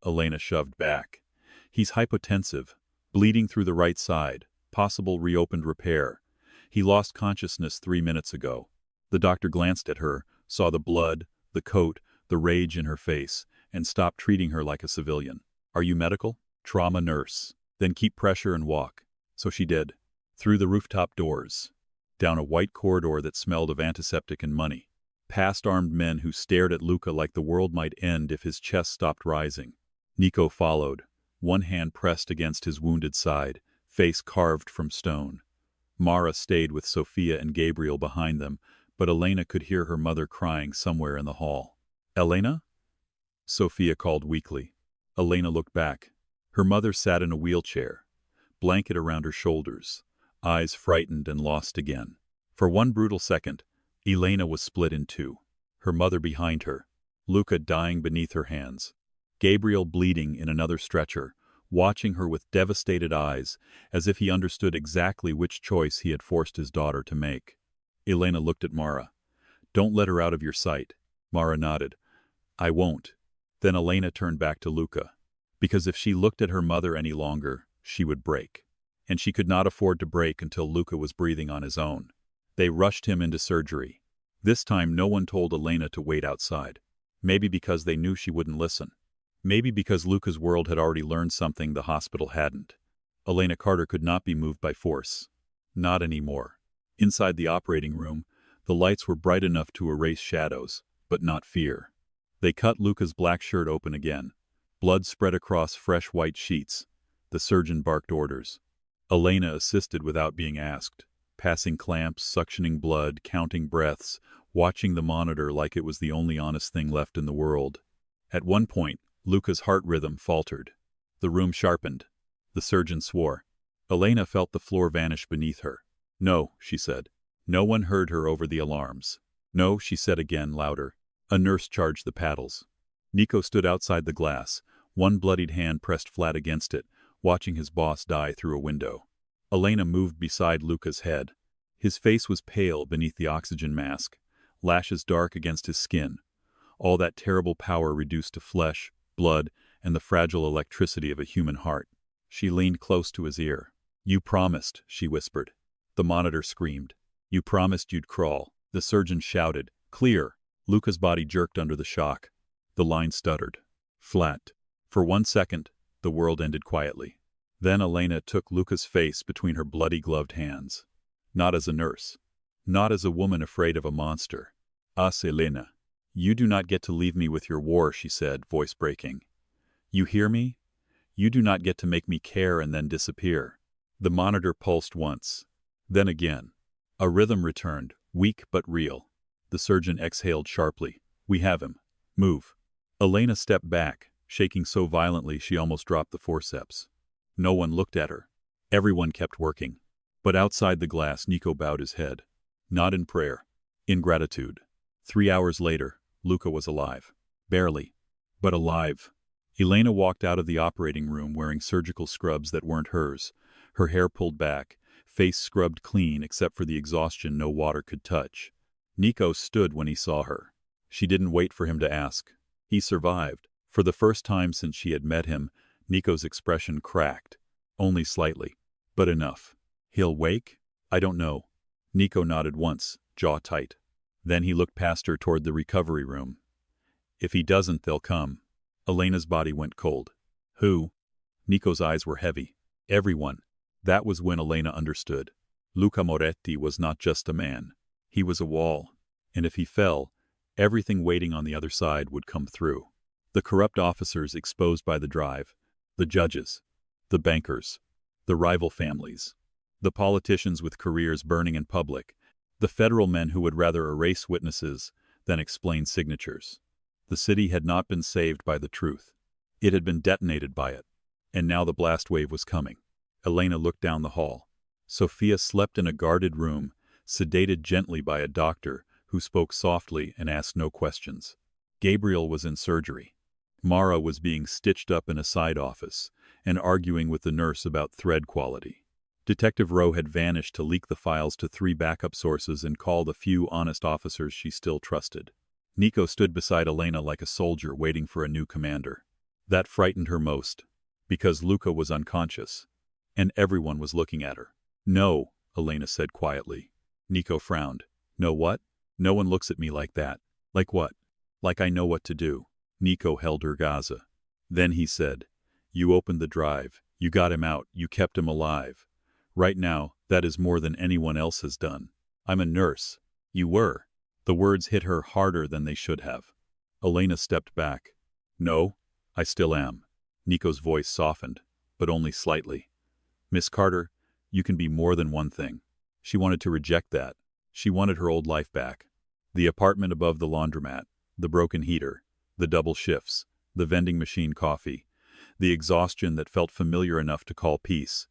S1: Elena shoved back. "He's hypotensive, bleeding through the right side, possible reopened repair. He lost consciousness 3 minutes ago." The doctor glanced at her, saw the blood, the coat, the rage in her face, and stopped treating her like a civilian. "Are you medical?" "Trauma nurse." "Then keep pressure and walk." So she did. Through the rooftop doors. Down a white corridor that smelled of antiseptic and money. Past armed men who stared at Luca like the world might end if his chest stopped rising. Nico followed, one hand pressed against his wounded side, face carved from stone. Mara stayed with Sophia and Gabriel behind them, but Elena could hear her mother crying somewhere in the hall. "Elena?" Sophia called weakly. Elena looked back. Her mother sat in a wheelchair, blanket around her shoulders, eyes frightened and lost again. For one brutal second, Elena was split in two. Her mother behind her, Luca dying beneath her hands, Gabriel bleeding in another stretcher, watching her with devastated eyes, as if he understood exactly which choice he had forced his daughter to make. Elena looked at Mara. "Don't let her out of your sight." Mara nodded. "I won't." Then Elena turned back to Luca. Because if she looked at her mother any longer, she would break. And she could not afford to break until Luca was breathing on his own. They rushed him into surgery. This time no one told Elena to wait outside. Maybe because they knew she wouldn't listen. Maybe because Luca's world had already learned something the hospital hadn't. Elena Carter could not be moved by force. Not anymore. Inside the operating room, the lights were bright enough to erase shadows, but not fear. They cut Luca's black shirt open again. Blood spread across fresh white sheets. The surgeon barked orders. Elena assisted without being asked, passing clamps, suctioning blood, counting breaths, watching the monitor like it was the only honest thing left in the world. At one point, Luca's heart rhythm faltered. The room sharpened. The surgeon swore. Elena felt the floor vanish beneath her. "No," she said. No one heard her over the alarms. "No," she said again, louder. A nurse charged the paddles. Nico stood outside the glass, one bloodied hand pressed flat against it, watching his boss die through a window. Elena moved beside Luca's head. His face was pale beneath the oxygen mask, lashes dark against his skin. All that terrible power reduced to flesh, blood, and the fragile electricity of a human heart. She leaned close to his ear. "You promised," she whispered. The monitor screamed. "You promised you'd crawl." The surgeon shouted. "Clear." Luca's body jerked under the shock. The line stuttered. Flat. For 1 second, the world ended quietly. Then Elena took Luca's face between her bloody gloved hands. Not as a nurse. Not as a woman afraid of a monster. "Us, Elena. You do not get to leave me with your war," she said, voice breaking. "You hear me? You do not get to make me care and then disappear. The monitor pulsed once. Then again. A rhythm returned, weak but real. The surgeon exhaled sharply. We have him. Move. Elena stepped back, shaking so violently she almost dropped the forceps. No one looked at her. Everyone kept working. But outside the glass, Nico bowed his head. Not in prayer. In gratitude. 3 hours later, Luca was alive. Barely. But alive. Elena walked out of the operating room wearing surgical scrubs that weren't hers, her hair pulled back, face scrubbed clean except for the exhaustion no water could touch. Nico stood when he saw her. She didn't wait for him to ask. He survived. For the first time since she had met him, Nico's expression cracked. Only slightly. But enough. He'll wake? I don't know. Nico nodded once, jaw tight. Then he looked past her toward the recovery room. If he doesn't, they'll come. Elena's body went cold. Who? Nico's eyes were heavy. Everyone. That was when Elena understood. Luca Moretti was not just a man. He was a wall. And if he fell, everything waiting on the other side would come through. The corrupt officers exposed by the drive, the judges, the bankers, the rival families, the politicians with careers burning in public, the federal men who would rather erase witnesses than explain signatures. The city had not been saved by the truth. It had been detonated by it. And now the blast wave was coming. Elena looked down the hall. Sophia slept in a guarded room, sedated gently by a doctor who spoke softly and asked no questions. Gabriel was in surgery. Mara was being stitched up in a side office and arguing with the nurse about thread quality. Detective Rowe had vanished to leak the files to 3 backup sources and call the few honest officers she still trusted. Nico stood beside Elena like a soldier waiting for a new commander. That frightened her most, because Luca was unconscious, and everyone was looking at her. No, Elena said quietly. Nico frowned. No what? No one looks at me like that. Like what? Like I know what to do. Nico held her Gaza. Then he said, You opened the drive. You got him out. You kept him alive. Right now, that is more than anyone else has done. I'm a nurse. You were. The words hit her harder than they should have. Elena stepped back. No, I still am. Nico's voice softened, but only slightly. Miss Carter, you can be more than one thing. She wanted to reject that. She wanted her old life back. The apartment above the laundromat, the broken heater, the double shifts, the vending machine coffee, the exhaustion that felt familiar enough to call peace.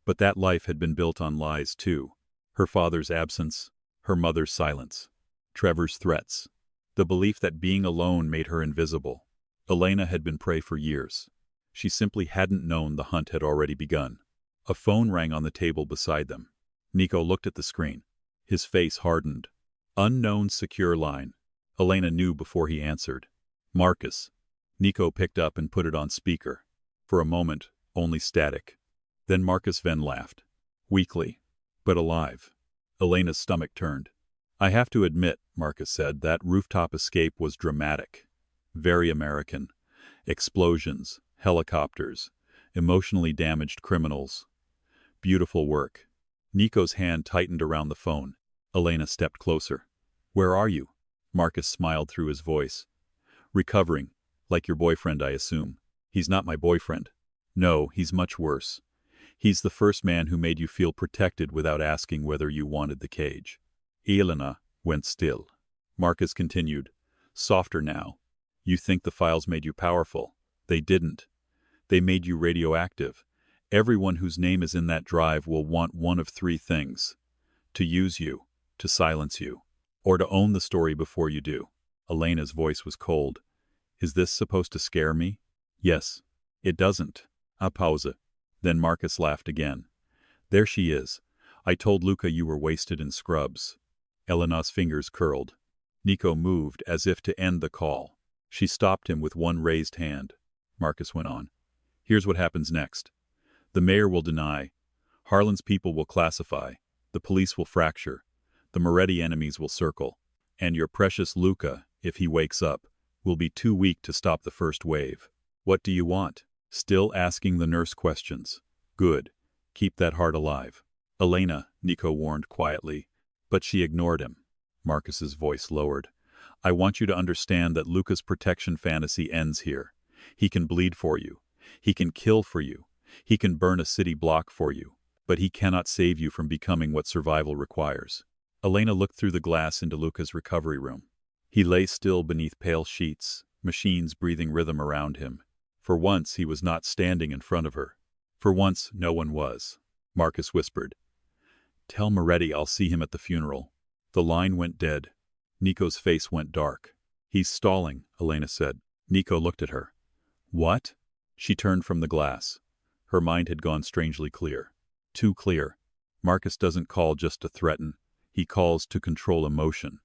S1: But that life had been built on lies too. Her father's absence, her mother's silence, Trevor's threats, the belief that being alone made her invisible. Elena had been prey for years. She simply hadn't known the hunt had already begun. A phone rang on the table beside them. Nico looked at the screen. His face hardened. Unknown secure line. Elena knew before he answered. Marcus. Nico picked up and put it on speaker. For a moment, only static. Then Marcus Venn laughed. Weakly, but alive. Elena's stomach turned. I have to admit, Marcus said, that rooftop escape was dramatic. Very American. Explosions, helicopters, emotionally damaged criminals. Beautiful work. Nico's hand tightened around the phone. Elena stepped closer. Where are you? Marcus smiled through his voice. Recovering. Like your boyfriend, I assume. He's not my boyfriend. No, he's much worse. He's the first man who made you feel protected without asking whether you wanted the cage. Elena went still. Marcus continued. Softer now. You think the files made you powerful. They didn't. They made you radioactive. Everyone whose name is in that drive will want one of 3 things. To use you, to silence you, or to own the story before you do. Elena's voice was cold. Is this supposed to scare me? Yes. It doesn't. A pause. Then Marcus laughed again. There she is. I told Luca you were wasted in scrubs. Elena's fingers curled. Nico moved as if to end the call. She stopped him with one raised hand. Marcus went on. Here's what happens next. The mayor will deny. Harlan's people will classify. The police will fracture. The Moretti enemies will circle. And your precious Luca, if he wakes up, will be too weak to stop the first wave. What do you want? Still asking the nurse questions. Good. Keep that heart alive. Elena, Nico warned quietly, but she ignored him. Marcus's voice lowered. I want you to understand that Luca's protection fantasy ends here. He can bleed for you. He can kill for you. He can burn a city block for you. But he cannot save you from becoming what survival requires. Elena looked through the glass into Luca's recovery room. He lay still beneath pale sheets, machines breathing rhythm around him. For once he was not standing in front of her. For once no one was. Marcus whispered, "Tell Moretti I'll see him at the funeral." The line went dead. Nico's face went dark. "He's stalling," Elena said. Nico looked at her. "What?" She turned from the glass. Her mind had gone strangely clear. Too clear. Marcus doesn't call just to threaten. He calls to control emotion.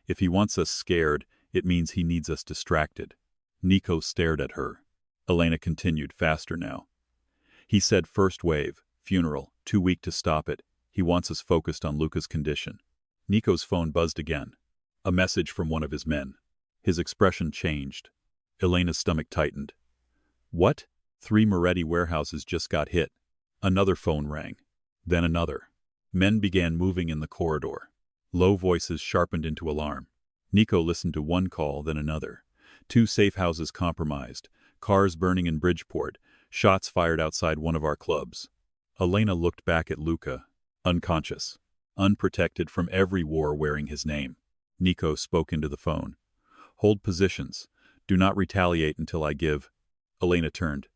S1: If he wants us scared, it means he needs us distracted. Nico stared at her. Elena continued, faster now. "He said first wave, funeral, too weak to stop it. He wants us focused on Luca's condition." Nico's phone buzzed again. A message from one of his men. His expression changed. Elena's stomach tightened. "What?" 3 Moretti warehouses just got hit. Another phone rang. Then another. Men began moving in the corridor. Low voices sharpened into alarm. Nico listened to one call, then another. 2 safe houses compromised. Cars burning in Bridgeport. Shots fired outside one of our clubs. Elena looked back at Luca, unconscious, unprotected from every war wearing his name. Nico spoke into the phone. "Hold positions. Do not retaliate until I give." Elena turned.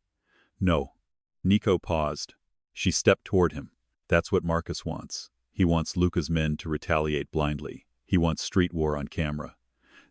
S1: "No." Nico paused. She stepped toward him. "That's what Marcus wants. He wants Luca's men to retaliate blindly. He wants street war on camera.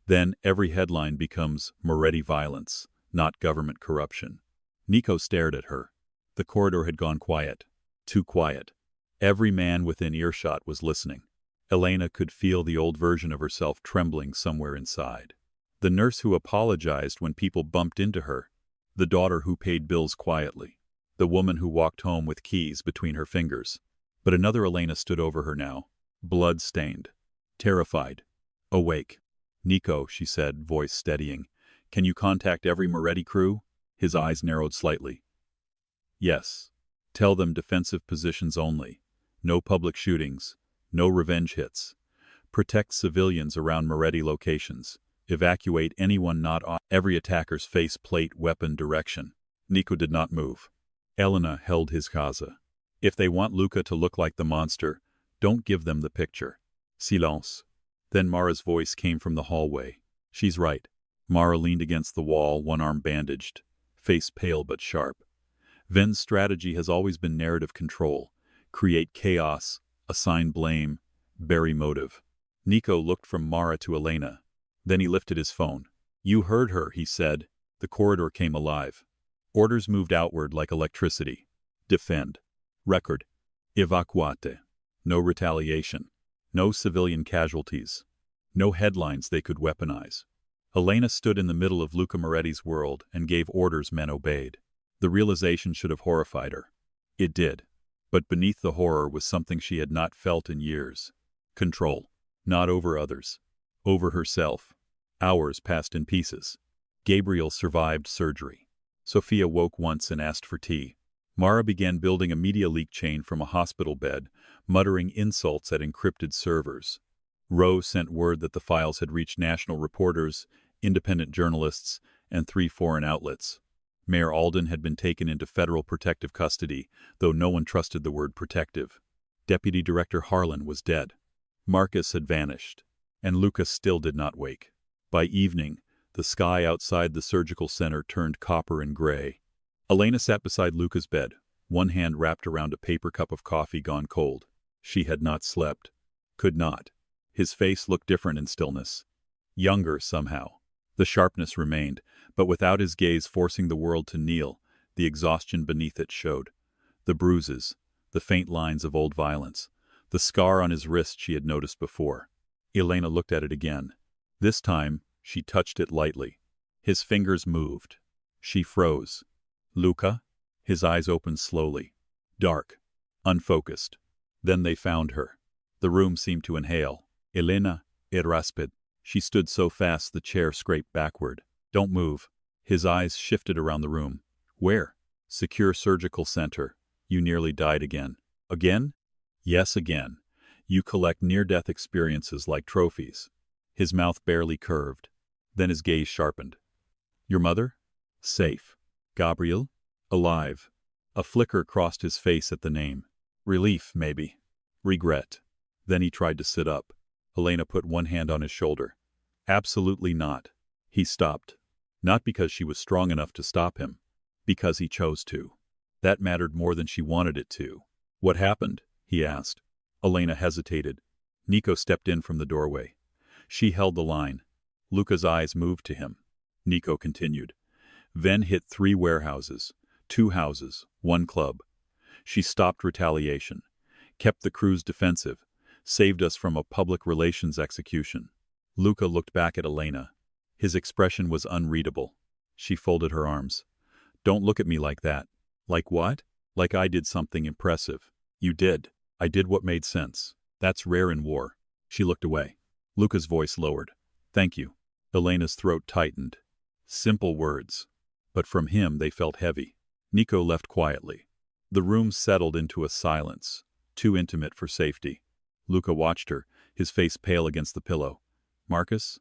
S1: Then every headline becomes Moretti violence, not government corruption." Nico stared at her. The corridor had gone quiet. Too quiet. Every man within earshot was listening. Elena could feel the old version of herself trembling somewhere inside. The nurse who apologized when people bumped into her. The daughter who paid bills quietly. The woman who walked home with keys between her fingers. But another Elena stood over her now, blood-stained, terrified, awake. "Nico," she said, voice steadying, "can you contact every Moretti crew?" His eyes narrowed slightly. "Yes. Tell them defensive positions only. No public shootings. No revenge hits. Protect civilians around Moretti locations. Evacuate anyone not on every attacker's face plate weapon direction." Nico did not move. Elena held his casa. "If they want Luca to look like the monster, don't give them the picture." Silence. Then Mara's voice came from the hallway. "She's right." Mara leaned against the wall, one arm bandaged, face pale but sharp. "Ven's strategy has always been narrative control. Create chaos, assign blame, bury motive." Nico looked from Mara to Elena. Then he lifted his phone. "You heard her," he said. The corridor came alive. Orders moved outward like electricity. Defend. Record. Evacuate. No retaliation. No civilian casualties. No headlines they could weaponize. Elena stood in the middle of Luca Moretti's world and gave orders men obeyed. The realization should have horrified her. It did. But beneath the horror was something she had not felt in years. Control. Not over others. Over herself. Hours passed in pieces. Gabriel survived surgery. Sophia woke once and asked for tea. Mara began building a media leak chain from a hospital bed, muttering insults at encrypted servers. Rowe sent word that the files had reached national reporters, independent journalists, and 3 foreign outlets. Mayor Alden had been taken into federal protective custody, though no one trusted the word protective. Deputy Director Harlan was dead. Marcus had vanished. And Lucas still did not wake. By evening, the sky outside the surgical center turned copper and gray. Elena sat beside Luca's bed, one hand wrapped around a paper cup of coffee gone cold. She had not slept. Could not. His face looked different in stillness. Younger, somehow. The sharpness remained, but without his gaze forcing the world to kneel, the exhaustion beneath it showed. The bruises, the faint lines of old violence, the scar on his wrist she had noticed before. Elena looked at it again. This time, she touched it lightly. His fingers moved. She froze. "Luca?" His eyes opened slowly. Dark. Unfocused. Then they found her. The room seemed to inhale. "Elena, raspid." She stood so fast the chair scraped backward. "Don't move." His eyes shifted around the room. "Where?" "Secure surgical center. You nearly died again." "Again?" "Yes, again. You collect near-death experiences like trophies." His mouth barely curved. Then his gaze sharpened. "Your mother?" "Safe." "Gabriel?" Alive. A flicker crossed his face at the name. Relief, maybe. Regret. Then he tried to sit up. Elena put one hand on his shoulder. Absolutely not. He stopped. Not because she was strong enough to stop him. Because he chose to. That mattered more than she wanted it to. What happened? He asked. Elena hesitated. Nico stepped in from the doorway. She held the line. Luca's eyes moved to him. Nico continued. Ven hit 3 warehouses, 2 houses, 1 club. She stopped retaliation, kept the crews defensive, saved us from a public relations execution. Luca looked back at Elena. His expression was unreadable. She folded her arms. Don't look at me like that. Like what? Like I did something impressive. You did. I did what made sense. That's rare in war. She looked away. Luca's voice lowered. Thank you. Elena's throat tightened. Simple words. But from him they felt heavy. Nico left quietly. The room settled into a silence, too intimate for safety. Luca watched her, his face pale against the pillow. Marcus?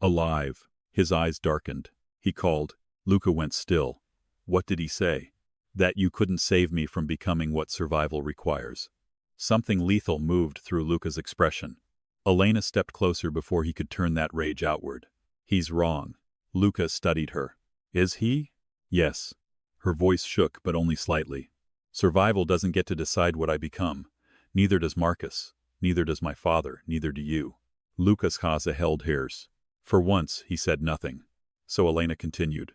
S1: Alive. His eyes darkened. He called. Luca went still. What did he say? That you couldn't save me from becoming what survival requires. Something lethal moved through Luca's expression. Elena stepped closer before he could turn that rage outward. He's wrong. Luca studied her. Is he? Yes. Her voice shook, but only slightly. Survival doesn't get to decide what I become. Neither does Marcus. Neither does my father. Neither do you. Luca's Haza held hers. For once, he said nothing. So Elena continued.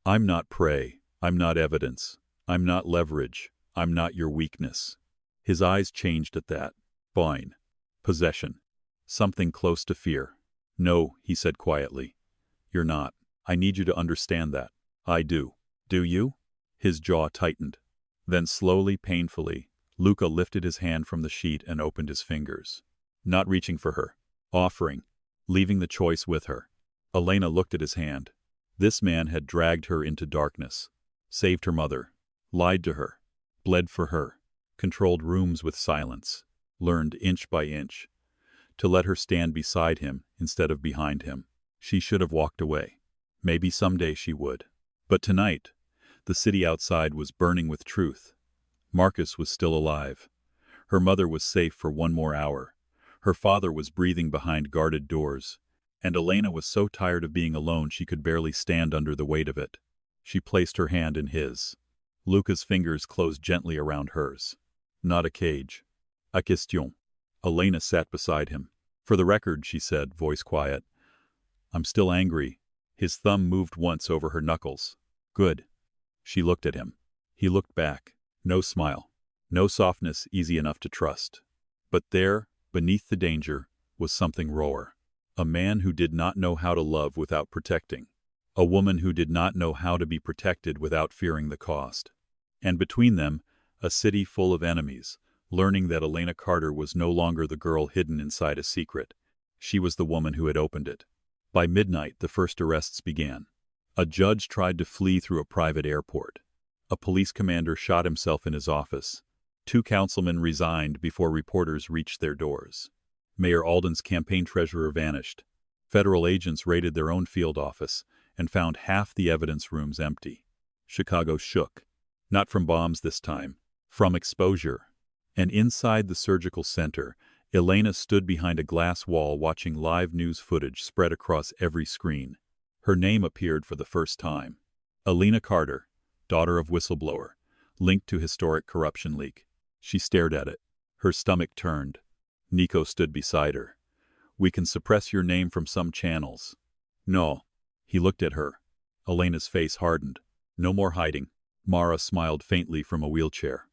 S1: I'm not prey. I'm not evidence. I'm not leverage. I'm not your weakness. His eyes changed at that. Fine. Possession. Something close to fear. No, he said quietly. You're not. I need you to understand that. I do. Do you? His jaw tightened. Then slowly, painfully, Luca lifted his hand from the sheet and opened his fingers. Not reaching for her. Offering. Leaving the choice with her. Elena looked at his hand. This man had dragged her into darkness. Saved her mother. Lied to her. Bled for her. Controlled rooms with silence. Learned inch by inch. To let her stand beside him instead of behind him. She should have walked away. Maybe someday she would. But tonight, the city outside was burning with truth. Marcus was still alive. Her mother was safe for 1 more hour. Her father was breathing behind guarded doors. And Elena was so tired of being alone she could barely stand under the weight of it. She placed her hand in his. Luca's fingers closed gently around hers. Not a cage. A question. Elena sat beside him. For the record, she said, voice quiet. I'm still angry. His thumb moved once over her knuckles. Good. She looked at him. He looked back. No smile. No softness easy enough to trust. But there, beneath the danger, was something rawer. A man who did not know how to love without protecting. A woman who did not know how to be protected without fearing the cost. And between them, a city full of enemies, learning that Elena Carter was no longer the girl hidden inside a secret. She was the woman who had opened it. By midnight, the first arrests began. A judge tried to flee through a private airport. A police commander shot himself in his office. 2 councilmen resigned before reporters reached their doors. Mayor Alden's campaign treasurer vanished. Federal agents raided their own field office and found half the evidence rooms empty. Chicago shook. Not from bombs this time. From exposure. And inside the surgical center, Elena stood behind a glass wall watching live news footage spread across every screen. Her name appeared for the first time. Elena Carter, daughter of whistleblower, linked to historic corruption leak. She stared at it. Her stomach turned. Nico stood beside her. We can suppress your name from some channels. No. He looked at her. Elena's face hardened. No more hiding. Mara smiled faintly from a wheelchair.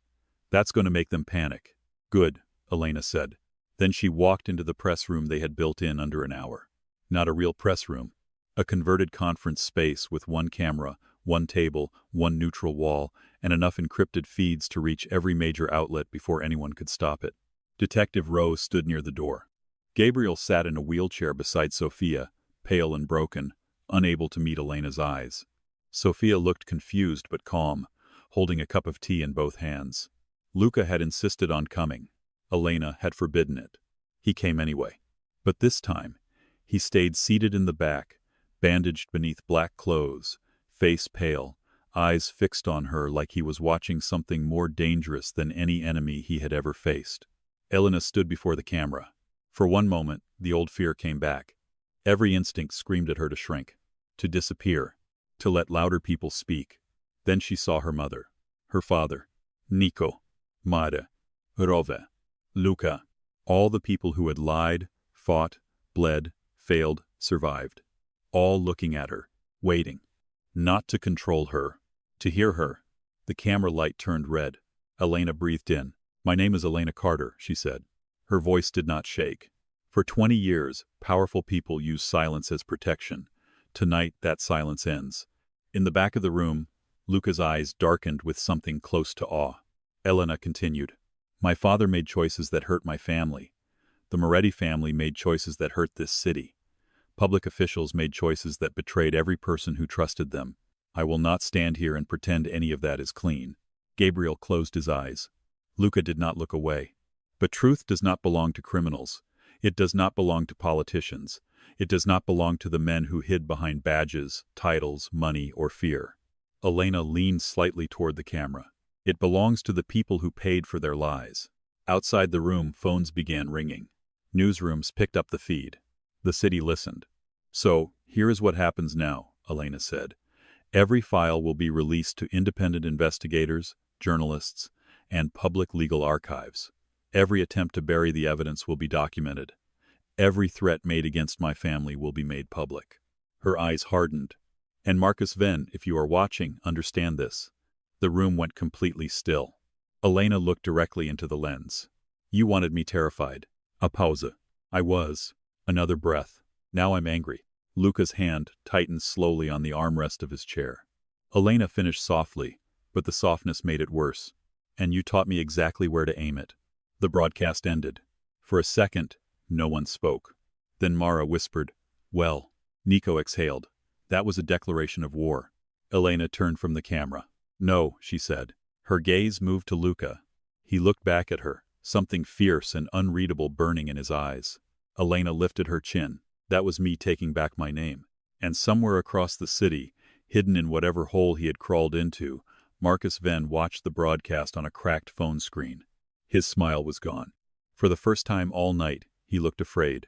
S1: That's going to make them panic. Good, Elena said. Then she walked into the press room they had built in under an hour. Not a real press room. A converted conference space with 1 camera, 1 table, 1 neutral wall, and enough encrypted feeds to reach every major outlet before anyone could stop it. Detective Rose stood near the door. Gabriel sat in a wheelchair beside Sophia, pale and broken, unable to meet Elena's eyes. Sophia looked confused but calm, holding a cup of tea in both hands. Luca had insisted on coming. Elena had forbidden it. He came anyway. But this time, he stayed seated in the back, bandaged beneath black clothes, face pale, eyes fixed on her like he was watching something more dangerous than any enemy he had ever faced. Elena stood before the camera. For one moment, the old fear came back. Every instinct screamed at her to shrink, to disappear, to let louder people speak. Then she saw her mother, her father, Nico, Mada, Rove, Luca, all the people who had lied, fought, bled, failed, survived. All looking at her, waiting. Not to control her, to hear her. The camera light turned red. Elena breathed in. "My name is Elena Carter," she said. Her voice did not shake. For 20 years, powerful people use silence as protection. Tonight, that silence ends. In the back of the room, Luca's eyes darkened with something close to awe. Elena continued. "My father made choices that hurt my family. The Moretti family made choices that hurt this city. Public officials made choices that betrayed every person who trusted them. I will not stand here and pretend any of that is clean." Gabriel closed his eyes. Luca did not look away. But truth does not belong to criminals. It does not belong to politicians. It does not belong to the men who hid behind badges, titles, money, or fear. Elena leaned slightly toward the camera. It belongs to the people who paid for their lies. Outside the room, phones began ringing. Newsrooms picked up the feed. The city listened. "So, here is what happens now," Elena said. "Every file will be released to independent investigators, journalists, and public legal archives. Every attempt to bury the evidence will be documented. Every threat made against my family will be made public." Her eyes hardened. "And Marcus Venn, if you are watching, understand this." The room went completely still. Elena looked directly into the lens. "You wanted me terrified." A pause. "I was." Another breath. "Now I'm angry." Luca's hand tightened slowly on the armrest of his chair. Elena finished softly, but the softness made it worse. "And you taught me exactly where to aim it." The broadcast ended. For a second, no one spoke. Then Mara whispered, "Well." Nico exhaled. That was a declaration of war. Elena turned from the camera. "No," she said. Her gaze moved to Luca. He looked back at her, something fierce and unreadable burning in his eyes. Elena lifted her chin. "That was me taking back my name." And somewhere across the city, hidden in whatever hole he had crawled into, Marcus Venn watched the broadcast on a cracked phone screen. His smile was gone. For the first time all night, he looked afraid.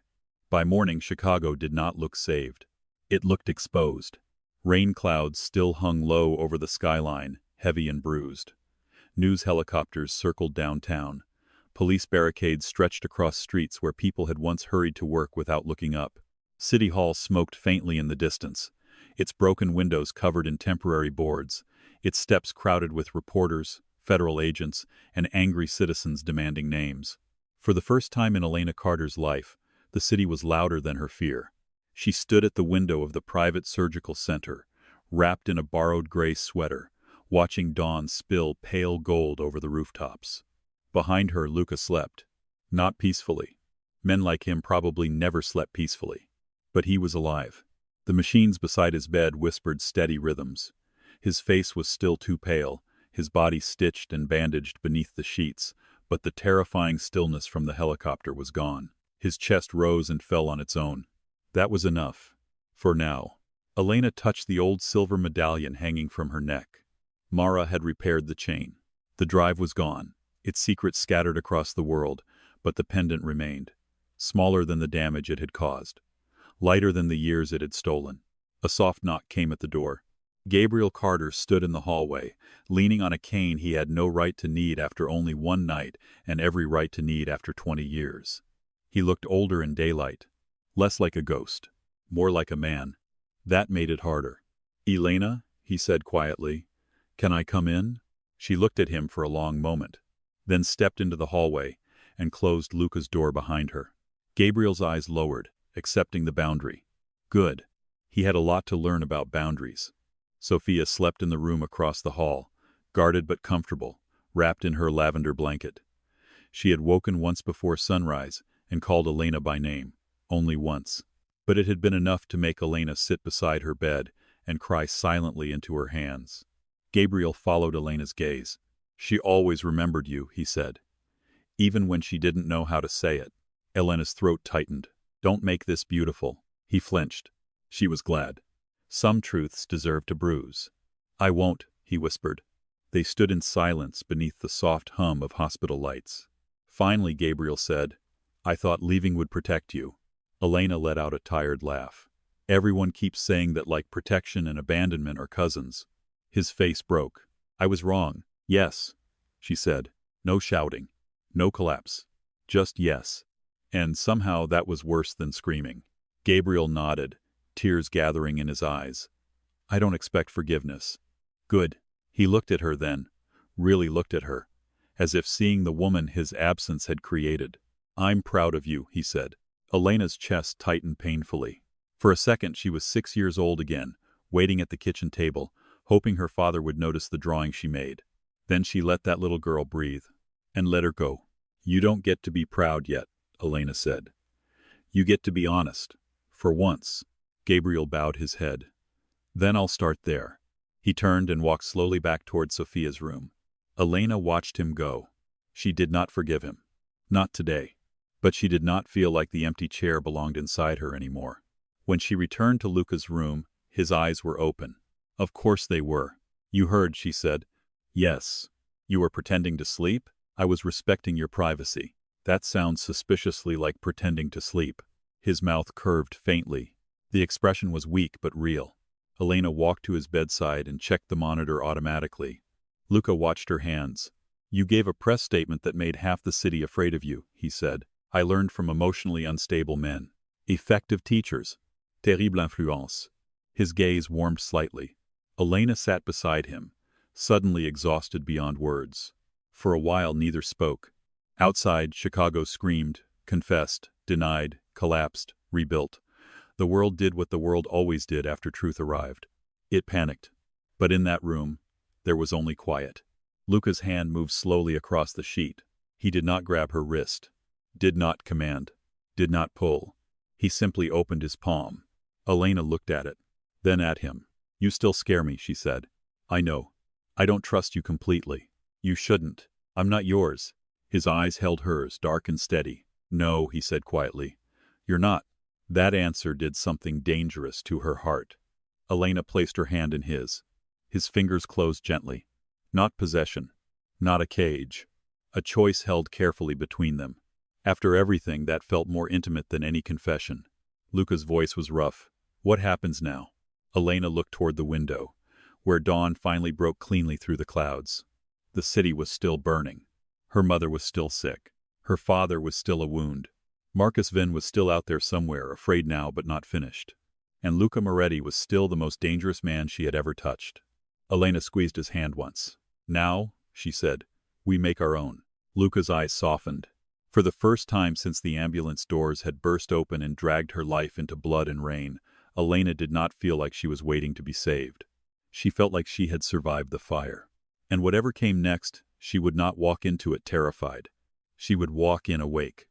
S1: By morning, Chicago did not look saved. It looked exposed. Rain clouds still hung low over the skyline, heavy and bruised. News helicopters circled downtown. Police barricades stretched across streets where people had once hurried to work without looking up. City Hall smoked faintly in the distance, its broken windows covered in temporary boards, its steps crowded with reporters, federal agents, and angry citizens demanding names. For the first time in Elena Carter's life, the city was louder than her fear. She stood at the window of the private surgical center, wrapped in a borrowed gray sweater, watching dawn spill pale gold over the rooftops. Behind her, Luca slept. Not peacefully. Men like him probably never slept peacefully. But he was alive. The machines beside his bed whispered steady rhythms. His face was still too pale, his body stitched and bandaged beneath the sheets, but the terrifying stillness from the helicopter was gone. His chest rose and fell on its own. That was enough. For now. Elena touched the old silver medallion hanging from her neck. Mara had repaired the chain. The drive was gone, its secrets scattered across the world, but the pendant remained. Smaller than the damage it had caused. Lighter than the years it had stolen. A soft knock came at the door. Gabriel Carter stood in the hallway, leaning on a cane he had no right to need after only one night and every right to need after 20 years. He looked older in daylight. Less like a ghost. More like a man. That made it harder. "Elena," he said quietly, "can I come in?" She looked at him for a long moment, then stepped into the hallway and closed Luca's door behind her. Gabriel's eyes lowered, accepting the boundary. Good. He had a lot to learn about boundaries. Sophia slept in the room across the hall, guarded but comfortable, wrapped in her lavender blanket. She had woken once before sunrise and called Elena by name, only once. But it had been enough to make Elena sit beside her bed and cry silently into her hands. Gabriel followed Elena's gaze. "She always remembered you," he said. Even when she didn't know how to say it. Elena's throat tightened. "Don't make this beautiful." He flinched. She was glad. Some truths deserve to bruise. "I won't," he whispered. They stood in silence beneath the soft hum of hospital lights. Finally, Gabriel said, "I thought leaving would protect you." Elena let out a tired laugh. "Everyone keeps saying that like protection and abandonment are cousins." His face broke. "I was wrong. Yes," she said. No shouting. No collapse. Just yes. And somehow that was worse than screaming. Gabriel nodded, tears gathering in his eyes. "I don't expect forgiveness." "Good." He looked at her then, really looked at her, as if seeing the woman his absence had created. "I'm proud of you," he said. Elena's chest tightened painfully. For a second she was 6 years old again, waiting at the kitchen table, hoping her father would notice the drawing she made. Then she let that little girl breathe, and let her go. "You don't get to be proud yet," Elena said. "You get to be honest. For once." Gabriel bowed his head. "Then I'll start there." He turned and walked slowly back toward Sophia's room. Elena watched him go. She did not forgive him. Not today. But she did not feel like the empty chair belonged inside her anymore. When she returned to Luca's room, his eyes were open. Of course they were. "You heard," she said. "Yes. You were pretending to sleep? I was respecting your privacy." "That sounds suspiciously like pretending to sleep." His mouth curved faintly. The expression was weak but real. Elena walked to his bedside and checked the monitor automatically. Luca watched her hands. "You gave a press statement that made half the city afraid of you," he said. "I learned from emotionally unstable men. Effective teachers. Terrible influence." His gaze warmed slightly. Elena sat beside him, suddenly exhausted beyond words. For a while neither spoke. Outside, Chicago screamed, confessed, denied, collapsed, rebuilt. The world did what the world always did after truth arrived. It panicked. But in that room, there was only quiet. Luca's hand moved slowly across the sheet. He did not grab her wrist. Did not command. Did not pull. He simply opened his palm. Elena looked at it. Then at him. "You still scare me," she said. "I know. I don't trust you completely. You shouldn't. I'm not yours." His eyes held hers, dark and steady. "No," he said quietly. "You're not." That answer did something dangerous to her heart. Elena placed her hand in his. His fingers closed gently. Not possession. Not a cage. A choice held carefully between them. After everything, that felt more intimate than any confession. Luca's voice was rough. "What happens now?" Elena looked toward the window, where dawn finally broke cleanly through the clouds. The city was still burning. Her mother was still sick. Her father was still a wound. Marcus Vin was still out there somewhere, afraid now but not finished. And Luca Moretti was still the most dangerous man she had ever touched. Elena squeezed his hand once. "Now," she said, "we make our own." Luca's eyes softened. For the first time since the ambulance doors had burst open and dragged her life into blood and rain, Elena did not feel like she was waiting to be saved. She felt like she had survived the fire. And whatever came next, she would not walk into it terrified. She would walk in awake.